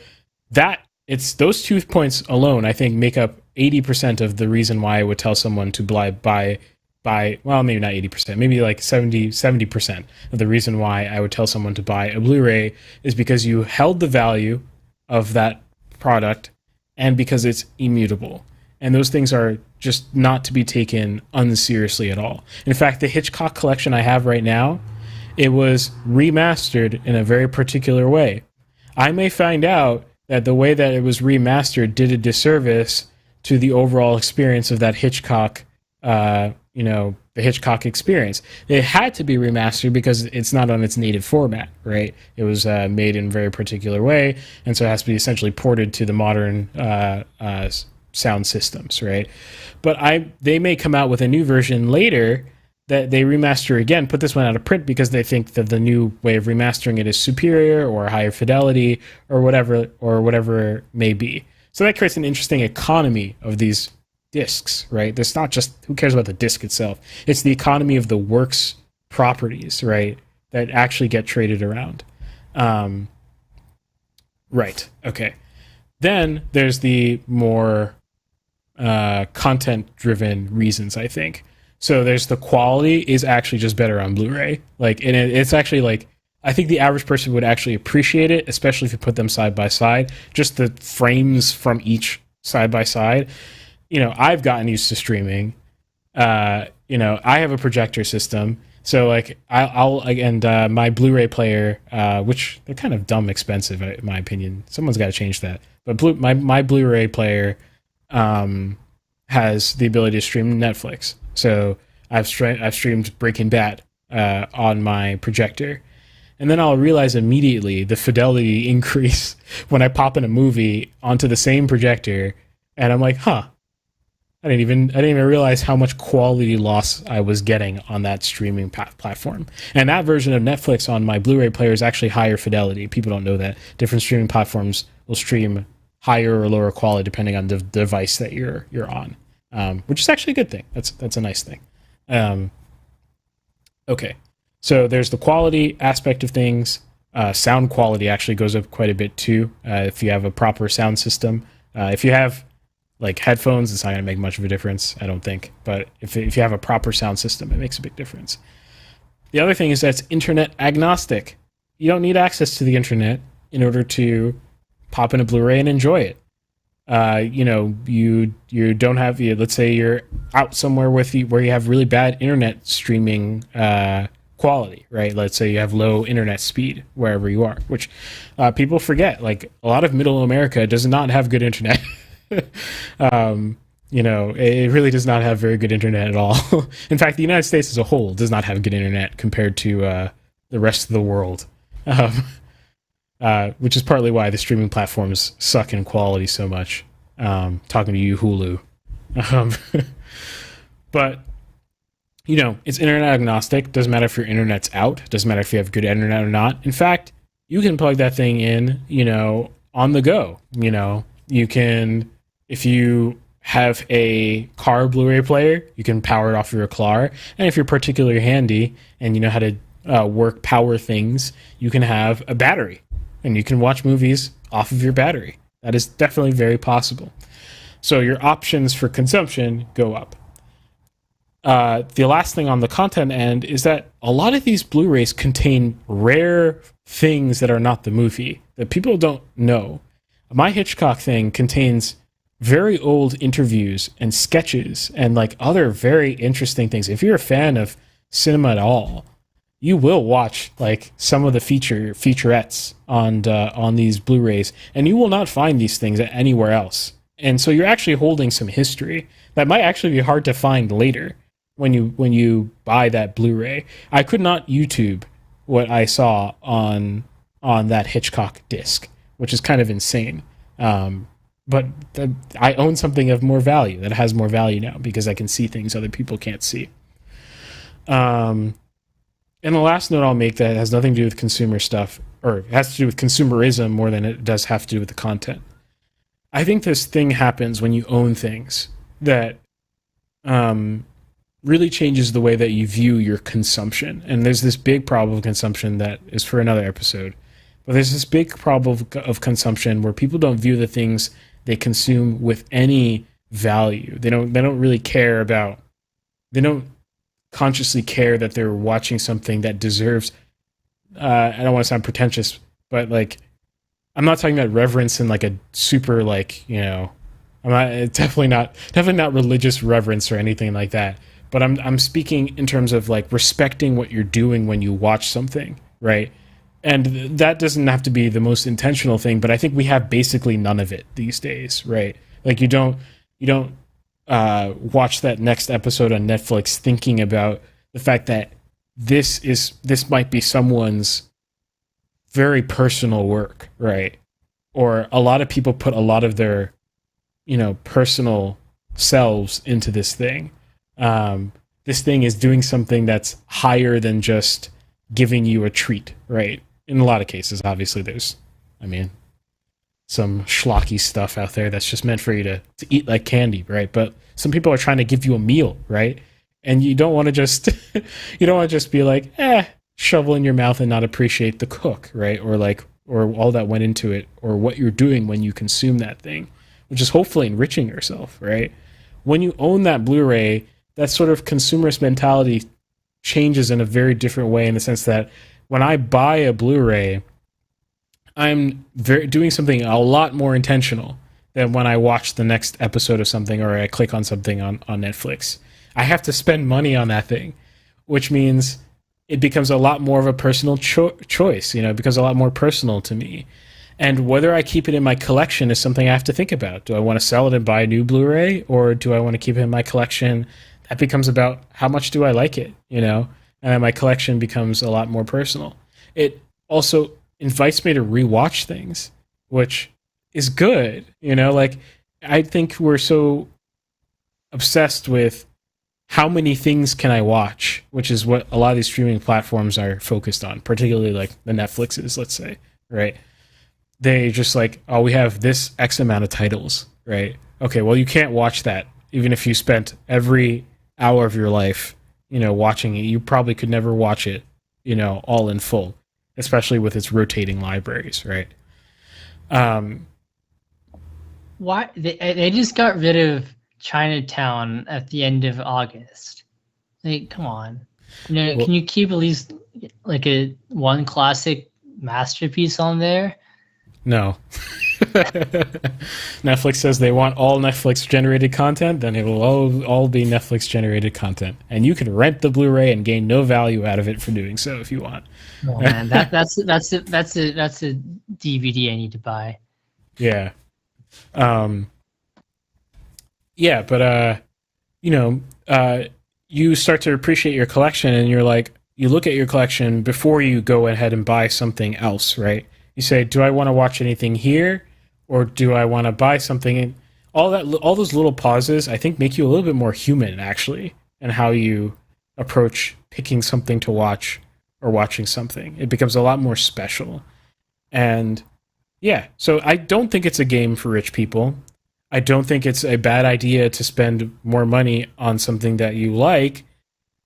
[SPEAKER 1] it's those 2 points alone, I think, make up 80% of the reason why I would tell someone to buy, well, maybe not 80%, maybe like 70% of the reason why I would tell someone to buy a Blu-ray is because you held the value of that product and because it's immutable. And those things are just not to be taken unseriously at all. In fact, the Hitchcock collection I have right now, it was remastered in a very particular way. I may find out that the way that it was remastered did a disservice to the overall experience of that Hitchcock the Hitchcock experience. It had to be remastered because it's not on its native format, right? It was made in a very particular way, and so it has to be essentially ported to the modern sound systems, right? But they may come out with a new version later that they remaster again, put this one out of print because they think that the new way of remastering it is superior or higher fidelity or whatever it may be. So that creates an interesting economy of these discs, right? There's not just, who cares about the disc itself? It's the economy of the work's properties, right? That actually get traded around. Right. Okay. Then there's the more content-driven reasons, I think. So there's the quality is actually just better on Blu-ray. Like, and it's actually like, I think the average person would actually appreciate it, especially if you put them side by side. Just the frames from each side by side. I've gotten used to streaming. I have a projector system, so like my Blu-ray player, which they're kind of dumb expensive in my opinion. Someone's got to change that. But my Blu-ray player has the ability to stream Netflix. So I've streamed Breaking Bad on my projector. And then I'll realize immediately the fidelity increase when I pop in a movie onto the same projector, and I'm like, huh. I didn't even realize how much quality loss I was getting on that streaming platform. And that version of Netflix on my Blu-ray player is actually higher fidelity. People don't know that. Different streaming platforms will stream higher or lower quality depending on the device that you're on, which is actually a good thing. That's a nice thing. Okay, so there's the quality aspect of things. Sound quality actually goes up quite a bit too if you have a proper sound system. If you have like headphones, it's not going to make much of a difference, I don't think. But if you have a proper sound system, it makes a big difference. The other thing is that it's internet agnostic. You don't need access to the internet in order to pop in a Blu-ray and enjoy it. You don't have, let's say you're out somewhere where you have really bad internet streaming quality, right? Let's say you have low internet speed wherever you are, which people forget. Like, a lot of middle America does not have good internet. It really does not have very good internet at all. In fact, the United States as a whole does not have good internet compared to the rest of the world, which is partly why the streaming platforms suck in quality so much. Talking to you, Hulu. But it's internet agnostic. Doesn't matter if your internet's out. Doesn't matter if you have good internet or not. In fact, you can plug that thing in, on the go. You can, if you have a car Blu-ray player, you can power it off your car. And if you're particularly handy and you know how to work power things, you can have a battery and you can watch movies off of your battery. That is definitely very possible. So your options for consumption go up. The last thing on the content end is that a lot of these Blu-rays contain rare things that are not the movie that people don't know. My Hitchcock thing contains very old interviews and sketches and like other very interesting things. If you're a fan of cinema at all, you will watch like some of the featurettes on these Blu-rays, and you will not find these things anywhere else. And so you're actually holding some history that might actually be hard to find later when you buy that Blu-ray. I could not YouTube what I saw on that Hitchcock disc, which is kind of insane. But I own something of more value that has more value now because I can see things other people can't see. And the last note I'll make that has nothing to do with consumer stuff, or it has to do with consumerism more than it does have to do with the content. I think this thing happens when you own things that really changes the way that you view your consumption. And there's this big problem of consumption that is for another episode. But there's this big problem of consumption where people don't view the things they consume with any value. They don't really care about, they don't consciously care that they're watching something that deserves, I don't want to sound pretentious, but like, I'm not talking about reverence in like a super like, I'm not, definitely not religious reverence or anything like that. But I'm speaking in terms of like respecting what you're doing when you watch something, right? And that doesn't have to be the most intentional thing, but I think we have basically none of it these days, right? Like you don't watch that next episode on Netflix thinking about the fact that this might be someone's very personal work, right? Or a lot of people put a lot of their, personal selves into this thing. This thing is doing something that's higher than just giving you a treat, right? In a lot of cases, obviously, there's, some schlocky stuff out there that's just meant for you to eat like candy, right? But some people are trying to give you a meal, right? And you don't want to just, be like, shovel in your mouth and not appreciate the cook, right? Or all that went into it, or what you're doing when you consume that thing, which is hopefully enriching yourself, right? When you own that Blu-ray, that sort of consumerist mentality changes in a very different way, in the sense that when I buy a Blu-ray, I'm doing something a lot more intentional than when I watch the next episode of something or I click on something on Netflix. I have to spend money on that thing, which means it becomes a lot more of a personal choice. It becomes a lot more personal to me. And whether I keep it in my collection is something I have to think about. Do I want to sell it and buy a new Blu-ray, or do I want to keep it in my collection? That becomes about how much do I like it, and then my collection becomes a lot more personal. It also invites me to rewatch things, which is good. I think we're so obsessed with how many things can I watch, which is what a lot of these streaming platforms are focused on, particularly like the Netflixes, let's say, right? They just like, oh, we have this X amount of titles, right? Okay, well, you can't watch that. Even if you spent every hour of your life, watching it, you probably could never watch it, all in full, especially with its rotating libraries, right?
[SPEAKER 3] Why they just got rid of Chinatown at the end of August? Like, come on,
[SPEAKER 1] Well,
[SPEAKER 3] can you keep at least like one classic masterpiece on there?
[SPEAKER 1] No. Netflix says they want all Netflix generated content, then it will all be Netflix generated content, and you can rent the Blu-ray and gain no value out of it for doing so if you want.
[SPEAKER 3] Oh man, that's a DVD I need to buy.
[SPEAKER 1] Yeah. Yeah, but you start to appreciate your collection, and you're like, you look at your collection before you go ahead and buy something else, right? You say, do I want to watch anything here, or do I want to buy something? And all those little pauses, I think, make you a little bit more human, actually, and how you approach picking something to watch or watching something. It becomes a lot more special. And yeah, so I don't think it's a game for rich people. I don't think it's a bad idea to spend more money on something that you like.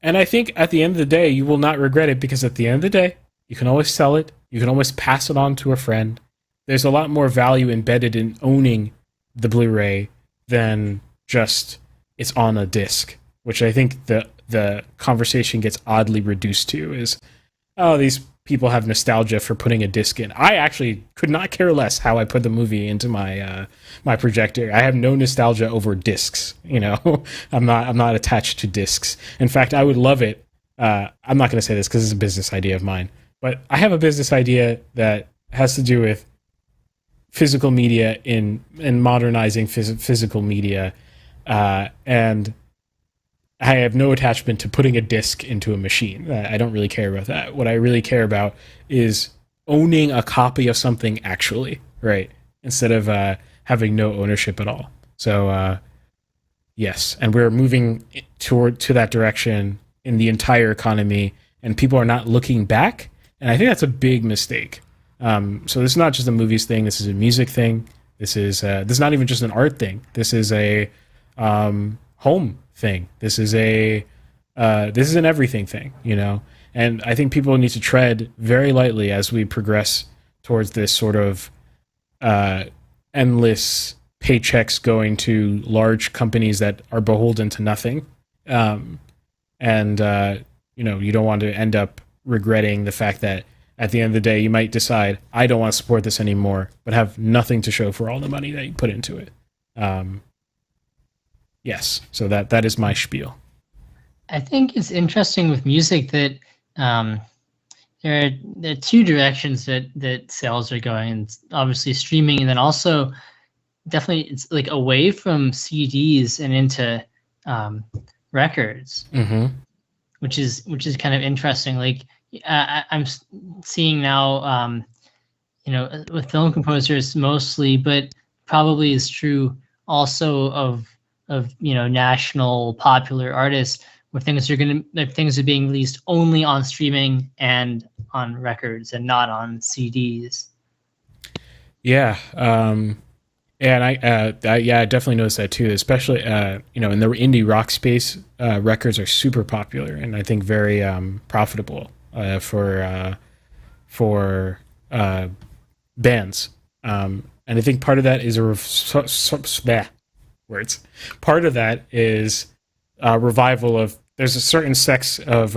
[SPEAKER 1] And I think at the end of the day, you will not regret it, because at the end of the day, you can always sell it. You can always pass it on to a friend. There's a lot more value embedded in owning the Blu-ray than just it's on a disc, which I think the conversation gets oddly reduced to is, oh, these people have nostalgia for putting a disc in. I actually could not care less how I put the movie into my my projector. I have no nostalgia over discs. You know, I'm not attached to discs. In fact, I would love it. I'm not going to say this because it's a business idea of mine, but I have a business idea that has to do with physical media in modernizing physical media, and I have no attachment to putting a disc into a machine. I don't really care about that. What I really care about is owning a copy of something actually, right? Instead of having no ownership at all. So yes, and we're moving to that direction in the entire economy, and people are not looking back. And I think that's a big mistake. So this is not just a movies thing. This is a music thing. This is not even just an art thing. This is a home thing. This is an everything thing, you know. And I think people need to tread very lightly as we progress towards this sort of endless paychecks going to large companies that are beholden to nothing. You know, you don't want to end up regretting the fact that at the end of the day, you might decide, I don't want to support this anymore, but have nothing to show for all the money that you put into it. Yes, so that is my spiel.
[SPEAKER 3] I think it's interesting with music that there are two directions that sales are going. And it's obviously streaming, and then also definitely it's like away from CDs and into records, which is kind of interesting. Like I'm seeing now, you know, with film composers mostly, but probably is true also of you know, national popular artists, where things are being released only on streaming and on records and not on CDs. Yeah,
[SPEAKER 1] and I definitely noticed that too. Especially you know, in the indie rock space, records are super popular and I think very profitable for bands. And I think part of that is part of that is revival of. There's a certain sects of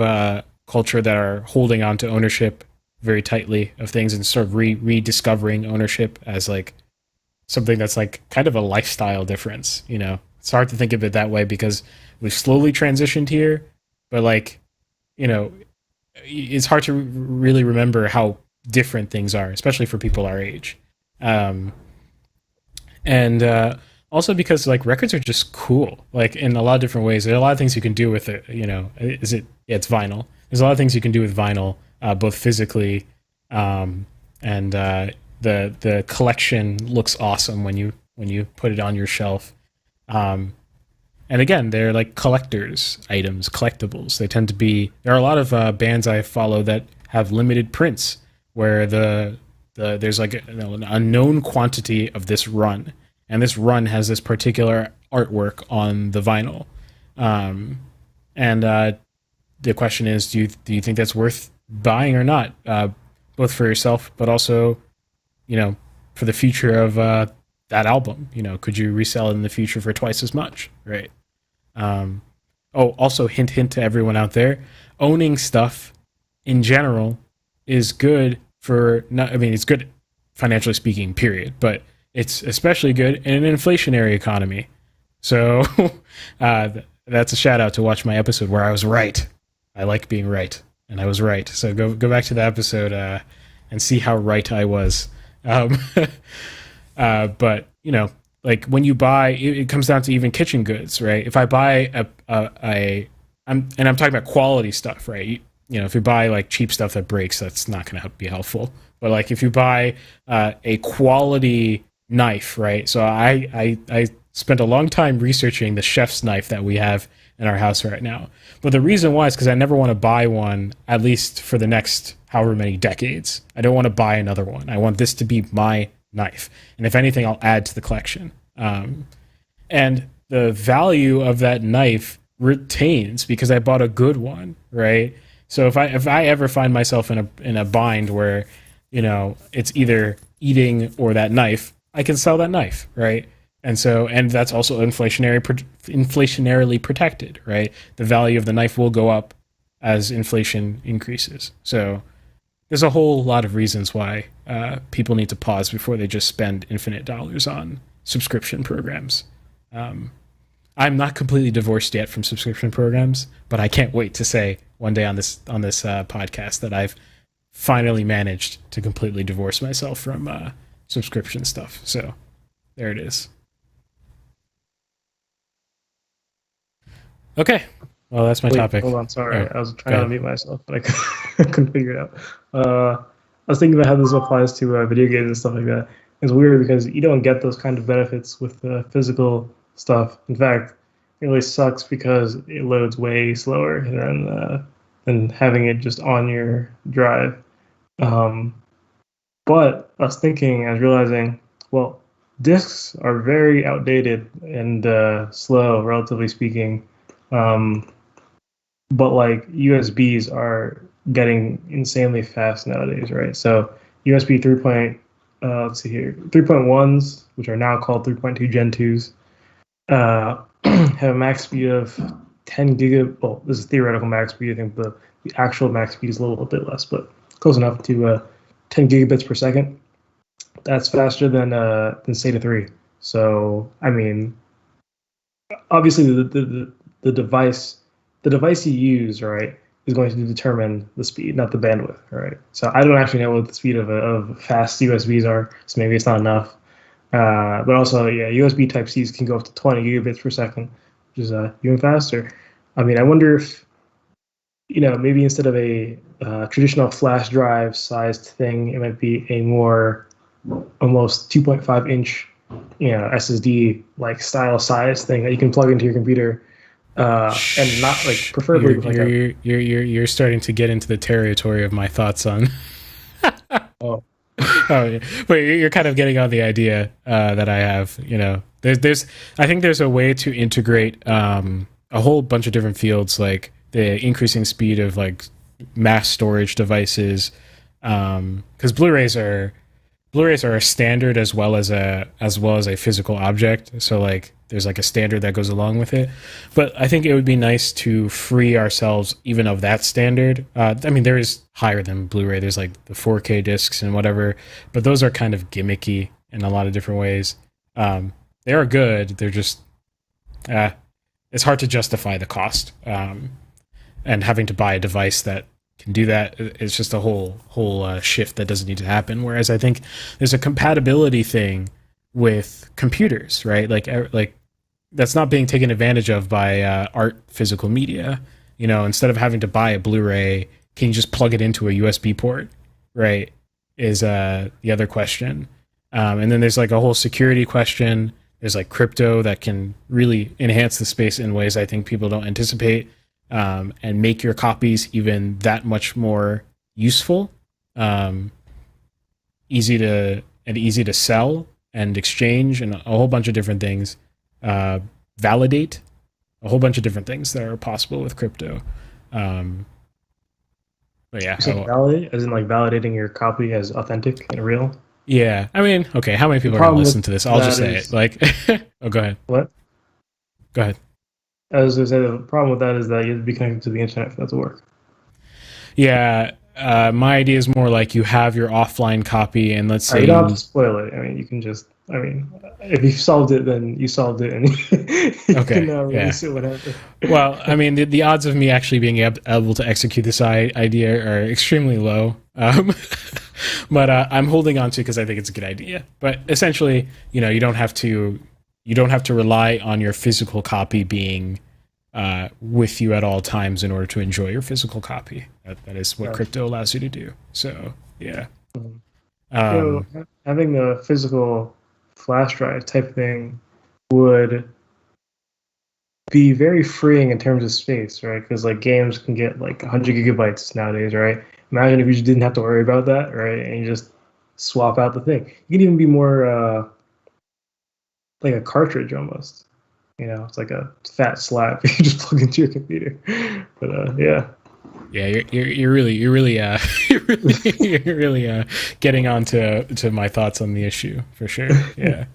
[SPEAKER 1] culture that are holding on to ownership very tightly of things and sort of rediscovering ownership as like something that's like kind of a lifestyle difference. You know, it's hard to think of it that way because we've slowly transitioned here, but like, you know, it's hard to really remember how different things are, especially for people our age. Also because like records are just cool, like in a lot of different ways. There are a lot of things you can do with it. You know, it's vinyl. There's a lot of things you can do with vinyl, both physically, and the collection looks awesome when you put it on your shelf. And again, they're like collectors items, collectibles. They tend to be. There are a lot of bands I follow that have limited prints where there's like an unknown quantity of this run. And this run has this particular artwork on the vinyl. The question is, do you think that's worth buying or not? Both for yourself, but also, you know, for the future of that album. You know, could you resell it in the future for twice as much? Right. Also hint to everyone out there, owning stuff in general is good it's good financially speaking, period. But it's especially good in an inflationary economy. So that's a shout out to watch my episode where I was right. I like being right, and I was right. So go back to the episode and see how right I was. But you know, like when you buy, it comes down to even kitchen goods, right? If I buy I'm talking about quality stuff, right? You know, if you buy like cheap stuff that breaks, that's not going to be helpful. But like if you buy a quality knife, right? So I spent a long time researching the chef's knife that we have in our house right now. But the reason why is because I never want to buy one, at least for the next however many decades. I don't want to buy another one. I want this to be my knife. And if anything, I'll add to the collection. And the value of that knife retains because I bought a good one, right? So if I ever find myself in a bind where, it's either eating or that knife, I can sell that knife, right? And that's also inflationarily protected, right? The value of the knife will go up as inflation increases. So there's a whole lot of reasons why people need to pause before they just spend infinite dollars on subscription programs. I'm not completely divorced yet from subscription programs, but I can't wait to say one day on this podcast that I've finally managed to completely divorce myself from subscription stuff. So there it is. Okay. Well, that's my topic.
[SPEAKER 2] Hold on, sorry. I was trying to unmute myself, but I couldn't figure it out. I was thinking about how this applies to video games and stuff like that. It's weird because you don't get those kind of benefits with physical stuff. In fact, it really sucks because it loads way slower than having it just on your drive. But I was realizing, well, discs are very outdated and slow, relatively speaking. But like USBs are getting insanely fast nowadays, right? So USB 3.1s, which are now called 3.2 Gen 2s, have a max speed of 10 gigabit. Well, this is theoretical max speed. I think the actual max speed is a little bit less, but close enough to 10 gigabits per second. That's faster than SATA 3. So, I mean, obviously the device you use, right, is going to determine the speed, not the bandwidth, right? So I don't actually know what the speed of fast USBs are, so maybe it's not enough. But also, yeah, USB Type-Cs can go up to 20 gigabits per second, which is even faster. I mean, I wonder if, maybe instead of a traditional flash drive sized thing, it might be a more almost 2.5 inch, SSD like style size thing that you can plug into your computer. And not like preferably
[SPEAKER 1] you're starting to get into the territory of my thoughts on.
[SPEAKER 2] Oh,
[SPEAKER 1] yeah. But you're kind of getting on the idea that I have. I think there's a way to integrate a whole bunch of different fields, like the increasing speed of like mass storage devices, because Blu-rays are a standard as well as a physical object. So like there's like a standard that goes along with it. But I think it would be nice to free ourselves even of that standard. I mean, there is higher than Blu-ray. There's like the 4K discs and whatever, but those are kind of gimmicky in a lot of different ways. They are good. They're just it's hard to justify the cost. And having to buy a device that can do that, it's just a whole shift that doesn't need to happen. Whereas I think there's a compatibility thing with computers, right? Like that's not being taken advantage of by art physical media. Instead of having to buy a Blu-ray, can you just plug it into a USB port, right? Is the other question. And then there's like a whole security question. There's like crypto that can really enhance the space in ways I think people don't anticipate. And make your copies even that much more useful, easy to sell and exchange, and a whole bunch of different things. Validate, a whole bunch of different things that are possible with crypto. But yeah,
[SPEAKER 2] validate, as in like validating your copy as authentic and real.
[SPEAKER 1] Yeah, I mean, okay, how many people are going to listen to this? I'll just say it. Like, oh, go ahead.
[SPEAKER 2] What?
[SPEAKER 1] Go ahead.
[SPEAKER 2] I was going to say the problem with that is that you have to be connected to the internet for that to work.
[SPEAKER 1] Yeah, my idea is more like you have your offline copy, and let's say
[SPEAKER 2] you don't have to spoil it. I mean, you can just. I mean, if you solved it, then you solved it, and you can release it whenever.
[SPEAKER 1] Well, I mean, the odds of me actually being able to execute this idea are extremely low. But I'm holding on to it because I think it's a good idea. But essentially, you don't have to rely on your physical copy being with you at all times in order to enjoy your physical copy. That is what crypto allows you to do. So yeah.
[SPEAKER 2] So having the physical flash drive type thing would be very freeing in terms of space, right? Because like games can get like 100 gigabytes nowadays, right? Imagine if you just didn't have to worry about that, right? And you just swap out the thing. You can even be more like a cartridge almost. You know, it's like a fat slab you can just plug into your computer. But yeah.
[SPEAKER 1] Yeah, you're really getting on to my thoughts on the issue for sure. Yeah.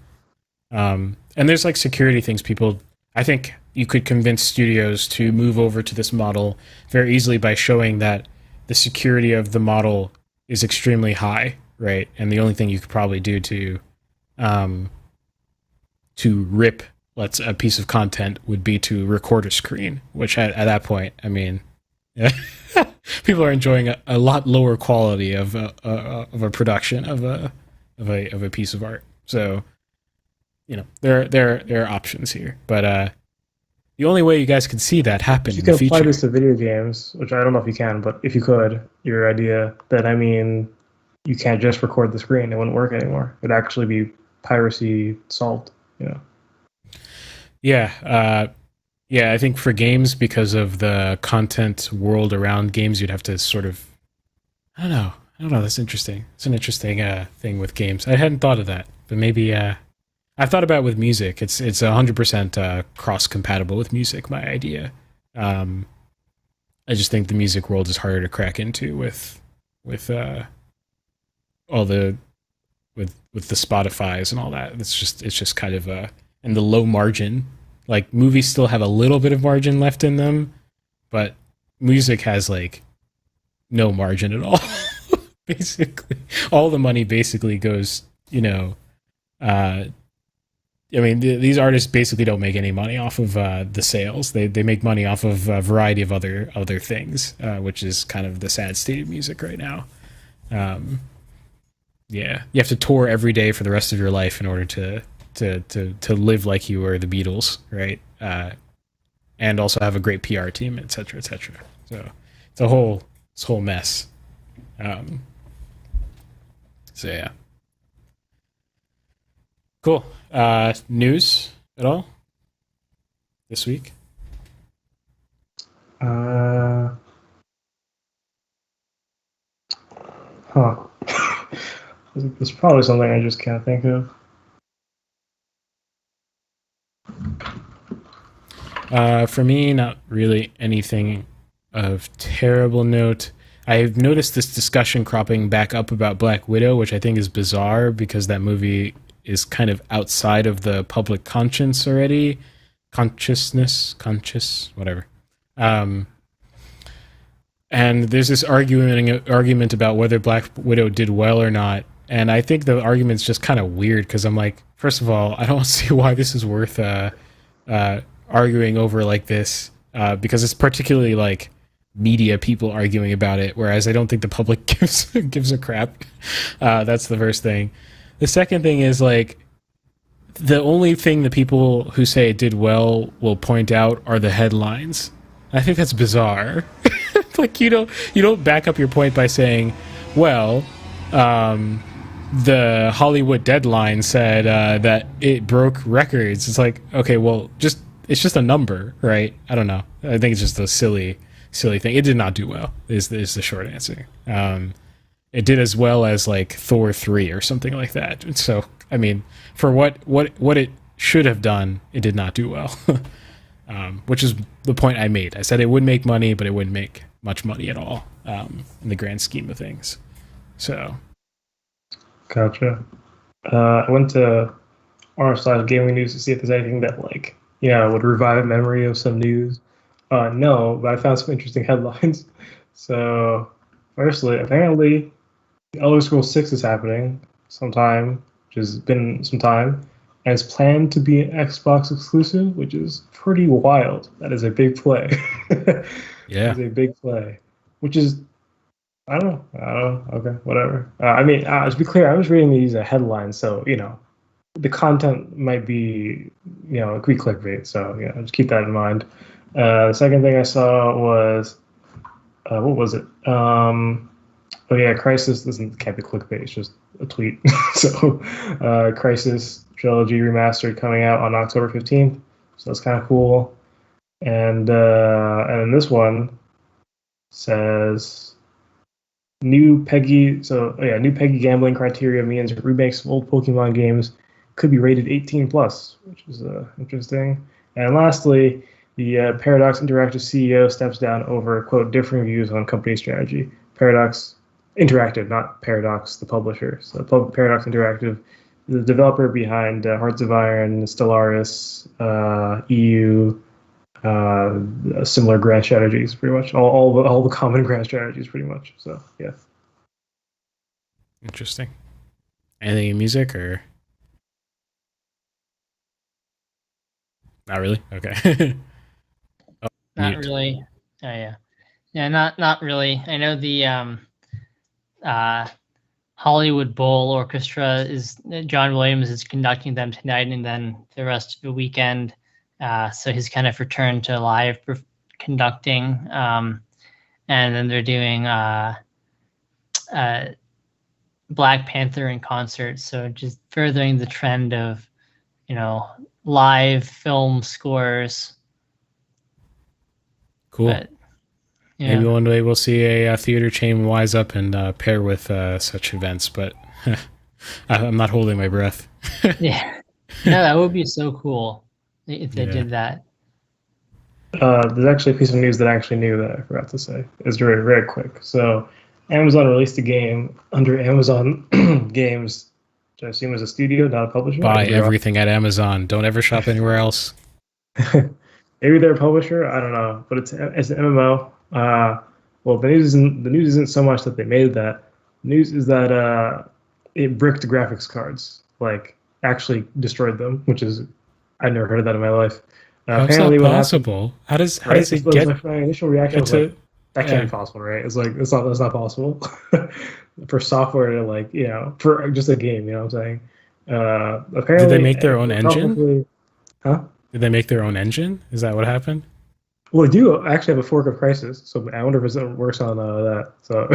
[SPEAKER 1] And there's like security things people, I think you could convince studios to move over to this model very easily by showing that the security of the model is extremely high, right? And the only thing you could probably do to rip a piece of content would be to record a screen, which at that point, I mean, yeah, people are enjoying a lot lower quality of a production of a piece of art. So, you know, there are options here, but the only way you guys can see that happen
[SPEAKER 2] You
[SPEAKER 1] in
[SPEAKER 2] can
[SPEAKER 1] the
[SPEAKER 2] apply
[SPEAKER 1] future.
[SPEAKER 2] this to video games, which I don't know if you can, but if you could, your idea that I mean, you can't just record the screen; it wouldn't work anymore. It'd actually be piracy solved. You know.
[SPEAKER 1] Yeah, yeah. I think for games, because of the content world around games, you'd have to sort of. I don't know. I don't know. That's interesting. It's an interesting thing with games. I hadn't thought of that, but maybe I've thought about it with music. It's 100% cross compatible with music. My idea. Um, I just think the music world is harder to crack into with all the with the Spotify's and all that. It's just kind of and the low margin. Like movies still have a little bit of margin left in them, but music has like no margin at all. Basically, all the money basically goes. You know, I mean, these artists basically don't make any money off of the sales. They make money off of a variety of other things, which is kind of the sad state of music right now. Um, yeah, you have to tour every day for the rest of your life in order to live like you were the Beatles, right? And also have a great PR team, et cetera, et cetera. So it's a whole mess. Um, so yeah, cool. News at all this week?
[SPEAKER 2] Uh, huh. There's probably something I just can't think of.
[SPEAKER 1] For me, not really anything of terrible note. I've noticed this discussion cropping back up about Black Widow, which I think is bizarre because that movie is kind of outside of the public conscience already. Conscious, whatever. Um, and there's this argument about whether Black Widow did well or not. And I think the argument's just kind of weird because I'm like, first of all, I don't see why this is worth arguing over like this because it's particularly like media people arguing about it, whereas I don't think the public gives a crap. That's the first thing. The second thing is like the only thing the people who say it did well will point out are the headlines. I think that's bizarre. Like you don't back up your point by saying, well, the Hollywood Deadline said that it broke records. It's like, okay, well, it's just a number, right? I don't know. I think it's just a silly thing. It did not do well. Is the short answer. It did as well as like Thor 3 or something like that. So I mean, for what it should have done, it did not do well. Which is the point I made. I said it would make money, but it wouldn't make much money at all in the grand scheme of things. So,
[SPEAKER 2] Gotcha. I went to r/gaming news to see if there's anything that like would revive a memory of some news. No, but I found some interesting headlines. So, firstly, apparently, Elder Scrolls 6 is happening sometime, which has been some time, and it's planned to be an Xbox exclusive, which is pretty wild. That is a big play.
[SPEAKER 1] yeah.
[SPEAKER 2] It's a big play, which is, I don't know. Okay, whatever. I mean, to be clear, I was reading these headlines, so, the content might be, it could be clickbait, so, just keep that in mind. The second thing I saw was, what was it? Oh yeah, Crisis can't be clickbait. It's just a tweet. So, Crisis Trilogy Remastered coming out on October 15th. So that's kind of cool. And then this one says new Peggy. So yeah, new Peggy gambling criteria means remakes of old Pokemon games could be rated 18 plus, which is interesting. And lastly, the Paradox Interactive CEO steps down over quote differing views on company strategy. Paradox Interactive, not Paradox, the publisher. So Paradox Interactive, the developer behind Hearts of Iron, Stellaris, EU, similar grand strategies, pretty much all the common grand strategies, pretty much. So yeah.
[SPEAKER 1] Interesting. Anything in music or not really? Okay. Oh,
[SPEAKER 3] Not
[SPEAKER 1] mute.
[SPEAKER 3] really. Oh yeah. Yeah, not really. I know the uh Hollywood Bowl Orchestra is John Williams is conducting them tonight and then the rest of the weekend. So he's kind of returned to live conducting. And then they're doing Black Panther in concert. So just furthering the trend of, live film scores.
[SPEAKER 1] Cool.
[SPEAKER 3] But, yeah.
[SPEAKER 1] Maybe one day we'll see a theater chain wise up and pair with such events, but I'm not holding my breath.
[SPEAKER 3] Yeah. No, that would be so cool if they did that.
[SPEAKER 2] There's actually a piece of news that I actually knew that I forgot to say. It's very, very quick. So Amazon released a game under Amazon Games, which I assume is a studio, not a publisher.
[SPEAKER 1] Buy everything at Amazon. Don't ever shop anywhere else.
[SPEAKER 2] Maybe they're a publisher. I don't know, but it's an MMO. Well, the news isn't so much that they made that. The news is that it bricked graphics cards, like actually destroyed them, which is I've never heard of that in my life.
[SPEAKER 1] How's that possible? How does it get?
[SPEAKER 2] My initial reaction was like, that can't be possible, right? It's like that's not possible for software to for just a game. You know what I'm saying? Apparently,
[SPEAKER 1] did they make their own engine?
[SPEAKER 2] Huh?
[SPEAKER 1] Did they make their own engine? Is that what happened?
[SPEAKER 2] Well, they do actually have a fork of Crysis, so I wonder if it works on that. So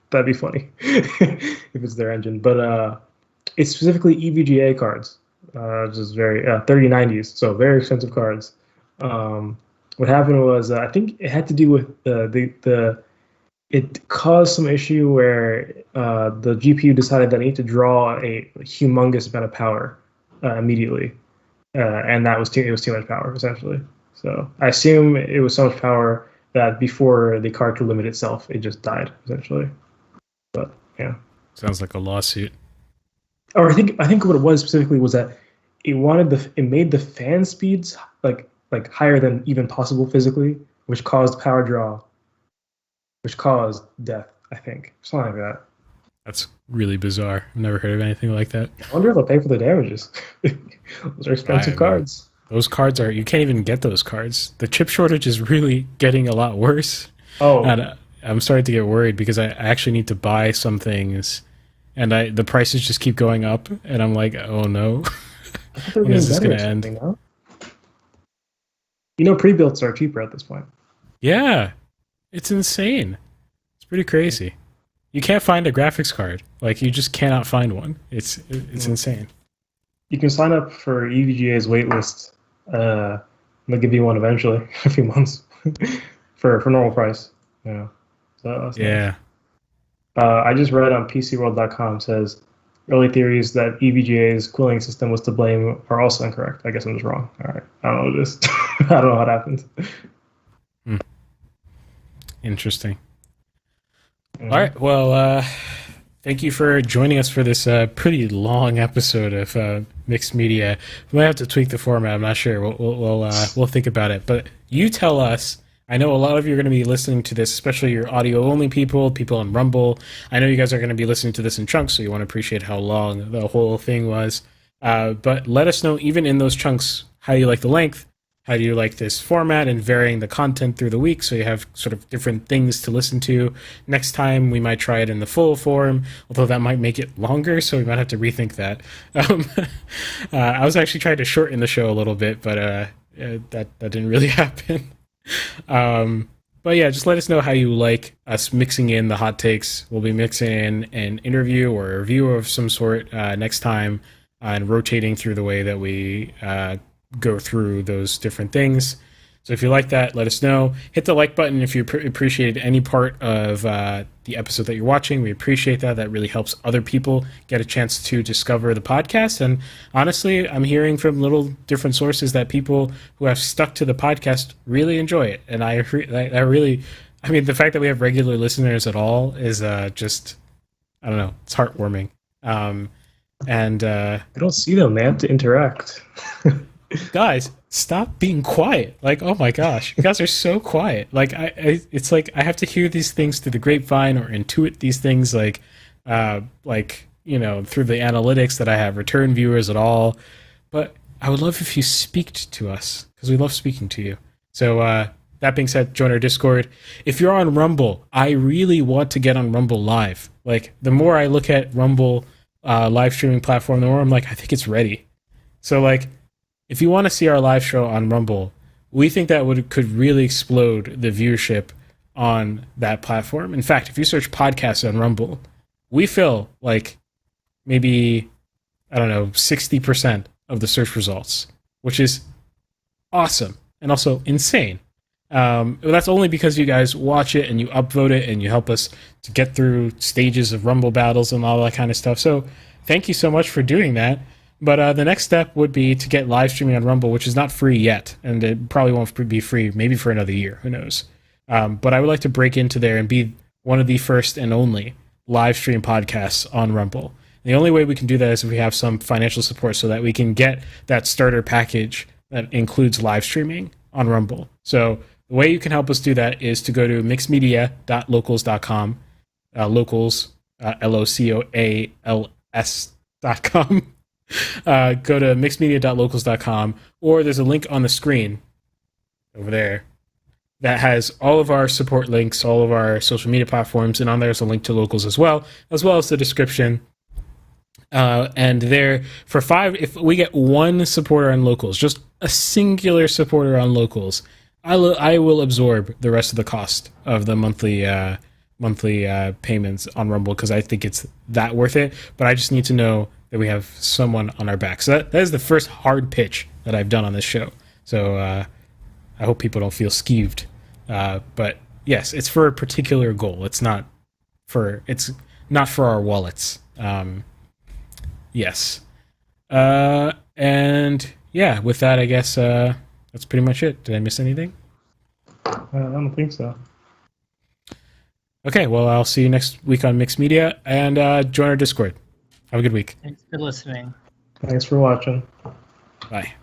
[SPEAKER 2] that'd be funny if it's their engine. But it's specifically EVGA cards, just very 3090s, so very expensive cards. What happened was I think it had to do with it caused some issue where the GPU decided that it needed to draw a humongous amount of power immediately, and it was too much power essentially. So I assume it was so much power that before the card could limit itself, it just died essentially. But yeah,
[SPEAKER 1] sounds like a lawsuit.
[SPEAKER 2] Or I think what it was specifically was that it made the fan speeds like higher than even possible physically, which caused power draw, which caused death. I think something like that.
[SPEAKER 1] That's really bizarre. I've never heard of anything like that.
[SPEAKER 2] I wonder if they'll pay for the damages. Those are expensive cards.
[SPEAKER 1] Those cards you can't even get those cards. The chip shortage is really getting a lot worse.
[SPEAKER 2] Oh.
[SPEAKER 1] And I'm starting to get worried because I actually need to buy some things and the prices just keep going up and I'm like, oh no. When is this going to end?
[SPEAKER 2] Pre-builts are cheaper at this point.
[SPEAKER 1] Yeah. It's insane. It's pretty crazy. You can't find a graphics card. Like you just cannot find one. It's insane.
[SPEAKER 2] You can sign up for EVGA's waitlist. They'll give you one eventually, a few months, for normal price. Yeah. So
[SPEAKER 1] yeah.
[SPEAKER 2] Nice. I just read on PCWorld.com says early theories that EVGA's cooling system was to blame are also incorrect. I guess I'm just wrong. All right. I don't know what it is. I don't know what happened.
[SPEAKER 1] Interesting. All right. Well, thank you for joining us for this pretty long episode of Mixed Media. We might have to tweak the format. I'm not sure. We'll think about it. But you tell us. I know a lot of you are going to be listening to this, especially your audio-only people on Rumble. I know you guys are going to be listening to this in chunks, so you want to appreciate how long the whole thing was. But let us know, even in those chunks, how you like the length, how do you like this format, and varying the content through the week so you have sort of different things to listen to. Next time, we might try it in the full form, although that might make it longer, so we might have to rethink that. I was actually trying to shorten the show a little bit, but that didn't really happen. But yeah, just let us know how you like us mixing in the hot takes. We'll be mixing in an interview or a review of some sort next time and rotating through the way that we go through those different things. So if you like that, let us know. Hit the like button if you appreciated any part of the episode that you're watching. We appreciate that. That really helps other people get a chance to discover the podcast. And honestly, I'm hearing from little different sources that people who have stuck to the podcast really enjoy it. And I really, I mean, the fact that we have regular listeners at all is just, I don't know, it's heartwarming.
[SPEAKER 2] I don't see them. They have to interact.
[SPEAKER 1] Guys, stop being quiet. Like, oh my gosh, you guys are so quiet. Like, it's like I have to hear these things through the grapevine or intuit these things like, you know, through the analytics that I have return viewers at all. But I would love if you speak to us because we love speaking to you. So, that being said, join our Discord. If you're on Rumble, I really want to get on Rumble Live. Like, the more I look at Rumble live streaming platform, the more I'm like, I think it's ready. So, like, if you want to see our live show on Rumble, we think that could really explode the viewership on that platform. In fact, if you search podcasts on Rumble, we fill like maybe, I don't know, 60% of the search results, which is awesome and also insane. That's only because you guys watch it and you upvote it and you help us to get through stages of Rumble battles and all that kind of stuff. So thank you so much for doing that. But the next step would be to get live streaming on Rumble, which is not free yet, and it probably won't be free maybe for another year. Who knows? But I would like to break into there and be one of the first and only live stream podcasts on Rumble. The only way we can do that is if we have some financial support so that we can get that starter package that includes live streaming on Rumble. So the way you can help us do that is to go to mixedmedia.locals.com, locals, LOCOALS.com. Go to mixedmedia.locals.com, or there's a link on the screen over there that has all of our support links, all of our social media platforms, and on there's a link to Locals as well as the description. And there, for $5, if we get one supporter on Locals, just a singular supporter on Locals, I will absorb the rest of the cost of the monthly payments on Rumble because I think it's that worth it. But I just need to know that we have someone on our back. So that is the first hard pitch that I've done on this show. So I hope people don't feel skeeved. But yes, it's for a particular goal. It's not for our wallets. Yes. And yeah, with that, I guess that's pretty much it. Did I miss anything?
[SPEAKER 2] I don't think so.
[SPEAKER 1] Okay, well, I'll see you next week on Mixed Media, and join our Discord. Have a good week.
[SPEAKER 3] Thanks for listening.
[SPEAKER 2] Thanks for watching.
[SPEAKER 1] Bye.